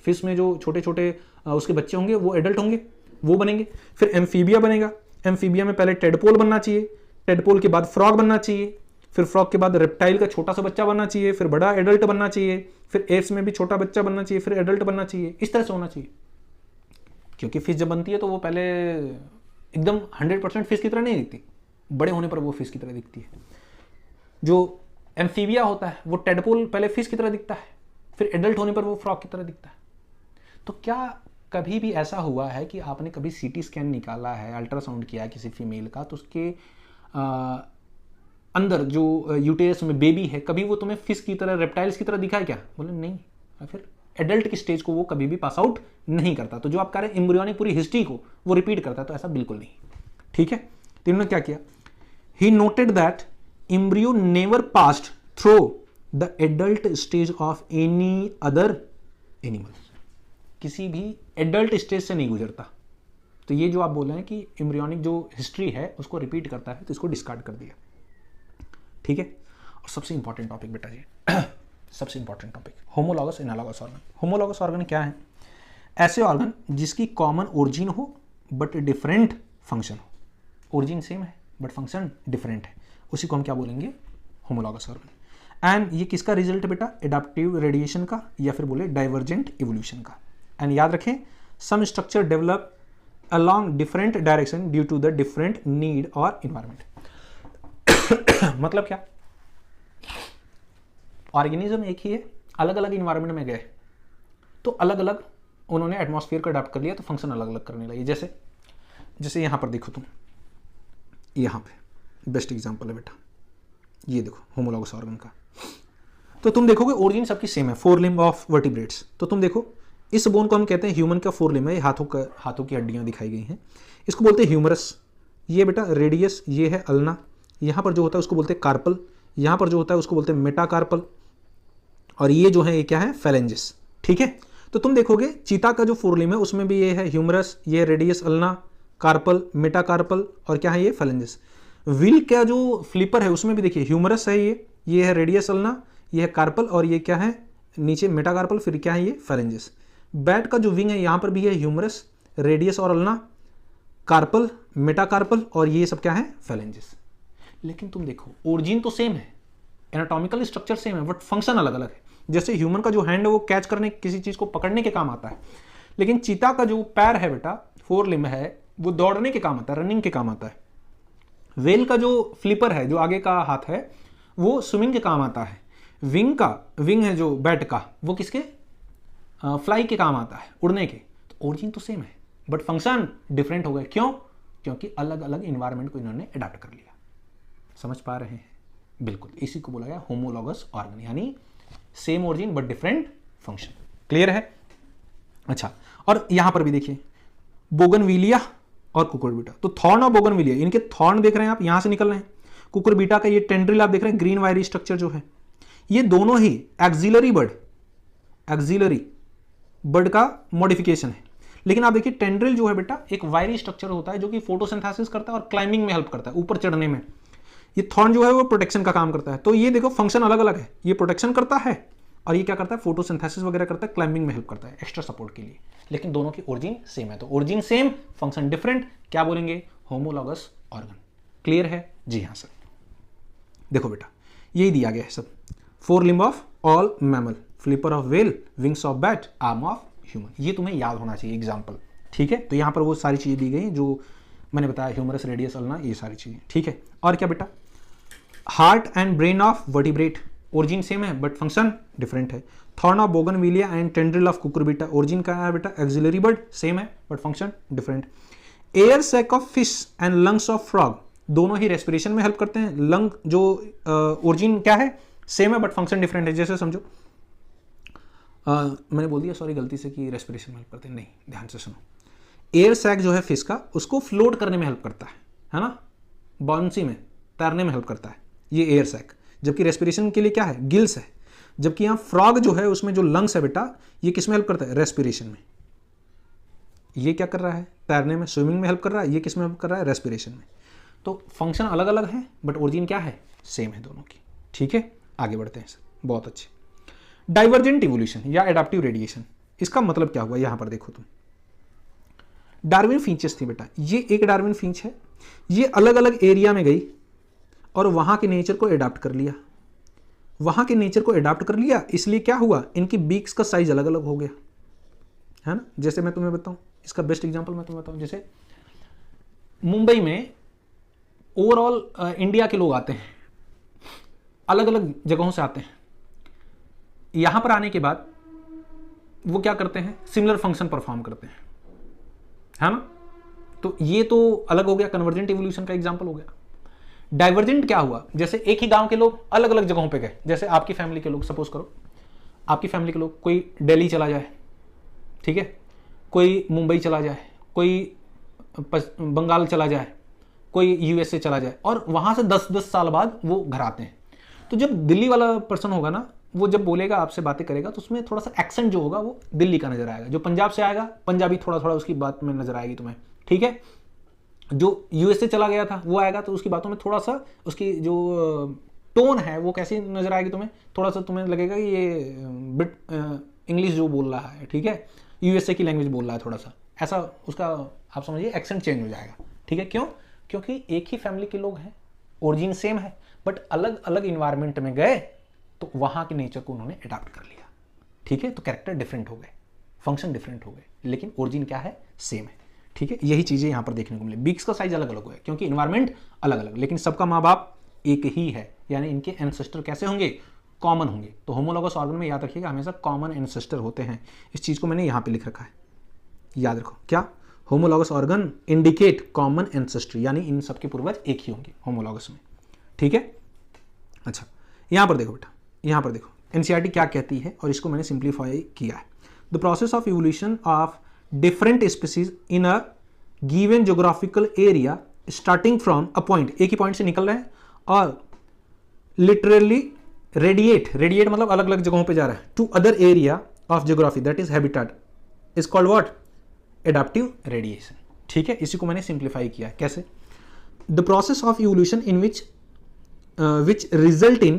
Speaker 2: फिश में जो छोटे छोटे उसके बच्चे होंगे वो एडल्ट होंगे, वो बनेंगे। फिर एम्फीबिया बनेगा, एम्फीबिया में पहले टेडपोल बनना चाहिए, टेडपोल के बाद फ्रॉग बनना चाहिए, फिर फ्रॉग के बाद रेप्टाइल का छोटा सा बच्चा बनना चाहिए, फिर बड़ा एडल्ट बनना चाहिए, फिर एव्स में भी छोटा बच्चा बनना चाहिए, फिर एडल्ट बनना चाहिए। इस तरह से होना चाहिए, क्योंकि फिश जब बनती है तो वो पहले एकदम 100% फिश की तरह नहीं दिखती, बड़े होने पर वो फिश की तरह दिखती है। जो एम्फीबिया होता है, वो टेडपोल पहले फिश की तरह दिखता है, फिर एडल्ट होने पर वो फ्रॉग की तरह दिखता है। तो क्या कभी भी ऐसा हुआ है कि आपने कभी सीटी स्कैन निकाला है, अल्ट्रासाउंड किया है किसी फीमेल का, तो उसके अंदर जो यूटेरस में बेबी है, कभी वो तुम्हें फिश की तरह, रेप्टाइल्स की तरह दिखा है क्या? बोले नहीं। या फिर एडल्ट की स्टेज को वो कभी भी पास आउट नहीं करता। तो जो आप कह रहे हैं एम्ब्रियोनिक पूरी हिस्ट्री को वो रिपीट करता है, तो ऐसा बिल्कुल नहीं। ठीक है, तो इन्होंने क्या किया, he noted that embryo never passed through the adult stage of any other animal, किसी भी एडल्ट स्टेज से नहीं गुजरता। तो ये जो आप बोल रहे हैं कि एम्ब्रियोनिक जो हिस्ट्री है उसको रिपीट करता है, तो इसको डिस्कार्ड कर दिया। ठीक है, और सबसे इंपॉर्टेंट टॉपिक बेटा जी सबसे important topic, homologous analogous organ. Homologous organ क्या है? ऐसे ऑर्गन जिसकी कॉमन ओरिजिन हो बट डिफरेंट फंक्शन हो। ओरिजिन सेम है बट फंक्शन डिफरेंट है, उसी को हम क्या बोलेंगे? Homologous organ. एंड ये किसका रिजल्ट है बेटा? एडाप्टिव रेडिएशन का, या फिर बोले डाइवर्जेंट इवोल्यूशन का। एंड याद रखें, some structure develop along different direction due to the different need or environment। मतलब क्या? ऑर्गेनिज्म एक ही है, अलग अलग इन्वायरमेंट में गए तो अलग अलग उन्होंने एटमॉस्फेयर को अडॉप्ट कर लिया, तो फंक्शन अलग अलग करने लगे। जैसे यहां पर देखो तुम, यहां पे बेस्ट एग्जांपल है बेटा, ये देखो होमोलॉगस ऑर्गन का। तो तुम देखोगे ओरिजिन सबकी सेम है, 4 लिम्ब ऑफ वर्टिब्रेट्स। तो तुम देखो इस बोन को हम कहते हैं ह्यूमन का 4 लिम्ब है, हाथों की हड्डियां दिखाई गई हैं, इसको बोलते हैं ह्यूमरस। ये बेटा रेडियस, ये है अल्ना, यहाँ पर जो होता है उसको बोलते हैं कार्पल, यहाँ पर जो होता है उसको बोलते हैं मेटाकार्पल, और ये जो है ये क्या है? फेलेंजिस। ठीक है, तो तुम देखोगे चीता का जो 4 लिम्ब है उसमें भी ये है ह्यूमरस, ये रेडियस अल्ना, कार्पल, मेटाकार्पल, और क्या है? ये फेलेंजिस। व्हील का जो फ्लिपर है उसमें भी देखिए ह्यूमरस है, ये है रेडियस अल्ना, ये है कार्पल, और ये क्या है? नीचे मेटाकार्पल, फिर क्या है? ये फेलेंजिस। बैट का जो विंग है यहाँ पर भी है ह्यूमरस, रेडियस और अल्ना, कार्पल, मेटाकार्पल, और ये सब क्या है? फेलेंजिस। लेकिन तुम देखो ओरिजिन तो सेम है, एनाटॉमिकल स्ट्रक्चर सेम है, बट फंक्शन अलग अलग है। जैसे ह्यूमन का जो हैंड है वो कैच करने, किसी चीज को पकड़ने के काम आता है, लेकिन चीता का जो पैर है बेटा, 4 लिम्ब है, वो दौड़ने के काम आता है, रनिंग के काम आता है। वेल का जो फ्लिपर है, जो आगे का हाथ है, वो स्विमिंग के काम आता है। विंग है जो बैट का, वो किसके? फ्लाई के काम आता है, उड़ने के। तो ओरिजिन तो सेम है बट फंक्शन डिफरेंट हो गए। क्यों? क्योंकि अलग अलग इन्वायरमेंट को इन्होंने अडॉप्ट कर लिया। समझ पा रहे हैं? बिल्कुल, इसी को बोला गया होमोलॉगस ऑर्गन, यानी same origin but different function. Clear है? अच्छा, और यहां पर भी देखिए बोगनविलिया और कुकुरबिटा। तो थॉर्न और बोगनविलिया, इनके थॉर्न देख रहे हैं आप, यहां से निकल रहे हैं। कुकुरबिटा का ये टेंड्रिल आप देख रहे हैं, ग्रीन वायरी स्ट्रक्चर जो है, ये दोनों ही एक्सिलरी बर्ड का मॉडिफिकेशन है। लेकिन आप देखिए टेंड्रिल जो है बेटा एक वायरी स्ट्रक्चर होता है जो कि फोटोसिंथेसिस करता है और क्लाइंबिंग में हेल्प करता है, ऊपर चढ़ने में। ये थॉर्न जो है वो प्रोटेक्शन का काम करता है। तो ये देखो फंक्शन अलग अलग है, ये प्रोटेक्शन करता है और ये क्या करता है? फोटोसिंथेसिस वगैरह करता है, क्लाइंबिंग में हेल्प करता है, एक्स्ट्रा सपोर्ट के लिए। लेकिन दोनों की ओरिजिन सेम है, तो ओरिजिन सेम, फंक्शन डिफरेंट, क्या बोलेंगे? Homologous organ. क्लियर है? जी हाँ सर। देखो बेटा यही दिया गया है सब, 4 limb of all mammal, flipper of well, wings of bat, arm of human. ये तुम्हें याद होना चाहिए एग्जाम्पल। ठीक है, तो यहां पर वो सारी चीजें दी गई जो मैंने बताया, ह्यूमरस, रेडियस, अल्ना, ये सारी चीजें। ठीक है, और क्या बेटा? Heart and brain of vertebrate, origin same है बट फंक्शन डिफरेंट है। Thorn of bougainvillea and tendril of cucurbita, origin का है बेटा एक्सिलरी बर्ड, सेम है but function different. Air sac of fish and lungs of frog, दोनों ही respiration में help करते हैं। लंग जो ओरिजिन क्या है? सेम है बट फंक्शन डिफरेंट है। जैसे समझो मैंने बोल दिया सॉरी गलती से कि रेस्पिरेशन में हेल्प करते हैं, नहीं, ध्यान से सुनो। एयर सैक जो है फिश का, उसको फ्लोट करने में हेल्प करता है ना, बाउंसी में, तैरने में हेल्प करता है ये एयर सैक। जबकि रेस्पिरेशन के लिए क्या है? गिल्स है। जबकि यहाँ फ्रॉग जो है उसमें जो लंग्स है बेटा, ये किस में हेल्प करता है? रेस्पिरेशन में। ये क्या कर रहा है? तैरने में, स्विमिंग में हेल्प कर रहा है। ये किस में हेल्प कर रहा है? रेस्पिरेशन में। तो फंक्शन अलग अलग है बट ओरिजिन क्या है? सेम है दोनों की। ठीक है, आगे बढ़ते हैं सर। बहुत अच्छे। डाइवर्जेंट इवोल्यूशन या एडाप्टिव रेडिएशन, इसका मतलब क्या हुआ? यहां पर देखो तुम, डार्विन फिंचेस थी बेटा, ये एक डार्विन फिंच है, ये अलग अलग एरिया में गई और वहां के नेचर को एडाप्ट कर लिया। वहां के नेचर को एडाप्ट कर लिया, इसलिए क्या हुआ? इनकी बीक्स का साइज अलग अलग हो गया, है ना। जैसे मैं तुम्हें बताऊं, इसका बेस्ट एग्जांपल मैं तुम्हें बताऊं, जैसे मुंबई में ओवरऑल इंडिया के लोग आते हैं, अलग अलग जगहों से आते हैं, यहां पर आने के बाद वो क्या करते हैं, सिमिलर फंक्शन परफॉर्म करते हैं, है ना। तो ये तो अलग हो गया, कन्वर्जेंट इवोल्यूशन का एग्जांपल हो गया। डाइवर्जेंट क्या हुआ, जैसे एक ही गांव के लोग अलग अलग जगहों पे गए, जैसे आपकी फैमिली के लोग, सपोज करो आपकी फैमिली के लोग, कोई दिल्ली चला जाए, ठीक है, कोई मुंबई चला जाए, कोई बंगाल चला जाए, कोई यूएसए चला जाए, और वहां से 10-10 साल बाद वो घर आते हैं। तो जब दिल्ली वाला पर्सन होगा ना, वो जब बोलेगा, आपसे बातें करेगा, तो उसमें थोड़ा सा एक्सेंट जो होगा वो दिल्ली का नजर आएगा। जो पंजाब से आएगा, पंजाबी थोड़ा थोड़ा उसकी बात में नजर आएगी तुम्हें, ठीक है। जो यूएसए चला गया था वो आएगा, तो उसकी बातों में थोड़ा सा उसकी जो टोन है वो कैसी नजर आएगी तुम्हें, थोड़ा सा तुम्हें लगेगा कि ये बिट इंग्लिश जो बोल रहा है, ठीक है, यूएसए की लैंग्वेज बोल रहा है थोड़ा सा, ऐसा उसका आप समझिए एक्सेंट चेंज हो जाएगा, ठीक है। क्यों? क्योंकि एक ही फैमिली के लोग हैं, ओरिजिन सेम है, बट अलग अलग इन्वायरमेंट में गए तो वहां के नेचर को उन्होंने अडॉप्ट कर लिया, ठीक है। तो कैरेक्टर डिफरेंट हो गए, फंक्शन डिफरेंट हो गए, लेकिन ओरिजिन क्या है, सेम है, ठीक है। यही चीजें यहां पर देखने को मिले। बीक्स का साइज अलग अलग हुआ है क्योंकि इन्वायरमेंट अलग अलग, लेकिन सबका माँ बाप एक ही है, यानी इनके एंसेस्टर कैसे होंगे, कॉमन होंगे। तो होमोलॉगस ऑर्गन में याद रखिएगा हमेशा कॉमन एंसेस्टर होते हैं। इस चीज को मैंने यहां पे लिख रखा है, याद रखो, क्या, homologous organ indicate common ancestor, यानी इन सबके पूर्वज एक ही होंगे होमोलॉगस में, ठीक है। अच्छा, यहां पर देखो बेटा, यहां पर देखो एनसीईआरटी क्या कहती है, और इसको मैंने सिंप्लीफाई किया है। The process of evolution of different species in a given geographical area starting from a point, एक ही पॉइंट से निकल रहे हैं और लिटरली रेडिएट मतलब अलग अलग जगहों पे जा रहा है, to other area of geography that is habitat, is called what, adaptive radiation, ठीक है। इसी को मैंने सिंप्लीफाई किया है, कैसे, the process of evolution in which result in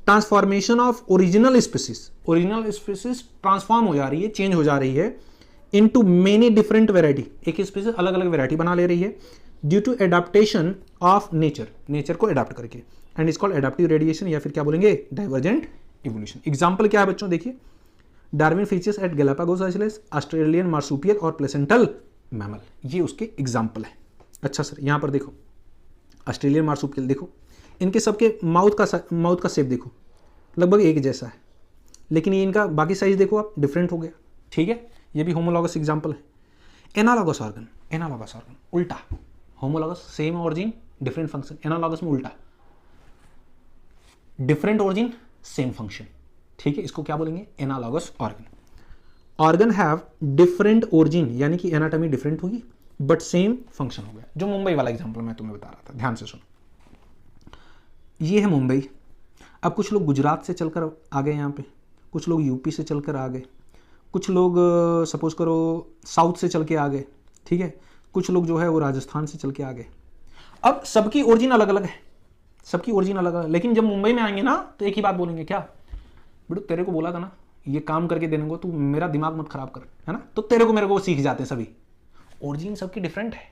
Speaker 2: transformation of original species transform हो जा रही है, चेंज हो जा रही है, इनटू मेनी डिफरेंट वेराइटी, एक ही स्पीसीज अलग अलग वेराइटी बना ले रही है, due to adaptation of nature को एडाप्ट करके, and is called adaptive radiation, या फिर क्या बोलेंगे, डाइवर्जेंट इवोल्यूशन। एग्जांपल क्या है बच्चों, देखिए, Darwin features at Galapagos islands, Australian marsupial और प्लेसेंटल मैमल, ये उसके एग्जांपल है। अच्छा सर, यहां पर देखो ऑस्ट्रेलियन मार्सुपियल, देखो इनके सबके माउथ का शेप देखो लगभग एक जैसा है, लेकिन ये इनका बाकी साइज देखो आप, डिफरेंट हो गया, ठीक है। ये भी होमोलॉगस एग्जांपल है। एनालॉगस ऑर्गन उल्टा, homologous same origin different function, analogous में उल्टा, डिफरेंट ओरिजिन सेम फंक्शन, ठीक है। इसको क्या बोलेंगे, analogous organ have different origin, यानी कि एनाटॉमी डिफरेंट होगी बट सेम फंक्शन हो गया। जो मुंबई वाला एग्जांपल मैं तुम्हें बता रहा था, ध्यान से सुनो, ये है मुंबई। अब कुछ लोग गुजरात से चलकर आ गए यहाँ पे, कुछ लोग यूपी से चलकर आ गए, कुछ लोग सपोज करो साउथ से चल के आ गए, ठीक है, कुछ लोग जो है वो राजस्थान से चल के आ गए। अब सबकी ओरिजिन अलग अलग है, सबकी ओरिजिन अलग अलग, लेकिन जब मुंबई में आएंगे ना तो एक ही बात बोलेंगे, क्या बेटू तेरे को बोला था ना ये काम करके देने को, तू मेरा दिमाग मत खराब कर, है ना। तो तेरे को मेरे को सीख जाते हैं सभी, ओरिजिन सबकी डिफरेंट है,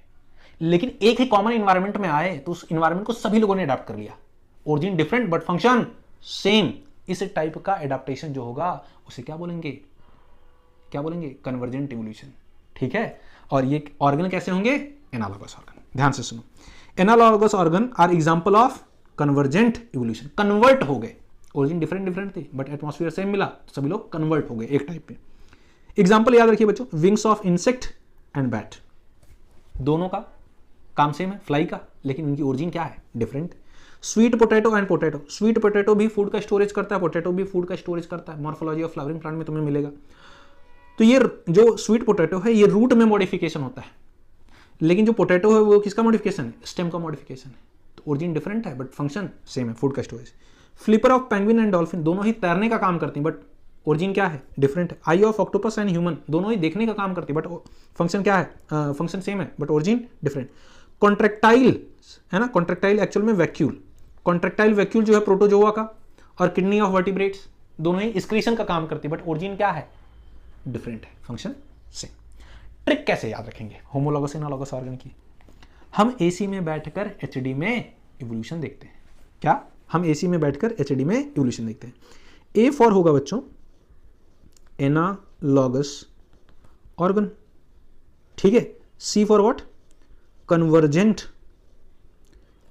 Speaker 2: लेकिन एक ही कॉमन इन्वायरमेंट में आए तो उस इन्वायरमेंट को सभी लोगों ने अडॉप्ट कर लिया। Origin different but function same, इस टाइप का एडाप्टेशन जो होगा उसे क्या बोलेंगे, कन्वर्जेंट इवोल्यूशन, ठीक है। और ये ऑर्गन कैसे होंगे, एनालॉगस ऑर्गन। ध्यान से सुनो, analogous organ are example of convergent evolution, convert हो गए, ओरिजिन डिफरेंट थी बट एटमॉस्फेयर सेम मिला तो सभी लोग कन्वर्ट हो गए एक टाइप पे। एग्जांपल याद रखिए बच्चों, wings of insect and bat, दोनों का काम सेम है, फ्लाई का, लेकिन उनकी ओरिजिन क्या है, different. Sweet potato and potato, sweet potato भी फूड का स्टोरेज करता है, पोटैटो भी फूड का स्टोरेज करता है, मॉर्फोलॉजी ऑफ फ्लावरिंग प्लांट में तुम्हें मिलेगा। तो ये जो स्वीट पोटैटो है ये रूट में मॉडिफिकेशन होता है, लेकिन जो पोटैटो है वो किसका मॉडिफिकेशन है, स्टेम का मॉडिफिकेशन है। तो ओरिजिन डिफरेंट है बट फंक्शन सेम है, फूड का storage. Flipper of penguin and dolphin, दोनों ही तैरने का काम करती हैं बट ओरिजिन क्या है, डिफरेंट है। आई ऑफ ऑक्टोपस एंड ह्यूमन, दोनों ही देखने का काम करती है बट फंक्शन क्या है, फंक्शन सेम है बट ओरिजिन डिफरेंट। कॉन्ट्रेक्टाइल है ना, कॉन्ट्रेक्टाइल एक्चुअल में वैक्यूल, कॉन्ट्रेक्टाइल वैक्यूल जो है प्रोटोजोआ का, और किडनी ऑफ वर्टिब्रेट्स, दोनों ही एक्सक्रीशन का काम करती है बट ओरिजिन क्या है, डिफरेंट है, फंक्शन सेम। ट्रिक कैसे याद रखेंगे होमोलॉगस एनालॉगस ऑर्गन की, हम एसी में बैठकर एचडी में इवोल्यूशन देखते हैं। क्या, हम एसी में बैठकर एचडी में इवोल्यूशन देखते हैं। ए फॉर होगा बच्चों एनालॉगस ऑर्गन, ठीक है। सी फॉर व्हाट, कन्वर्जेंट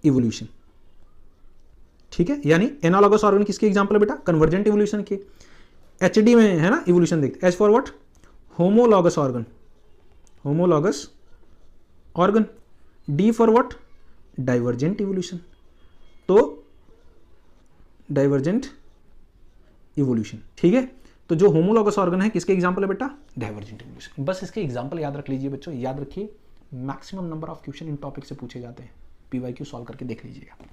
Speaker 2: इवोल्यूशन, ठीक है, यानी एनालॉगस ऑर्गन किसके एग्जांपल है बेटा? कन्वर्जेंट इवोल्यूशन के। एचडी में है ना इवोल्यूशन देखते। H for what? Homologous organ, homologous organ. D for what? Divergent evolution, तो डाइवर्जेंट इवोल्यूशन, ठीक है। तो जो होमोलॉगस ऑर्गन है किसके एग्जांपल है बेटा? Divergent evolution. बस इसके एग्जांपल याद रख लीजिए बच्चों, याद रखिए, maximum number of question in topic से पूछे जाते हैं, पीवाईक्यू सॉल्व करके देख लीजिएगा,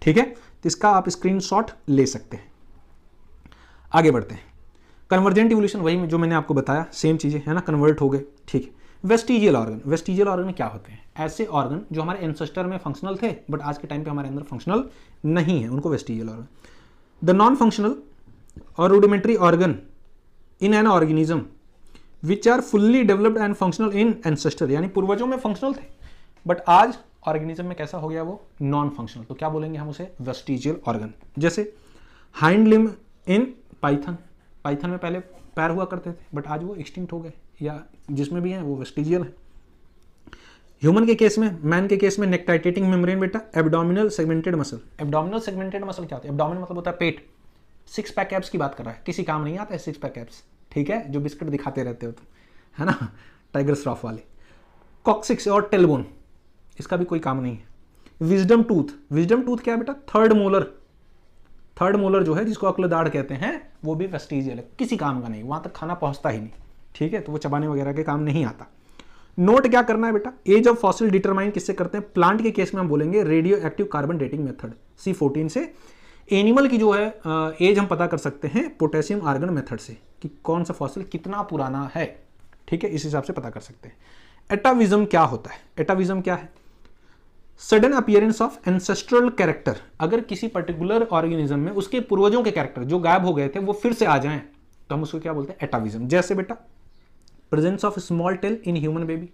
Speaker 2: ठीक है। तो इसका आप स्क्रीनशॉट ले सकते हैं। आगे बढ़ते हैं। कन्वर्जेंट इवोल्यूशन वही जो मैंने आपको बताया, सेम चीजें है ना, कन्वर्ट हो गए, ठीक है। वेस्टिजियल ऑर्गन, वेस्टिजियल ऑर्गन क्या होते हैं? ऐसे ऑर्गन जो हमारे एंसेस्टर में फंक्शनल थे बट आज के टाइम पे हमारे अंदर फंक्शनल नहीं है, उनको vestigial organ. The non functional और rudimentary organ in an organism which are fully developed and functional in ancestor, यानी पूर्वजों में फंक्शनल थे बट आज ऑर्गेनिज्म में कैसा हो गया वो? Non functional. तो क्या बोलेंगे हम उसे? Vestigial organ. जैसे hind limb in python, python में पहले पैर हुआ करते थे बट आज वो एक्सटिंक्ट हो गए, या जिसमें भी हैं वो वेस्टिजियल है। ह्यूमन के केस में, मैन के केस में नेक्टाइटेटिंग मेम्ब्रेन बेटा, abdominal segmented muscle. Abdominal segmented muscle क्या होता है? एब्डोमिनल मतलब होता है पेट। सिक्स पैक एब्स की बात कर रहा है, किसी काम नहीं आता है सिक्स पैक एब्स, ठीक है, जो बिस्किट दिखाते रहते हो तुम, है ना, टाइगर श्रॉफ वाले। कॉक्सिक्स और टेलबोन, इसका भी कोई काम नहीं है। विजडम टूथ, विजडम टूथ क्या है बेटा? थर्ड मोलर, थर्ड मोलर जो है जिसको अक्लदाड़ कहते हैं, वो भी वेस्टिजियल है, किसी काम का नहीं, वहां तक खाना पहुंचता ही नहीं, ठीक है, तो वो चबाने वगैरह के काम नहीं आता। नोट क्या करना है बेटा? एज ऑफ फॉसिल डिटरमाइन किससे करते हैं? प्लांट के केस में हम बोलेंगे radio active carbon dating method C14 से। एनिमल की जो है एज हम पता कर सकते हैं पोटेशियम आर्गन मेथड से, कि कौन सा फॉसिल कितना पुराना है, ठीक है, इस हिसाब से पता कर सकते हैं। एटाविज्म क्या होता है? एटाविज्म क्या है? Sudden appearance of ancestral character, अगर किसी पर्टिकुलर ऑर्गेनिज्म में उसके पूर्वजों के कैरेक्टर जो गायब हो गए थे वो फिर से आ जाएं, तो हम उसको क्या बोलते हैं? एटाविज्म। जैसे बेटा presence of small tell in human baby,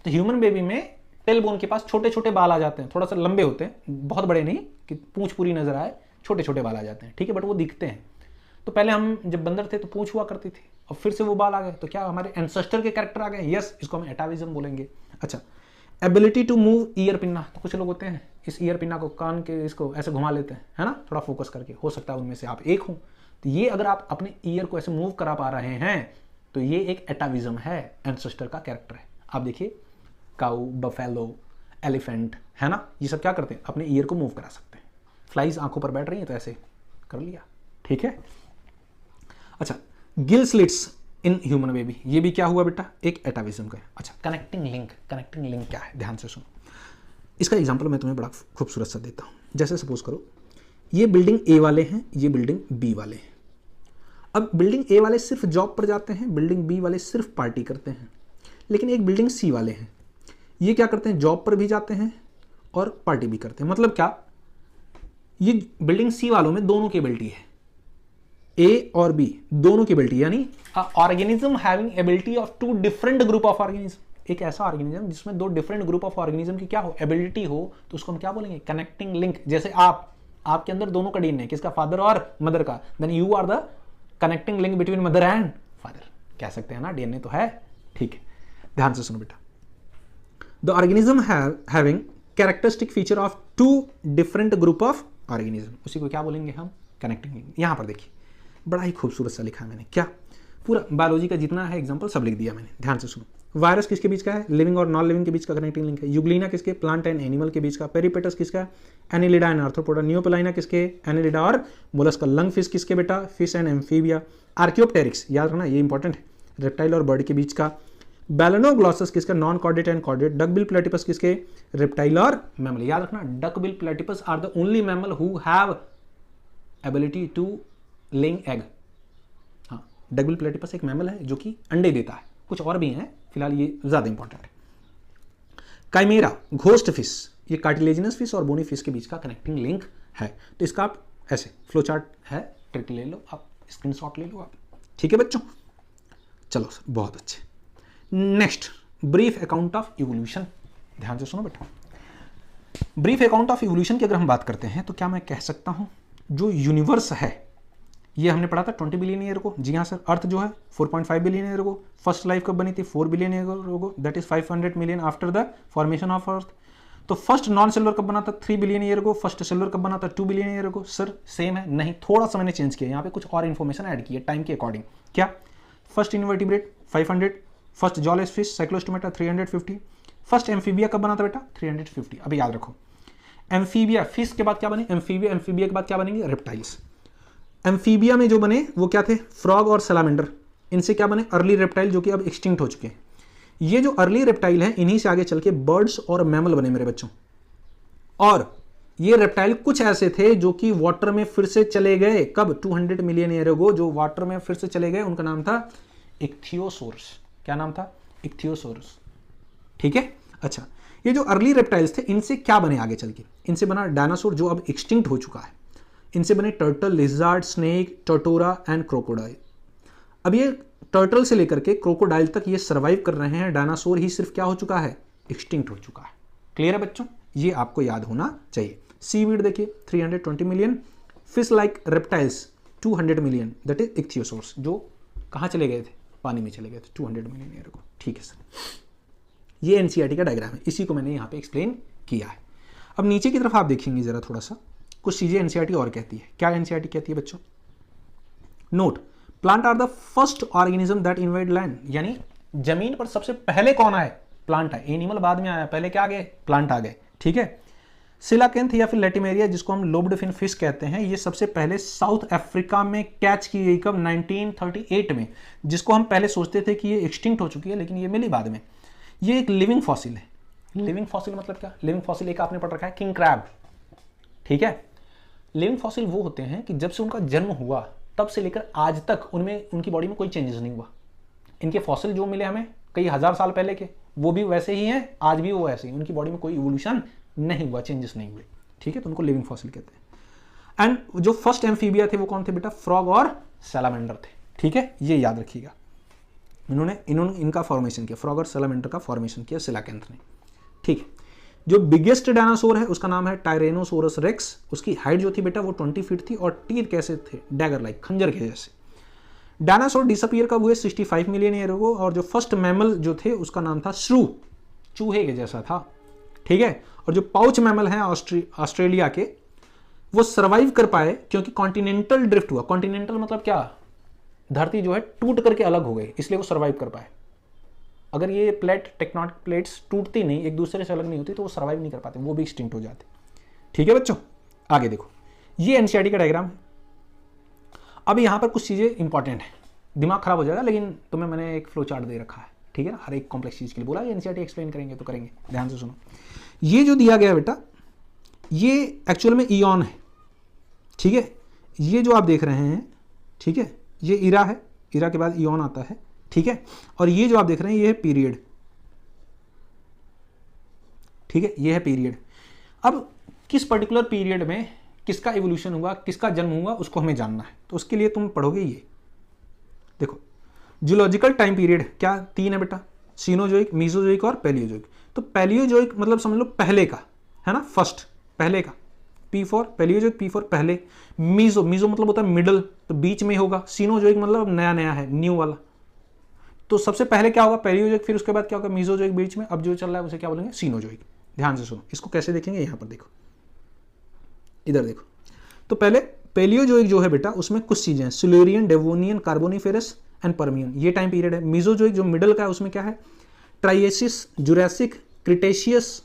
Speaker 2: तो ह्यूमन बेबी में टेल बोन के पास छोटे छोटे बाल आ जाते हैं, थोड़ा सा लंबे होते हैं, बहुत बड़े नहीं कि पूंछ पूरी नजर आए, छोटे छोटे बाल आ जाते हैं, ठीक है, बट वो दिखते हैं। तो पहले हम जब बंदर थे तो पूंछ हुआ करती थी और फिर से वो बाल आ गए, तो क्या हमारे एंसेस्टर के कैरेक्टर आ गए? यस, इसको हम एटाविज्म बोलेंगे। अच्छा, ability to move ear pinna, तो कुछ लोग होते हैं इस ईयर पिन्ना को, कान के इसको ऐसे घुमा लेते हैं, है ना, थोड़ा फोकस करके, हो सकता है उनमें से आप एक हो। तो ये अगर आप अपने ईयर को ऐसे मूव करा पा रहे हैं तो ये एक एटाविज्म है, एंसेस्टर का कैरेक्टर है। आप देखिए काऊ, बफेलो, एलिफेंट, है ना, ये सब क्या करते हैं? अपने ईयर को मूव करा सकते हैं। फ्लाइज आंखों पर बैठ रही हैं तो ऐसे कर लिया, ठीक है। अच्छा, gill slits in human baby, ये भी क्या हुआ बेटा? एक एटाविज्म का है। अच्छा, कनेक्टिंग लिंक, कनेक्टिंग लिंक क्या है? ध्यान से सुनो, इसका एग्जांपल मैं तुम्हें बड़ा खूबसूरत सा देता हूं। जैसे सपोज करो ये बिल्डिंग ए वाले हैं, ये बिल्डिंग बी वाले हैं। अब बिल्डिंग ए वाले सिर्फ जॉब पर जाते हैं, बिल्डिंग बी वाले सिर्फ पार्टी करते हैं। लेकिन एक बिल्डिंग सी वाले हैं, ये क्या करते हैं? जॉब पर भी जाते हैं और पार्टी भी करते हैं। मतलब क्या? ये बिल्डिंग सी वालों में दोनों की एबिलिटी है, ए और बी दोनों की एबिलिटी, यानी organism having ability of two different group of organism. एक ऐसा ऑर्गेनिज्म जिसमें दो डिफरेंट ग्रुप ऑफ ऑर्गेनिज्म की क्या हो? एबिलिटी हो, तो उसको हम क्या बोलेंगे? Connecting link. जैसे आपके अंदर दोनों का डीएनए, किसका? फादर और मदर का, then you are the connecting link between mother and father, कह सकते हैं ना, डीएनए तो है, ठीक है। ध्यान से सुनो बेटा, the organism having characteristic feature of two different group of organism, उसी को क्या बोलेंगे हम? Connecting link. यहां पर देखिए बड़ा ही खूबसूरत सा लिखा है मैंने, क्या पूरा बायोलॉजी का जितना है एग्जांपल सब लिख दिया मैंने। ध्यान से सुनो, वायरस किसके बीच का है? लिविंग और नॉन लिविंग के बीच का कनेक्टिंग लिंक है। यूग्लिना किसके? प्लांट एंड एनिमल के बीच का। पेरिपेटस किसका? Annelida and arthropoda. नियोपेलाइना किसके? एनिलिडा और मोलस्का। लंग फिश किसके बेटा? Fish and amphibia. आर्कियोप्टेरिक्स, याद रखना ये इंपॉर्टेंट है, रेप्टाइल और बर्ड के बीच का। बैलेनोग्लॉसस किसका? Non chordate and chordate. Duckbill platypus किसके? रेप्टाइल और मैमल। याद रखना duckbill platypus are the only mammal who have ability to laying egg. हाँ, डकबिल प्लेटिपस एक मैमल है जो कि अंडे देता है, कुछ और भी हैं, फिलहाल ये ज्यादा इंपॉर्टेंट है। काइमेरा, घोस्ट फिश, ये कार्टिलेजिनस फिश और बोनी फिश के बीच का कनेक्टिंग लिंक है। तो इसका आप ऐसे फ्लो चार्ट है, ट्रिक ले लो आप, स्क्रीनशॉट ले लो आप, ठीक है बच्चों। चलो सर, बहुत अच्छे। Next, brief account of evolution. ध्यान से सुनो बेटा, ब्रीफ अकाउंट ऑफ इवोल्यूशन की अगर हम बात करते हैं तो क्या मैं कह सकता हूं जो यूनिवर्स है, ये हमने पढ़ा था 20 बिलियन ईयर को। जी हाँ सर। अर्थ जो है 4.5 बिलियन ईयर को। फर्स्ट लाइफ कब बनी थी? 4 बिलियन ईयर को, that is 500 million after the formation of अर्थ। तो फर्स्ट नॉन सेलुलर कब बना था 3 बिलियन ईयर को, फर्स्ट सेलुलर कब बना था 2 बिलियन ईयर को। सर सेम है, नहीं थोड़ा सा मैंने चेंज किया, यहाँ पे कुछ और इन्फॉर्मेशन ऐड की है टाइम के अकॉर्डिंग। क्या? First invertebrate 500, first jawless fish Cyclostomata 350, first amphibia कब बना था बेटा 350। अब याद रखो एम्फीबिया फिश के बाद क्या बने एम्फीबिया, एम्फीबिया के बाद क्या बनेंगे रेप्टाइल्स। एम्फीबिया में जो बने वो क्या थे फ्रॉग और सैलामेंडर, इनसे क्या बने अर्ली रेप्टाइल जो कि अब एक्सटिंक्ट हो चुके हैं। ये जो अर्ली रेप्टाइल हैं इन्हीं से आगे चल के बर्ड्स और मैमल बने मेरे बच्चों। और ये रेप्टाइल कुछ ऐसे थे जो कि वाटर में फिर से चले गए, कब 200 मिलियन ईयर अगो जो वाटर में फिर से चले गए, उनका नाम था इक्थियोसोरस। क्या नाम था? इक्थियोसोरस। ठीक है। अच्छा, ये जो अर्ली रेप्टाइल्स थे इनसे क्या बने आगे चल के? इनसे बना डायनासोर जो अब एक्सटिंक्ट हो चुका है। इनसे बने turtle, lizard, snake, tuatara and crocodile. अब ये टर्टल से लेकर के क्रोकोडाइल तक ये सर्वाइव कर रहे हैं, डायनासोर ही सिर्फ क्या हो चुका है एक्सटिंक्ट हो चुका है। क्लियर है बच्चों? ये आपको याद होना चाहिए। सीवीड देखिए 320 million, fish like reptiles 200 million, that is ichthyosaurs, जो कहाँ चले गए थे पानी में चले गए थे 200 मिलियन ईयर को। ठीक है सर, ये एनसीईआरटी का डायग्राम है, इसी को मैंने यहाँ पे एक्सप्लेन किया है। अब नीचे की तरफ आप देखेंगे जरा थोड़ा सा, कुछ चीजें एनसीईआरटी और कहती है। क्या एनसीईआरटी कहती है बच्चों? Note, plant are the first organism that invade land, यानी जमीन पर सबसे पहले कौन आए? प्लांट आए। एनिमल बाद में आया, पहले क्या आ गए? प्लांट आ गए। ठीक है। सिलाकेंथ या फिर लेटिमेरिया जिसको हम लोब्ड फिन फिश कहते हैं, ये सबसे पहले साउथ अफ्रीका में कैच की गई कब 1938 में, जिसको हम पहले सोचते थे कि ये एक्सटिंक्ट हो चुकी है लेकिन ये मिली बाद में। ये एक लिविंग फॉसिल है। लिविंग फॉसिल मतलब क्या? लिविंग फॉसिल एक आपने पढ़ रखा है किंग क्रैब। ठीक है। लिविंग फॉसिल वो होते हैं कि जब से उनका जन्म हुआ तब से लेकर आज तक उनमें उनकी बॉडी में कोई चेंजेस नहीं हुआ। इनके फॉसिल जो मिले हमें कई हजार साल पहले के, वो भी वैसे ही हैं, आज भी वो वैसे ही, उनकी बॉडी में कोई इवोल्यूशन नहीं हुआ, चेंजेस नहीं हुए। ठीक है, तो उनको लिविंग फॉसिल कहते हैं। एंड जो फर्स्ट एम्फीबिया थे वो कौन थे बेटा? फ्रॉग और सैलामेंडर थे। ठीक है, ये याद रखिएगा। इन्होंने इनका फॉर्मेशन किया, फ्रॉग और सैलामेंडर का फॉर्मेशन किया सिलाकेंथ ने। ठीक है। जो बिगेस्ट डायनासोर है उसका नाम है टायरेनोसोरस रेक्स। उसकी हाइट जो थी बेटा वो 20 फीट थी और तीर कैसे थे? डैगर लाइक, खंजर के जैसे। डायनासोर डिसअपीयर कब हुए? 65 मिलियन ईयर अगो। और जो फर्स्ट मैमल जो थे उसका नाम था श्रू, चूहे के जैसा था। ठीक है। और जो पाउच मैमल हैं ऑस्ट्रेलिया के, वो सर्वाइव कर पाए क्योंकि कॉन्टिनेंटल ड्रिफ्ट हुआ। कॉन्टिनेंटल मतलब क्या? धरती जो है टूट करके अलग हो गई, इसलिए वो सर्वाइव कर पाए। अगर ये प्लेट टेक्टोनिक प्लेट्स टूटती नहीं, एक दूसरे से अलग नहीं होती, तो वो सर्वाइव नहीं कर पाते, वो भी एक्सटिंक्ट हो जाते। ठीक है बच्चों, आगे देखो, ये एनसीईआरटी का डायग्राम है। अब यहाँ पर कुछ चीजें इंपॉर्टेंट है, दिमाग खराब हो जाएगा, लेकिन तुम्हें मैंने एक फ्लो चार्ट दे रखा है। ठीक है ना, हर एक कॉम्प्लेक्स चीज के लिए बोला एनसीईआरटी एक्सप्लेन करेंगे तो करेंगे, ध्यान से सुनो। ये जो दिया गया बेटा, ये एक्चुअल में इयॉन है। ठीक है, ये जो आप देख रहे हैं, ठीक है, ये इरा है, इरा के बाद इयॉन आता है। ठीक है, और ये जो आप देख रहे हैं ये है पीरियड। ठीक है, ये है पीरियड। अब किस पर्टिकुलर पीरियड में किसका इवोल्यूशन हुआ, किसका जन्म हुआ, उसको हमें जानना है। तो उसके लिए तुम पढ़ोगे ये, देखो जियोलॉजिकल टाइम पीरियड क्या 3 है बेटा? सीनोजोइक, मीसोजोइक और पैलियोजोइक। तो पैलियोजोइक मतलब समझ लो पहले का, है ना, फर्स्ट, पहले का। P4 पैलियोजोइक, P4 पहले। मीजो, मीजो मतलब होता है मिडल, तो बीच में होगा। सीनोजोइक मतलब नया नया है, न्यू वाला। तो सबसे पहले क्या होगा? पैलियोजोइक, फिर उसके बाद क्या होगा? मीसोजोइक बीच में। अब जो चल रहा है उसे क्या बोलेंगे? सीनोजोइक। ध्यान से सुनो, इसको कैसे देखेंगे, यहां पर देखो, इधर देखो। तो पहले पैलियोजोइक जो है बेटा, उसमें कुछ चीजें हैं, Silurian, Devonian, Carboniferous and Permian, ये टाइम पीरियड है। मीसोजोइक जो मिडल का है उसमें क्या है? ट्राइएसिस, जुरासिक, क्रिटेशियस।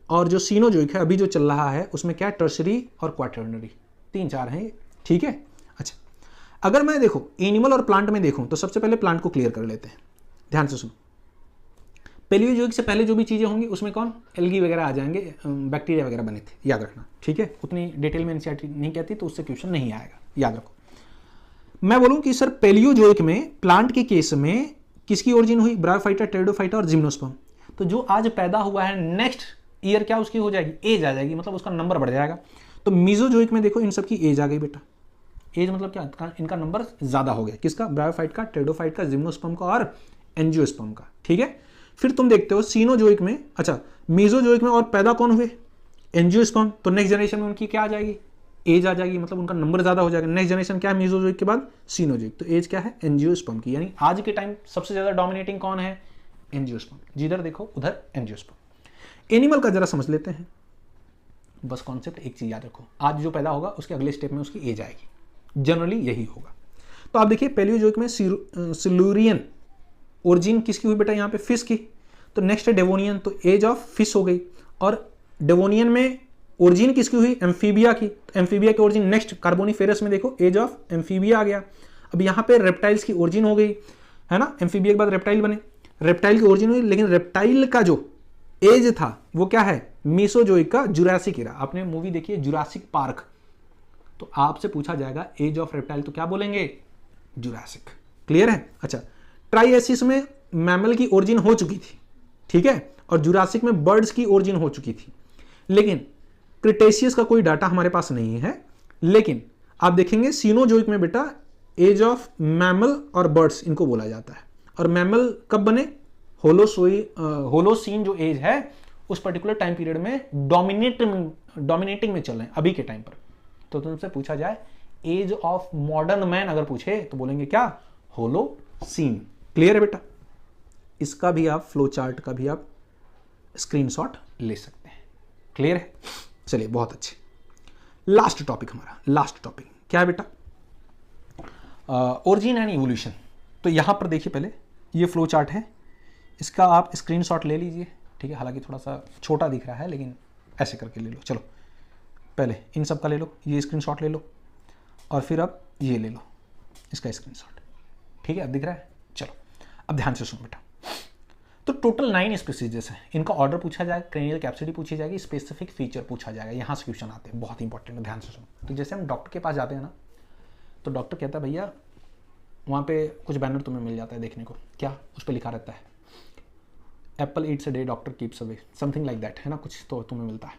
Speaker 2: और जो सीनोजोइक है अभी जो चल रहा है उसमें क्या है? टर्शरी और क्वाटरनरी, 3-4 हैं ये। ठीक है। अच्छा, अगर मैं देखो एनिमल और प्लांट में देखूं तो सबसे पहले प्लांट को क्लियर कर लेते हैं, ध्यान से सुनो। पैलियोजोइक से पहले जो भी चीजें होंगी उसमें कौन? एल्गी वगैरह आ जाएंगे, बैक्टीरिया वगैरह बने थे, याद रखना। ठीक है, उतनी डिटेल में एनसीईआरटी नहीं कहती तो उससे क्वेश्चन नहीं आएगा, याद रखो। मैं बोलूं कि सर पैलियोजोइक में प्लांट के केस में किसकी ओरिजिन हुई? ब्रायोफाइटा, टेरिडोफाइटा और जिम्नोस्पर्म। तो जो आज पैदा हुआ है नेक्स्ट ईयर क्या उसकी हो जाएगी? एज आ जाएगी, मतलब उसका नंबर बढ़ जाएगा। तो मीसोजोइक में देखो इन सबकी एज आ गई बेटा। एज मतलब क्या? इनका नंबर ज्यादा हो गया। किसका? ब्रायोफाइट का, टेरिडोफाइट का, जिम्नोस्पर्म का और एंजियोस्पर्म का। ठीक है, फिर तुम देखते हो सीनोजोइक में, अच्छा मीसोजोइक में और पैदा कौन हुए? एंजियोस्पर्म। तो नेक्स्ट जनरेशन में उनकी क्या आ जाएगी? एज आ जाएगी, मतलब उनका नंबर ज्यादा हो जाएगा। नेक्स्ट जनरेशन क्या है? मीसोजोइक के बाद सीनोजोइक। तो एज क्या है? एंजियोस्पर्म की। यानी आज के टाइम सबसे ज्यादा डोमिनेटिंग कौन है? एंजियोस्पर्म। जिधर देखो उधर एंजियोस्पर्म। एनिमल का जरा समझ लेते हैं। बस कॉन्सेप्ट एक चीज याद रखो, आज जो पैदा होगा उसके अगले स्टेप में उसकी एज आएगी, जनरली यही होगा। तो आप देखिए पैलियोजोइक में सिल्यूरियन ओरिजिन किसकी हुई बेटा, यहाँ पे फिश की। तो नेक्स्ट है डेवोनियन, तो एज ऑफ फिश हो गई। और डेवोनियन में ओरिजिन किसकी हुई, एम्फीबिया की। तो एम्फीबिया की ओरिजिन नेक्स्ट कार्बोनिफेरस में देखो एज ऑफ एम्फीबिया आ गया। अब यहाँ पे रेप्टाइल्स की ओरिजिन हो गई है ना, एम्फीबिया के बाद रेप्टाइल बने, रेप्टाइल की ओरिजिन हुई। लेकिन रेप्टाइल का जो एज था वो क्या है, मीसोजोइक का जुरासिक इरा। आपने मूवी देखी है जुरासिक पार्क, तो आपसे पूछा जाएगा एज ऑफ रेप्टाइल, तो क्या बोलेंगे, जुरासिक। क्लियर है। अच्छा, ट्राइएसिस में मैमल की ओरिजिन हो चुकी थी, ठीक है, और जुरासिक में बर्ड्स की ओरिजिन हो चुकी थी। लेकिन क्रिटेशियस का कोई डाटा हमारे पास नहीं है। लेकिन आप देखेंगे सीनोजोइक में बेटा एज ऑफ मैमल और बर्ड्स इनको बोला जाता है। और मैमल कब बने, होलोसीन जो एज है उस पर्टिकुलर टाइम पीरियड में डोमिनेटिंग में चल रहे हैं अभी के टाइम पर। तो तुमसे पूछा जाए एज ऑफ मॉडर्न मैन अगर पूछे तो बोलेंगे क्या, होलोसीन। क्लियर है बेटा। इसका भी आप फ्लो चार्ट का भी आप स्क्रीनशॉट ले सकते हैं। क्लियर है। चलिए बहुत अच्छे। लास्ट टॉपिक हमारा, लास्ट टॉपिक क्या है बेटा, ओरिजिन एंड इवोल्यूशन। तो यहां पर देखिए पहले ये फ्लो चार्ट है, इसका आप स्क्रीनशॉट ले लीजिए, ठीक है। हालांकि थोड़ा सा छोटा दिख रहा है लेकिन ऐसे करके ले लो। चलो पहले इन सब का ले लो, ये स्क्रीनशॉट ले लो, और फिर अब ये ले लो इसका स्क्रीनशॉट, ठीक है। अब दिख रहा है। चलो अब ध्यान से सुनो बेटा। तो टोटल 9 स्पीसीजेस हैं, इनका ऑर्डर पूछा जाएगा, क्रेनियल कैपेसिटी पूछी जाएगी, स्पेसिफिक फीचर पूछा जाएगा। यहाँ से क्वेश्चन आते हैं, बहुत इंपॉर्टेंट है, ध्यान से सुनो। तो जैसे हम डॉक्टर के पास जाते हैं ना, तो डॉक्टर कहता है भैया वहाँ पे कुछ बैनर तुम्हें मिल जाता है देखने को, क्या उस पर लिखा रहता है, Apple Yeats a day doctor keeps away, something like that, है ना। कुछ तो तुम्हें मिलता है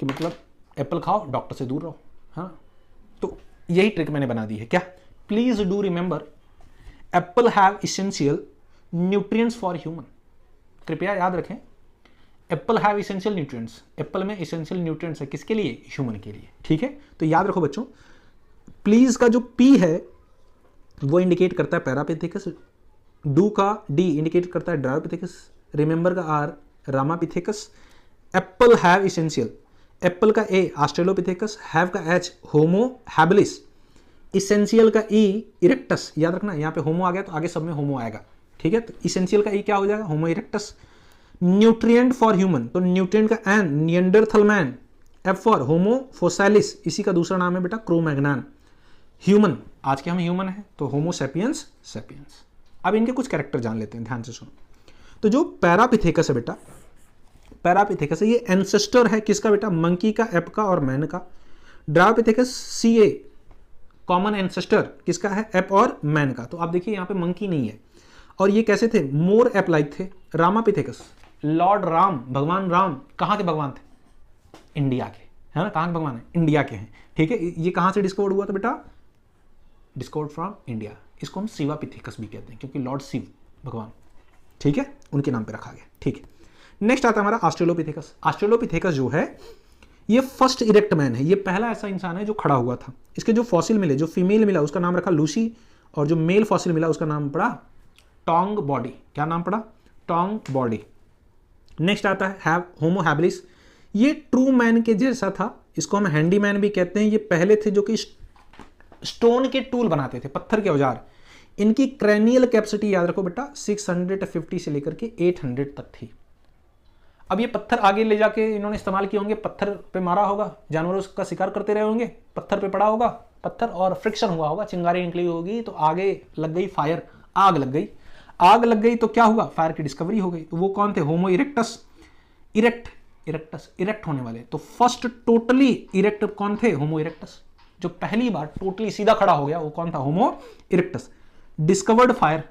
Speaker 2: कि मतलब एप्पल खाओ डॉक्टर से दूर रहो, हाँ। तो यही ट्रिक मैंने बना दी है। क्या, please do remember Apple have essential nutrients for human. कृपया याद रखें, Apple have essential nutrients, Apple में इसेंशियल न्यूट्रिएंट्स है किसके लिए, ह्यूमन के लिए, ठीक है। तो याद रखो बच्चों, प्लीज का जो पी है वो इंडिकेट करता है पैरापिथेकस, डू का डी इंडिकेट करता है ड्रायोपिथेकस, रिमेंबर का R ramapithecus, apple have essential, apple का ए ऑस्ट्रेलोपिथेकस, हैव का एच होमो हैबिलिस, इसेंशियल का ई इरेक्टस। याद रखना यहाँ पे होमो आ गया तो आगे सब में होमो आएगा, ठीक है। तो इसेंशियल का ई क्या हो जाएगा, Homo erectus. Nutrient for human, तो न्यूट्रिएंट का N Neanderthal man, F for Homo fossilis, इसी का दूसरा नाम है बेटा क्रोमैग्नान। ह्यूमन, आज के हम ह्यूमन हैं तो होमो सैपियंस सैपियंस। अब इनके कुछ कैरेक्टर जान लेते हैं, ध्यान से सुनो। तो जो पैरापिथेकस है बेटा, पैरापिथेकस है, ये एंसेस्टर है किसका बेटा, मंकी का, एप का और मैन का। ड्रायोपिथेकस सी ए कॉमन एंसेस्टर किसका है, एप और मैन का। तो आप देखिए यहाँ पे मंकी नहीं है। और ये कैसे थे, मोर एप लाइक थे। रामापिथेकस, लॉर्ड राम, भगवान राम कहाँ के भगवान थे, इंडिया के, है ना। कहाँ के भगवान है, इंडिया के हैं, ठीक है। ये कहाँ से डिस्कवर्ड हुआ था बेटा, डिस्कवर्ड फ्रॉम इंडिया। इसको हम शिवापिथेकस भी कहते हैं क्योंकि लॉर्ड शिव भगवान, ठीक है, उनके नाम पे रखा गया, ठीक है। नेक्स्ट आता है हमारा ऑस्ट्रेलोपिथेकस। ऑस्ट्रेलोपिथेकस जो है ये फर्स्ट इरेक्ट मैन है, ये पहला ऐसा इंसान है जो खड़ा हुआ था। इसके जो फॉसिल मिले, जो फीमेल मिला उसका नाम रखा लूसी, और जो मेल फॉसिल मिला उसका नाम पड़ा टोंग बॉडी। क्या नाम पड़ा, टोंग बॉडी। नेक्स्ट आता है होमो हैबिलिस, ये ट्रू मैन के जैसा था, इसको हम हैंडी मैन भी कहते हैं। ये पहले थे जो कि स्टोन के टूल बनाते थे, पत्थर के औजार। इनकी क्रैनियल कैपेसिटी याद रखो बेटा 650 से लेकर के 800 तक थी। अब ये पत्थर आगे ले जाके इन्होंने इस्तेमाल किए होंगे, पत्थर पे मारा होगा, जानवर उसका शिकार करते रहे होंगे, पत्थर पे पड़ा होगा पत्थर और फ्रिक्शन हुआ होगा, चिंगारी निकली होगी तो आगे लग गई फायर, आग लग गई। आग लग गई तो क्या हुआ, फायर की डिस्कवरी हो गई। तो वो कौन थे, होमो इरेक्टस, इरेक्ट होने वाले। तो फर्स्ट टोटली इरेक्ट कौन थे, होमो इरेक्टस। जो पहली बार टोटली सीधा खड़ा हो गया वो कौन था, होमो इरेक्टस। डिस्कवर्ड फायर,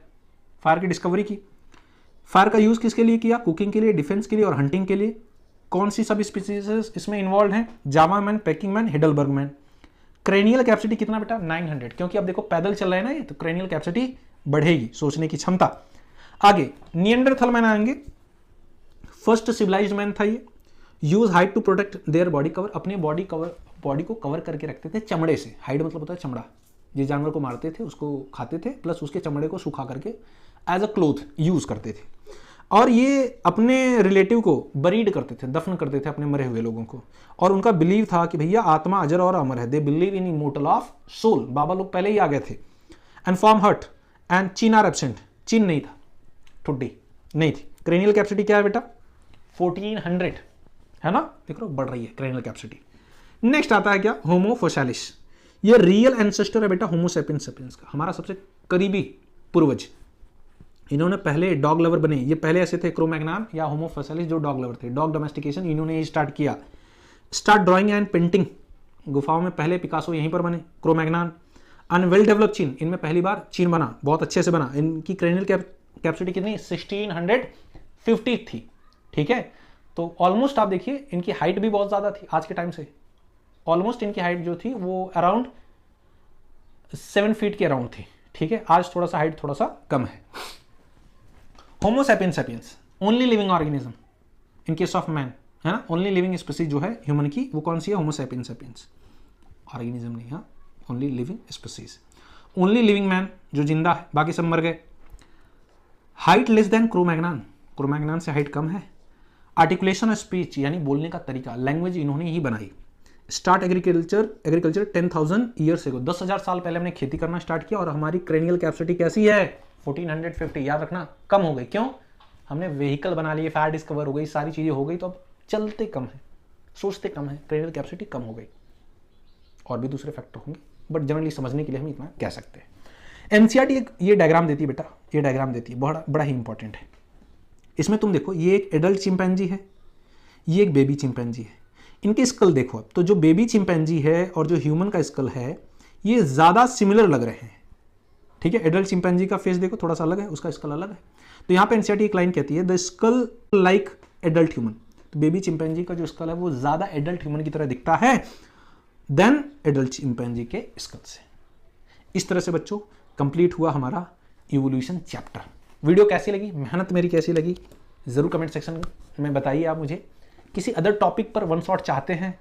Speaker 2: फायर की डिस्कवरी की। फायर का यूज किसके लिए किया, कुकिंग के लिए, डिफेंस के लिए और हंटिंग के लिए। कौन सी सब स्पीसीज इसमें इन्वॉल्व हैं, जावा man, packing man, Heidelberg man. Cranial capacity कितना बेटा, 900, क्योंकि अब देखो पैदल चल रहे हैं ना ये, तो क्रेनियल कैपेसिटी बढ़ेगी, सोचने की क्षमता। आगे निएंडरथल मैन आएंगे, फर्स्ट सिविलाइज्ड मैन था ये। Use hide to protect their body cover, अपनी बॉडी को कवर करके रखते थे चमड़े से। हाइड मतलब होता है चमड़ा, जिस जानवर को मारते थे उसको खाते थे, प्लस उसके चमड़े को सुखा करके एज अ क्लोथ यूज करते थे। और ये अपने रिलेटिव को बरीड करते थे, दफन करते थे अपने मरे हुए लोगों को, और उनका बिलीव था कि भैया आत्मा अजर और अमर है, they believe in immortal of soul. बाबा लोग पहले ही आ गए थे। And forehead and chin are absent, chin नहीं था, ठुड्डी नहीं थी। क्रेनियल कैपेसिटी क्या है बेटा? 1400 है ना, देख रहे हो बढ़ रही है क्रेनियल कैपेसिटी। नेक्स्ट आता है क्या? होमो फोसालिस। ये रियल एंसेस्टर है बेटा होमो सेपियंस सेपियंस का, हमारा सबसे करीबी पूर्वज। इन्होंने पहले डॉग लवर बने, ये पहले ऐसे थे क्रोमैग्नान या होमो फोसालिस जो डॉग लवर थे। डॉग डोमेस्टिकेशन इन्होंने स्टार्ट किया। स्टार्ट ड्राइंग एंड पेंटिंग, गुफाओं में पहले पिकासो यहीं पर बने, क्रोमैग्नान। अन वेल डेवलप चीन, इनमें पहली बार चीन बना, बहुत अच्छे से बना। इनकी क्रेनियल कैपेसिटी कितनी? 1650 थी, ठीक है। तो ऑलमोस्ट आप देखिए इनकी हाइट भी बहुत ज्यादा थी आज के टाइम से। ऑलमोस्ट इनकी हाइट जो थी वो अराउंड 7 फीट के अराउंड थी, ठीक है। आज थोड़ा सा हाइट थोड़ा सा कम है। Homo sapiens sapiens only living organism in case of man, है ना। ओनली लिविंग स्पीसीज जो है ह्यूमन की वो कौन सी है? होमो सेपियंस सेपियंस, ऑर्गेनिज्म नहीं, हाँ, only living species. Only living man जो जिंदा है, बाकी सब मर गए। Height less than Cro-Magnon, Cro-Magnon से हाइट कम है। आर्टिकुलेशन ऑफ स्पीच यानी बोलने का तरीका, लैंग्वेज इन्होंने ही बनाई। स्टार्ट एग्रीकल्चर 10,000 ईयर्स एगो, 10,000 साल पहले हमने खेती करना स्टार्ट किया। और हमारी क्रेनियल कैपेसिटी कैसी है? 1450। याद रखना, कम हो गई। क्यों? हमने व्हीकल बना लिए, फायर डिस्कवर हो गई, सारी चीजें हो गई, तो अब चलते कम है, सोचते कम है, क्रेनियल कैपेसिटी कम हो गई। और भी दूसरे फैक्टर होंगे, बट जनरली समझने के लिए हम इतना कह सकते हैं। एनसीईआरटी एक ये डायग्राम देती है बेटा, ये डायग्राम देती है, बड़ा ही इंपॉर्टेंट है। इसमें तुम देखो, ये एक एडल्ट चिंपैंजी है, ये एक बेबी चिंपैंजी है। इनके स्कल देखो अब, तो जो बेबी चिंपैंजी है और जो ह्यूमन का स्कल है ये ज्यादा सिमिलर लग रहे हैं, ठीक है। एडल्ट चिंपैंजी का फेस देखो थोड़ा सा अलग है, उसका स्कल अलग है। तो यहाँ पे एनसीईआरटी एक लाइन कहती है the skull like adult human. तो बेबी चिंपैंजी का जो स्कल है वो ज्यादा एडल्ट ह्यूमन की तरह दिखता है देन एडल्ट चिंपैंजी के स्कल से। इस तरह से बच्चों कंप्लीट हुआ हमारा इवोल्यूशन चैप्टर। वीडियो कैसी लगी, मेहनत मेरी कैसी लगी, जरूर कमेंट सेक्शन में बताइए। आप मुझे किसी अदर टॉपिक पर वन शॉट चाहते हैं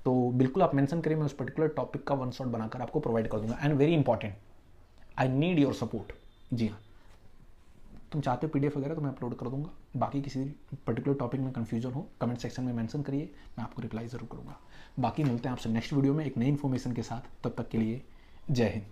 Speaker 2: तो बिल्कुल आप मेंशन करिए, मैं उस पर्टिकुलर टॉपिक का वन शॉट बनाकर आपको प्रोवाइड कर दूंगा। And very important, I need your support. जी हाँ, तुम चाहते हो पीडीएफ वगैरह तो मैं अपलोड कर दूंगा। बाकी किसी पर्टिकुलर टॉपिक में कंफ्यूजन हो कमेंट सेक्शन में मेंशन करिए, मैं आपको रिप्लाई जरूर करूंगा। बाकी मिलते हैं आपसे नेक्स्ट वीडियो में एक नई इन्फॉर्मेशन के साथ। तब तक के लिए जय हिंद।